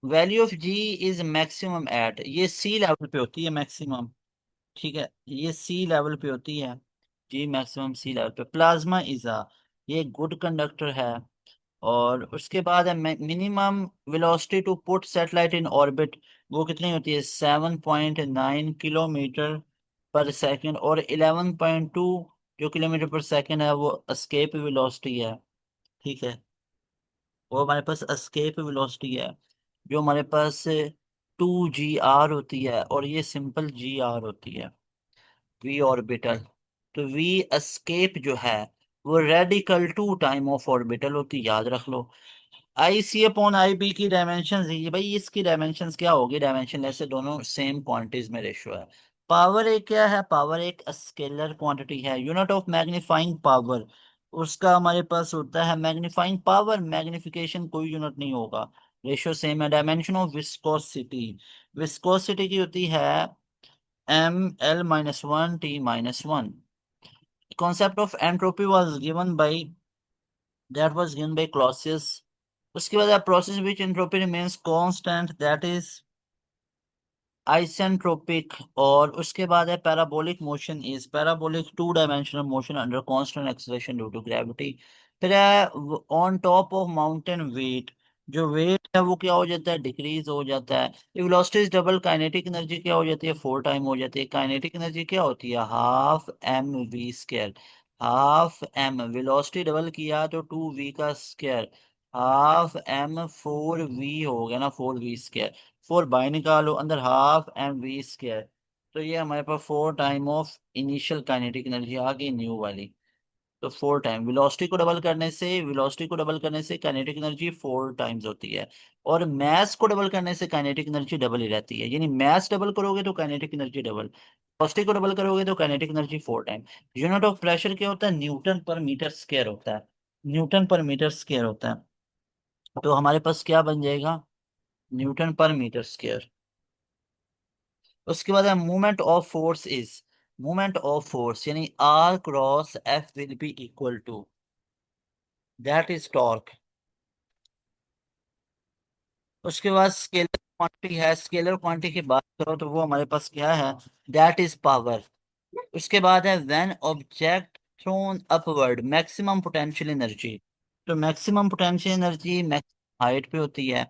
value of g is maximum at, ये सी लेवल पे होती है मैक्सिमम। ठीक है, ये सी लेवल पे होती है, जी मैक्सिमम सी लेवल पे। प्लाज्मा इज अ, ये गुड कंडक्टर है। और उसके बाद है minimum velocity to put satellite in orbit, वो कितनी होती है, 7.9 किलोमीटर पर सेकंड। और 11.2 जो किलोमीटर पर सेकंड है वो एस्केप वेलोसिटी है। ठीक है, वो हमारे पास एस्केप वेलोसिटी है, जो हमारे पास 2 GR होती है, और ये सिंपल GR होती है, वी ऑर्बिटल। तो वी एस्केप जो है वो radical two time of orbital होती, याद रख लो। I C upon I B की डायमेंशन ये भाई, इसकी डायमेंशन क्या होगी, डायमेंशन ऐसे दोनों सेम क्वांटिटीज में रेशियो है। पावर एक क्या है? पावर एक स्केलर क्वांटिटी है, यूनिट ऑफ मैग्नीफाइंग पावर। उसका हमारे पास होता है मैग्नीफाइंग पावर, मैग्निफिकेशन कोई यूनिट नहीं होगा। रेशियो सेम है। डायमेंशन ऑफ विस्कोसिटी, विस्कोसिटी की होती है ml-1 t-1। Concept of entropy was given by, that was given by Clausius. उसके बाद process which entropy remains constant, that is isentropic. और उसके बाद है parabolic motion is parabolic two dimensional motion under constant acceleration due to gravity. फिर है on top of mountain weight, जो weight है वो क्या हो जाता है? डिक्रीज हो जाता है। Velocity is double, kinetic energy क्या हो जाती है? 4 टाइम हो जाती है। काइनेटिक एनर्जी क्या होती है? Half m v square. Half m, velocity double किया तो 2 v का स्क्वायर, हाफ एम 4 v हो गया ना, 4 v स्क्वायर। 4 बाई निकालो, अंदर हाफ एम वी स्क्वायर। तो ये हमारे पास 4 time of initial kinetic energy आ गई न्यू वाली। तो 4 टाइम वेलोसिटी को डबल करने से, वेलोसिटी को डबल करने से काइनेटिक एनर्जी 4 टाइम्स होती है। और मास को डबल करने से काइनेटिक एनर्जी डबल ही रहती है, यानी मास डबल करोगे तो काइनेटिक एनर्जी डबल, वेलोसिटी को डबल करोगे तो kinetic energy 4 time. Unit of pressure क्या होता है? न्यूटन पर मीटर स्क्वायर होता है। न्यूटन पर मीटर स्क्वायर होता है। तो हमारे पास क्या बन जाएगा? न्यूटन पर मीटर स्क्वायर। उसके बाद है movement of force is, movement of force यानी R cross F will be equal to, that is torque. उसके बाद स्केलर क्वांटिटी है, स्केलर क्वांटिटी की बात करो तो वो हमारे पास क्या है? That is power. उसके बाद है when object thrown upward maximum potential energy. तो maximum potential energy maximum height पे होती है।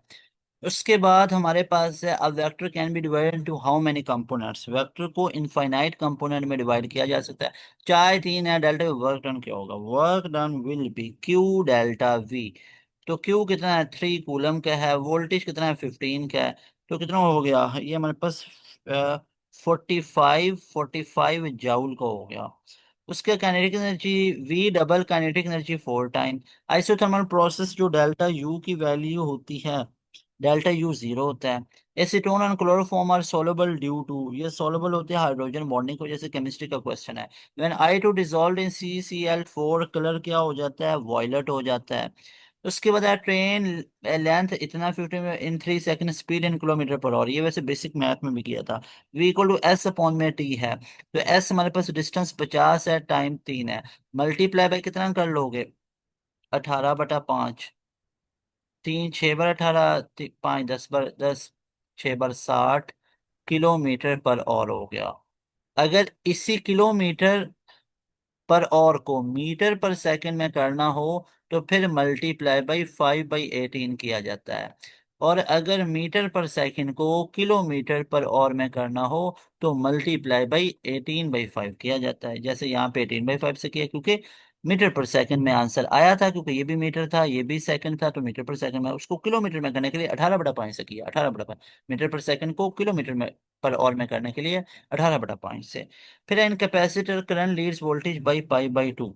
उसके बाद हमारे पास है a vector can be divided into how many components, vector को इनफाइनाइट कंपोनेंट में डिवाइड किया जा सकता है। चाहे तीन है, डेल्टा वर्क डन क्या होगा? Work done will be Q delta we. तो क्यू कितना है? 3 कूलम का है। वोल्टेज कितना है? 15 का है। तो कितना हो गया ये हमारे पास? 45 जाउल का हो गया। उसका kinetic energy v double, kinetic energy 4 time. Isothermal process जो डेल्टा यू की वैल्यू होती है, डेल्टा यू 0 होता है। Acetone and chloroform are soluble due to, ये सोलेबल होते हैं हाइड्रोजन बॉन्डिंग की वजह से। केमिस्ट्री का क्वेश्चन है। When I two dissolve in CCl4, colour क्या हो जाता है? वॉयलेट हो जाता है। उसके बाद है ट्रेन लेंथ इतना 50 में in 3 second, speed in kilometre per hour. ये वैसे बेसिक मैथ में भी किया था। v equal to s upon में टी है। तो एस हमारे पास डिस्टेंस 50 है, टाइम 3 है। मल्टीप्लाई बाय कितना कर लोगे? 18/5। 3 6 बार 18, 5 10 बार 10, 6 बार 60 किलोमीटर पर आवर हो गया। अगर इसी किलोमीटर पर और को मीटर पर सेकंड में करना हो तो फिर मल्टीप्लाई बाई 5/18 किया जाता है। और अगर मीटर पर सेकंड को किलोमीटर पर और में करना हो तो मल्टीप्लाई बाई 18/5 किया जाता है। जैसे यहाँ पे 18/5 से किया, क्योंकि मीटर पर सेकंड में आंसर आया था, क्योंकि ये भी मीटर था ये भी सेकंड था, तो मीटर पर सेकंड में उसको किलोमीटर में करने के लिए 18/5 से किया। 18/5 मीटर पर सेकंड को किलोमीटर में पर और में करने के लिए 18/5 से। फिर in capacitor current leads voltage by pi by 2।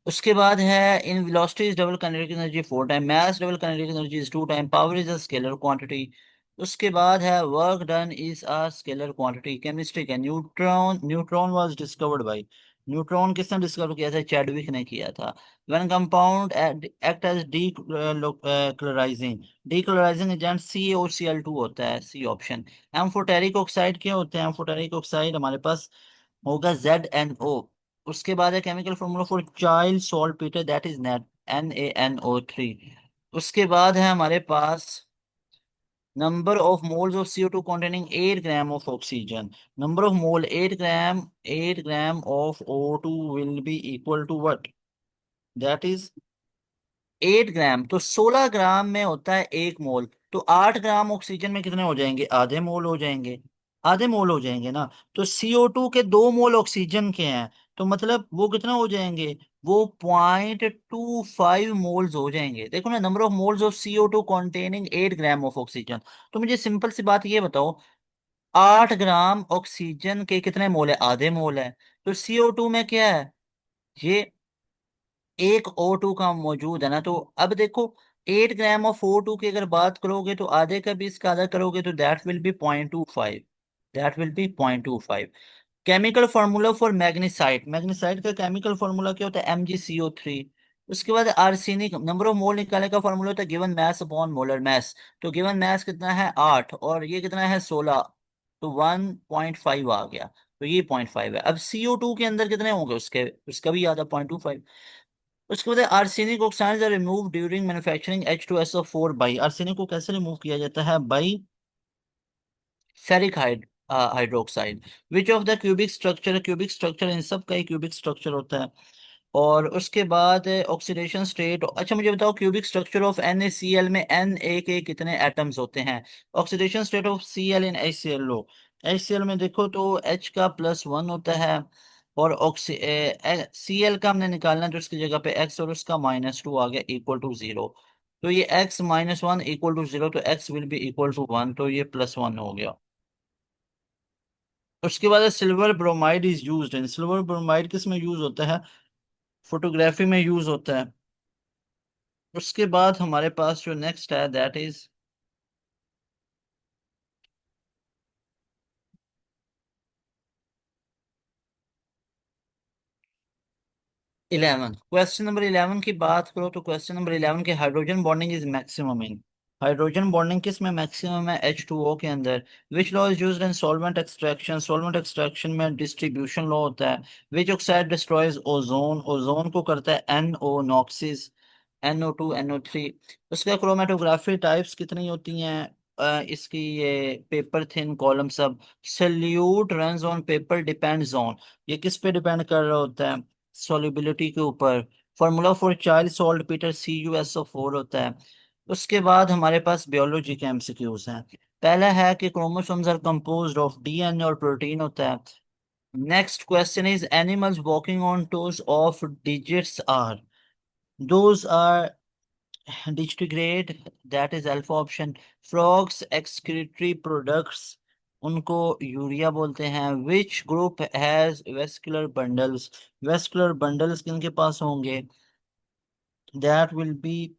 उसके बाद है in velocity is double, kinetic energy 4 time, mass double, kinetic energy is 2 time, power is a scalar quantity. उसके बाद है work done is a scalar quantity. Chemistry का neutron, neutron was discovered by, neutron किसने discover किया था? Chadwick ने किया था। When compound act as decolourising, decolourising agent CaOCl2 होता है, सी ऑप्शन। एम्फोटेरिक ऑक्साइड क्या होते हैं? एम्फोटेरिक ऑक्साइड हमारे पास होगा ZnO। उसके बाद है chemical formula for Chile saltpetre, that is net, NaNO3। उसके बाद है हमारे पास number of moles of CO2 containing 8 gram of oxygen. Number of mole 8 gram, 8 gram of O2 will be equal to what? That is 8 gram, तो 16 ग्राम में होता है 1 मोल। तो 8 ग्राम ऑक्सीजन में कितने हो जाएंगे? आधे मोल हो जाएंगे। आधे मोल हो जाएंगे ना। तो CO2 के 2 मोल ऑक्सीजन के हैं, तो मतलब वो कितना हो जाएंगे? वो 0.25 मोल्स हो जाएंगे। देखो ना, number of moles of CO2 containing 8 gram of oxygen. तो मुझे सिंपल सी बात ये बताओ, 8 ग्राम ऑक्सीजन के कितने मोल है? आधे मोल है। तो CO2 में क्या है? ये एक O2 का मौजूद है ना। तो अब देखो, 8 ग्राम ऑफ O2 की अगर बात करोगे तो आधे का भी इसका आधा करोगे तो that will be 0.25। That will be 0.25। Chemical formula for magnesite, magnesite का केमिकल फार्मूला क्या होता है, MgCO3। उसके बाद आर्सेनिक, नंबर ऑफ मोल निकालने का फार्मूला होता है given mass upon molar mass. तो गिवन मैस कितना है 8 और ये कितना है 16, तो 1.5 आ गया। तो ये 0.5 है। अब CO2 के अंदर कितने होंगे उसके, उसका भी याद है 0.25। उसके बाद arsenic oxides are remove during manufacturing H2SO4 by, arsenic को कैसे रिमूव किया जाता है, by ferric hydroxide. Which of the cubic structure, cubic structure इन सब का ही क्यूबिक स्ट्रक्चर होता है। और उसके बाद ऑक्सीडेशन स्टेट, अच्छा मुझे बताओ क्यूबिक स्ट्रक्चर ऑफ NaCl में Na के कितने एटम्स होते हैं। Oxidation state of Cl in HCl low, HCl में देखो तो H का +1 होता है, और Cl का हमने निकालना है तो उसकी जगह पे X और उसका -2 आ गया इक्वल टू 0। तो ये X-1 इक्वल टू 0, तो X will be equal to 1, तो ये +1 हो गया। उसके बाद silver bromide is used in, silver bromide किस में यूज होता है, फोटोग्राफी में यूज होता है। उसके बाद हमारे पास जो नेक्स्ट है दैट इज 11। क्वेश्चन नंबर 11 की बात करो तो क्वेश्चन नंबर 11 के hydrogen bonding is maximum in, hydrogen bonding किस में मैक्सिमम है, H2O के अंदर। Which law is used in solvent extraction, solvent extraction में डिस्ट्रीब्यूशन लॉ होता है। विच ऑक्साइड डिस्ट्रॉयज ओजोन, ओजोन को करता है NO, नॉक्सिस, NO2 NO3। उसका क्रोमेटोग्राफी टाइप्स कितनी होती हैं, इसकी ये पेपर थिन कॉलम सब, solute runs on paper depends on, ये किस पे डिपेंड कर रहा होता है, सॉल्युबिलिटी के ऊपर। Formula for Chile salt Peter CuSO4 होता है। उसके बाद हमारे पास बायोलॉजी के MCQs हैं। पहला है कि chromosomes are composed of DNA और प्रोटीन होता है। Next question is animals walking on toes of digits are, those are digitigrade, that is alpha option. Frogs excretory products, उनको यूरिया बोलते हैं। Which group has vascular bundles, vascular bundles किनके पास होंगे, that will be,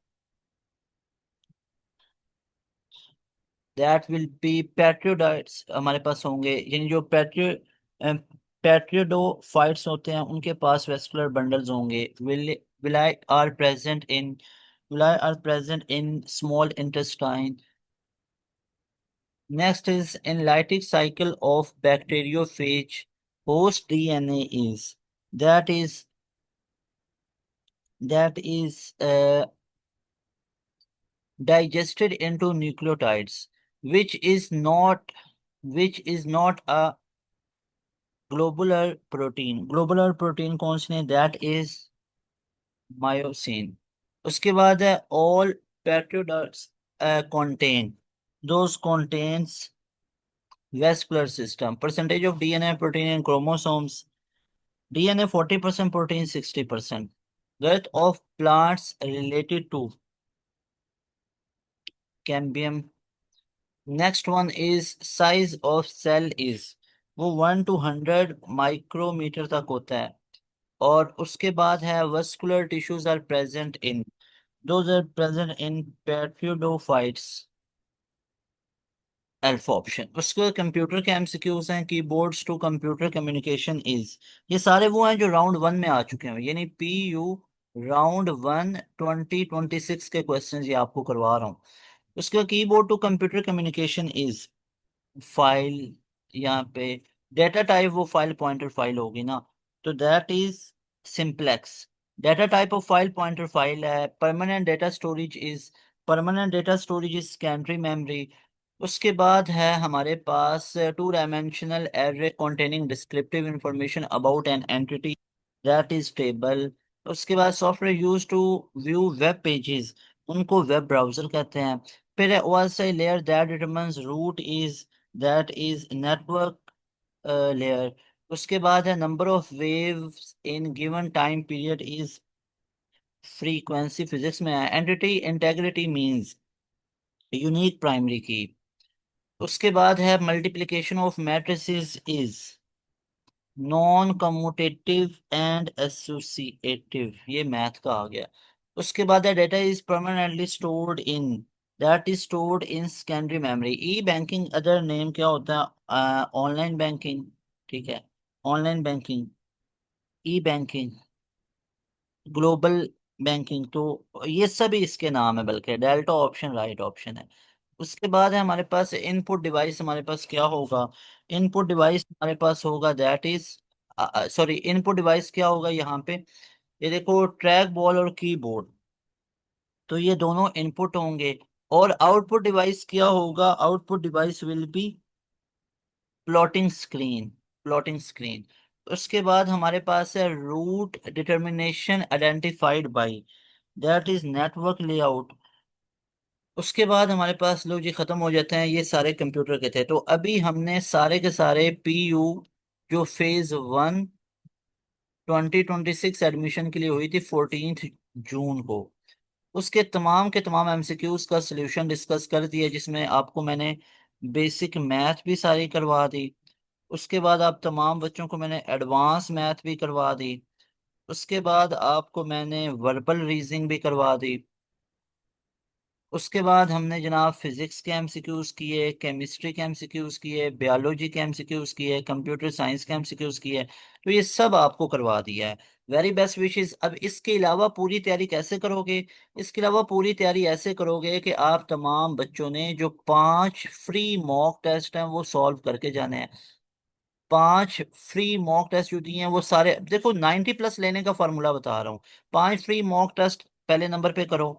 that will be pteridophytes हमारे पास होंगे, यानी जो पेट्रियोडोफाइट्स होते हैं उनके पास वेस्कुलर बंडल्स होंगे। Villi are present in, villi are present in small intestine. Next is in lytic cycle of bacteriophage, host DNA is, that is that is digested into nucleotides, which is not which is not a globular protein. Globular protein कौन सी है? That is myosin. उसके बाद है all petrodots contain, those contains vascular system. Percentage of DNA, protein in chromosomes. DNA 40%, protein 60%. Growth of plants related to cambium. Next one is size of cell is, वो 1 to 100 micrometer तक होता है। और उसके बाद है vascular tissues are present in, those are present in petriodophytes, alpha option. उसके computer के MCQs हैं, keyboards to computer communication is, ये सारे वो हैं जो राउंड 1 में आ चुके हैं, यानी PU राउंड 1 2026 के क्वेश्चन ये आपको करवा रहा हूँ। उसका keyboard to computer communication is file, यहाँ पे डेटा टाइप वो फाइल पॉइंटर फाइल होगी ना, तो that is simplex. Data type of file pointer file है। Permanent data storage is, permanent data storage is secondary memory. उसके बाद है हमारे पास 2 dimensional array containing descriptive information about an entity, that is table. उसके बाद software use to view web pages, उनको web browser कहते हैं। फिर OSI layer that determines route is, that is network layer. उसके बाद है number of waves in given time period is frequency, physics में है। Entity integrity means unique primary key. उसके बाद है multiplication of matrices is non commutative and associative, ये math का आ गया। उसके बाद है data is permanently stored in, that is stored in secondary memory. E banking other name क्या होता है? ऑनलाइन बैंकिंग, ठीक है, ऑनलाइन बैंकिंग, ई बैंकिंग, ग्लोबल बैंकिंग, तो ये सभी इसके नाम है, बल्कि डेल्टा ऑप्शन राइट ऑप्शन है। उसके बाद है हमारे पास इनपुट डिवाइस। हमारे पास क्या होगा? इनपुट डिवाइस हमारे पास होगा that is, sorry, input device क्या होगा यहाँ पे? ये देखो, ट्रैक बॉल और कीबोर्ड, तो ये दोनों इनपुट होंगे। और आउटपुट डिवाइस क्या होगा? Output device will be plotting screen, plotting screen. उसके बाद हमारे पास है route determination identified by, that is network layout. उसके बाद हमारे पास लोग जी खत्म हो जाते हैं, ये सारे कंप्यूटर के थे। तो अभी हमने सारे के सारे पीयू जो फेज 1 2026 एडमिशन के लिए हुई थी 14 जून को, उसके तमाम के तमाम एमसीक्यूज का सलूशन डिस्कस कर दिया, जिसमें आपको मैंने बेसिक मैथ भी सारी करवा दी। उसके बाद आप तमाम बच्चों को मैंने एडवांस मैथ भी करवा दी। उसके बाद आपको मैंने वर्बल रीजनिंग भी करवा दी। उसके बाद हमने जनाब फिजिक्स के एमसीक्यूज किए, केमिस्ट्री के एमसीक्यूज किए, बायोलॉजी के एमसीक्यूज किए, कंप्यूटर साइंस के एमसीक्यूज किए। तो ये सब आपको करवा दिया है। Very best wishes. अब इसके अलावा पूरी तैयारी कैसे करोगे? इसके अलावा पूरी तैयारी ऐसे करोगे कि आप तमाम बच्चों ने जो 5 फ्री मॉक टेस्ट हैं वो सॉल्व करके जाने हैं। 5 फ्री मॉक टेस्ट जो दिए हैं वो सारे, देखो 90+ लेने का फॉर्मूला बता रहा हूँ। 5 फ्री मॉक टेस्ट पहले नंबर पे करो।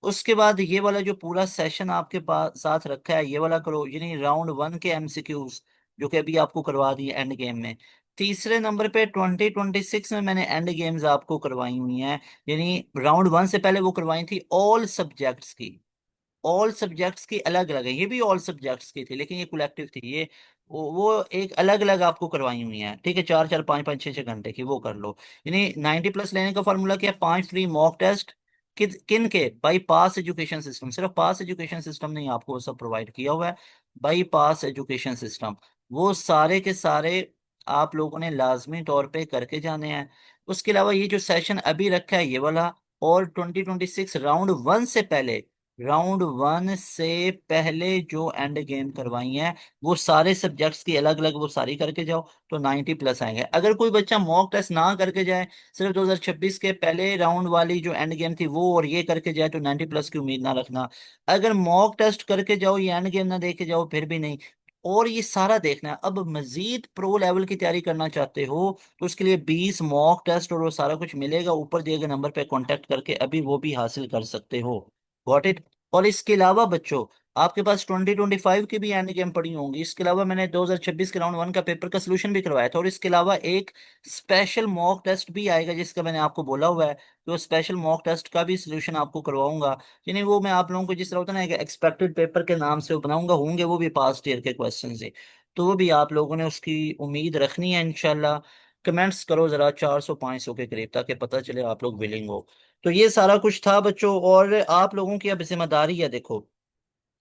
उसके बाद ये वाला जो पूरा सेशन आपके पास साथ रखा है ये वाला करो, यानी राउंड 1 के एमसीक्यूज जो कि अभी आपको करवा दिए एंड गेम में। तीसरे नंबर पे 2026 में मैंने एंड गेम्स आपको करवाई हुई हैं, यानी राउंड 1 से पहले वो करवाई थी ऑल सब्जेक्ट्स की। ऑल सब्जेक्ट्स की अलग अलग है, ये भी ऑल सब्जेक्ट्स की थी लेकिन ये कलेक्टिव थी। ये वो एक अलग अलग आपको करवाई हुई हैं, ठीक है, 4 4 5 5 6 6 घंटे की, वो कर लो। यानी 90+ लेने का फॉर्मूला क्या है? 5 फ्री मॉक टेस्ट। किन के? By pass education system. सिर्फ पास एजुकेशन सिस्टम ने आपको वो सब प्रोवाइड किया हुआ है, बाई पास एजुकेशन सिस्टम। वो सारे के सारे आप लोगों ने लाजमी तौर पे करके जाने हैं। उसके अलावा ये जो सेशन अभी रखा है ये वाला, और 2026 राउंड 1 से पहले, राउंड 1 से पहले जो एंड गेम करवाई हैं वो सारे सब्जेक्ट्स की अलग अलग वो सारी करके जाओ, तो 90+ आएंगे। अगर कोई बच्चा मॉक टेस्ट ना करके जाए, सिर्फ 2026 के पहले राउंड वाली जो एंड गेम थी वो और ये करके जाए, तो 90+ की उम्मीद ना रखना। अगर मॉक टेस्ट करके जाओ, ये एंड गेम ना देख के जाओ, फिर भी नहीं। और ये सारा देखना है। अब मजीद प्रो लेवल की तैयारी करना चाहते हो तो उसके लिए 20 मॉक टेस्ट और वो सारा कुछ मिलेगा, ऊपर दिए गए नंबर पे कांटेक्ट करके अभी वो भी हासिल कर सकते हो। Got it? और इसके अलावा बच्चों, आपके पास 2025 की भी एंड गेम पड़ी होंगी। इसके अलावा मैंने 2026 के राउंड 1 का पेपर का सोल्यूशन भी करवाया था, और इसके अलावा एक स्पेशल मॉक टेस्ट भी आएगा जिसका मैंने आपको बोला हुआ है। तो स्पेशल मॉक टेस्ट का भी सोल्यूशन आपको करवाऊंगा, यानी वो मैं आप लोगों को जिस तरह होता है ना एक्सपेक्टेड पेपर के नाम से वो बनाऊंगा, होंगे वो भी पास्ट ईयर के क्वेश्चन से। तो वो भी आप लोगों ने उसकी उम्मीद रखनी है इंशाल्लाह। कमेंट्स करो जरा 400 500 के करीब, ताकि पता चले आप लोग विलिंग हो। तो ये सारा कुछ था बच्चों, और आप लोगों की अब जिम्मेदारी है। देखो,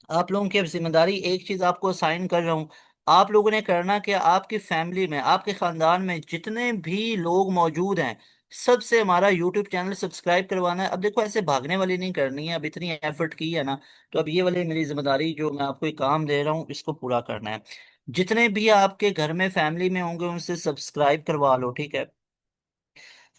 आप लोगों की अब जिम्मेदारी, एक चीज आपको असाइन कर रहा हूँ। आप लोगों ने करना कि आपकी फैमिली में, आपके खानदान में जितने भी लोग मौजूद हैं, सबसे हमारा यूट्यूब चैनल सब्सक्राइब करवाना है। अब देखो, ऐसे भागने वाली नहीं करनी है, अब इतनी एफर्ट की है ना, तो अब ये वाली मेरी जिम्मेदारी जो मैं आपको एक काम दे रहा हूँ इसको पूरा करना है। जितने भी आपके घर में फैमिली में होंगे उनसे सब्सक्राइब करवा लो, ठीक है।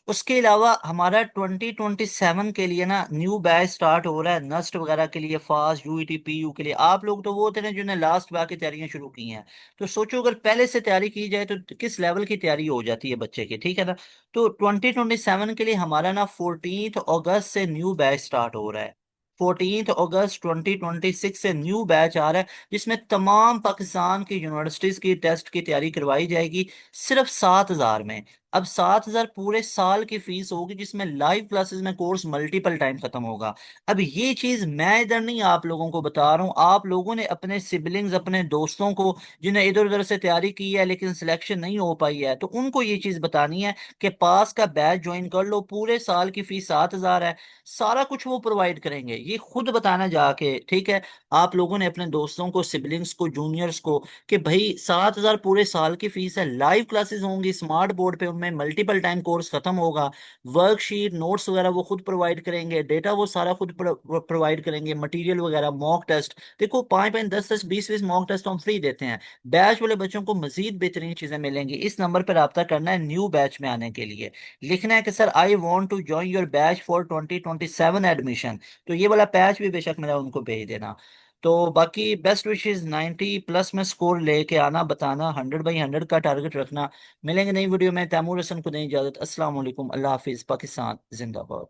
उसके अलावा हमारा 2027 के लिए ना न्यू बैच स्टार्ट हो रहा है, नस्ट वगैरह के लिए, फास्ट यूईटी पीयू के लिए। आप लोग तो वो होते हैं जिन्होंने लास्ट बैच की तैयारियां शुरू की हैं। तो सोचो अगर पहले से तैयारी की जाए तो किस लेवल की तैयारी हो जाती है बच्चे की, ठीक है ना। तो 2027 के लिए हमारा ना 14 अगस्त से न्यू बैच स्टार्ट हो रहा है। 14 अगस्त 2026 से न्यू बैच आ रहा है, जिसमें तमाम पाकिस्तान की यूनिवर्सिटीज की टेस्ट की तैयारी करवाई जाएगी, सिर्फ 7,000 में। अब 7,000 पूरे साल की फीस होगी, जिसमें लाइव क्लासेस में कोर्स मल्टीपल टाइम खत्म होगा। अब ये चीज मैं इधर नहीं आप लोगों को बता रहा हूँ, आप लोगों ने अपने सिबलिंग्स, अपने दोस्तों को जिन्हें इधर उधर से तैयारी की है लेकिन सिलेक्शन नहीं हो पाई है, तो उनको ये चीज बतानी है कि पास का बैच ज्वाइन कर लो, पूरे साल की फीस 7,000 है। सारा कुछ वो प्रोवाइड करेंगे, ये खुद बताना जाके, ठीक है। आप लोगों ने अपने दोस्तों को, सिबलिंग्स को, जूनियर्स को, कि भाई 7,000 पूरे साल की फीस है, लाइव क्लासेस होंगी स्मार्ट बोर्ड पे, में मल्टीपल टाइम कोर्स खत्म होगा। वर्कशीट नोट्स वगैरह वो खुद प्रोवाइड करेंगे, डेटा वो सारा खुद प्रोवाइड करेंगे, मटेरियल वगैरह, मॉक टेस्ट। देखो 5 5 10 10 20 20 मॉक टेस्ट हम फ्री देते हैं। बैच वाले बच्चों को मजीद बेहतरीन चीजें मिलेंगी। इस नंबर पर रब्ता करना है न्यू बैच में आने के लिए। लिखना है कि sir I want to join your batch for 2027 admission. तो ये वाला बैच भी बेशक मेरा उनको भेज देना। तो बाकी बेस्ट विशेस, 90+ में स्कोर लेके आना, बताना, 100/100 का टारगेट रखना। मिलेंगे नई वीडियो में। तैमूर हसन को दें इजाजत। अस्सलाम वालेकुम, अल्लाह हाफिज, पाकिस्तान जिंदाबाद।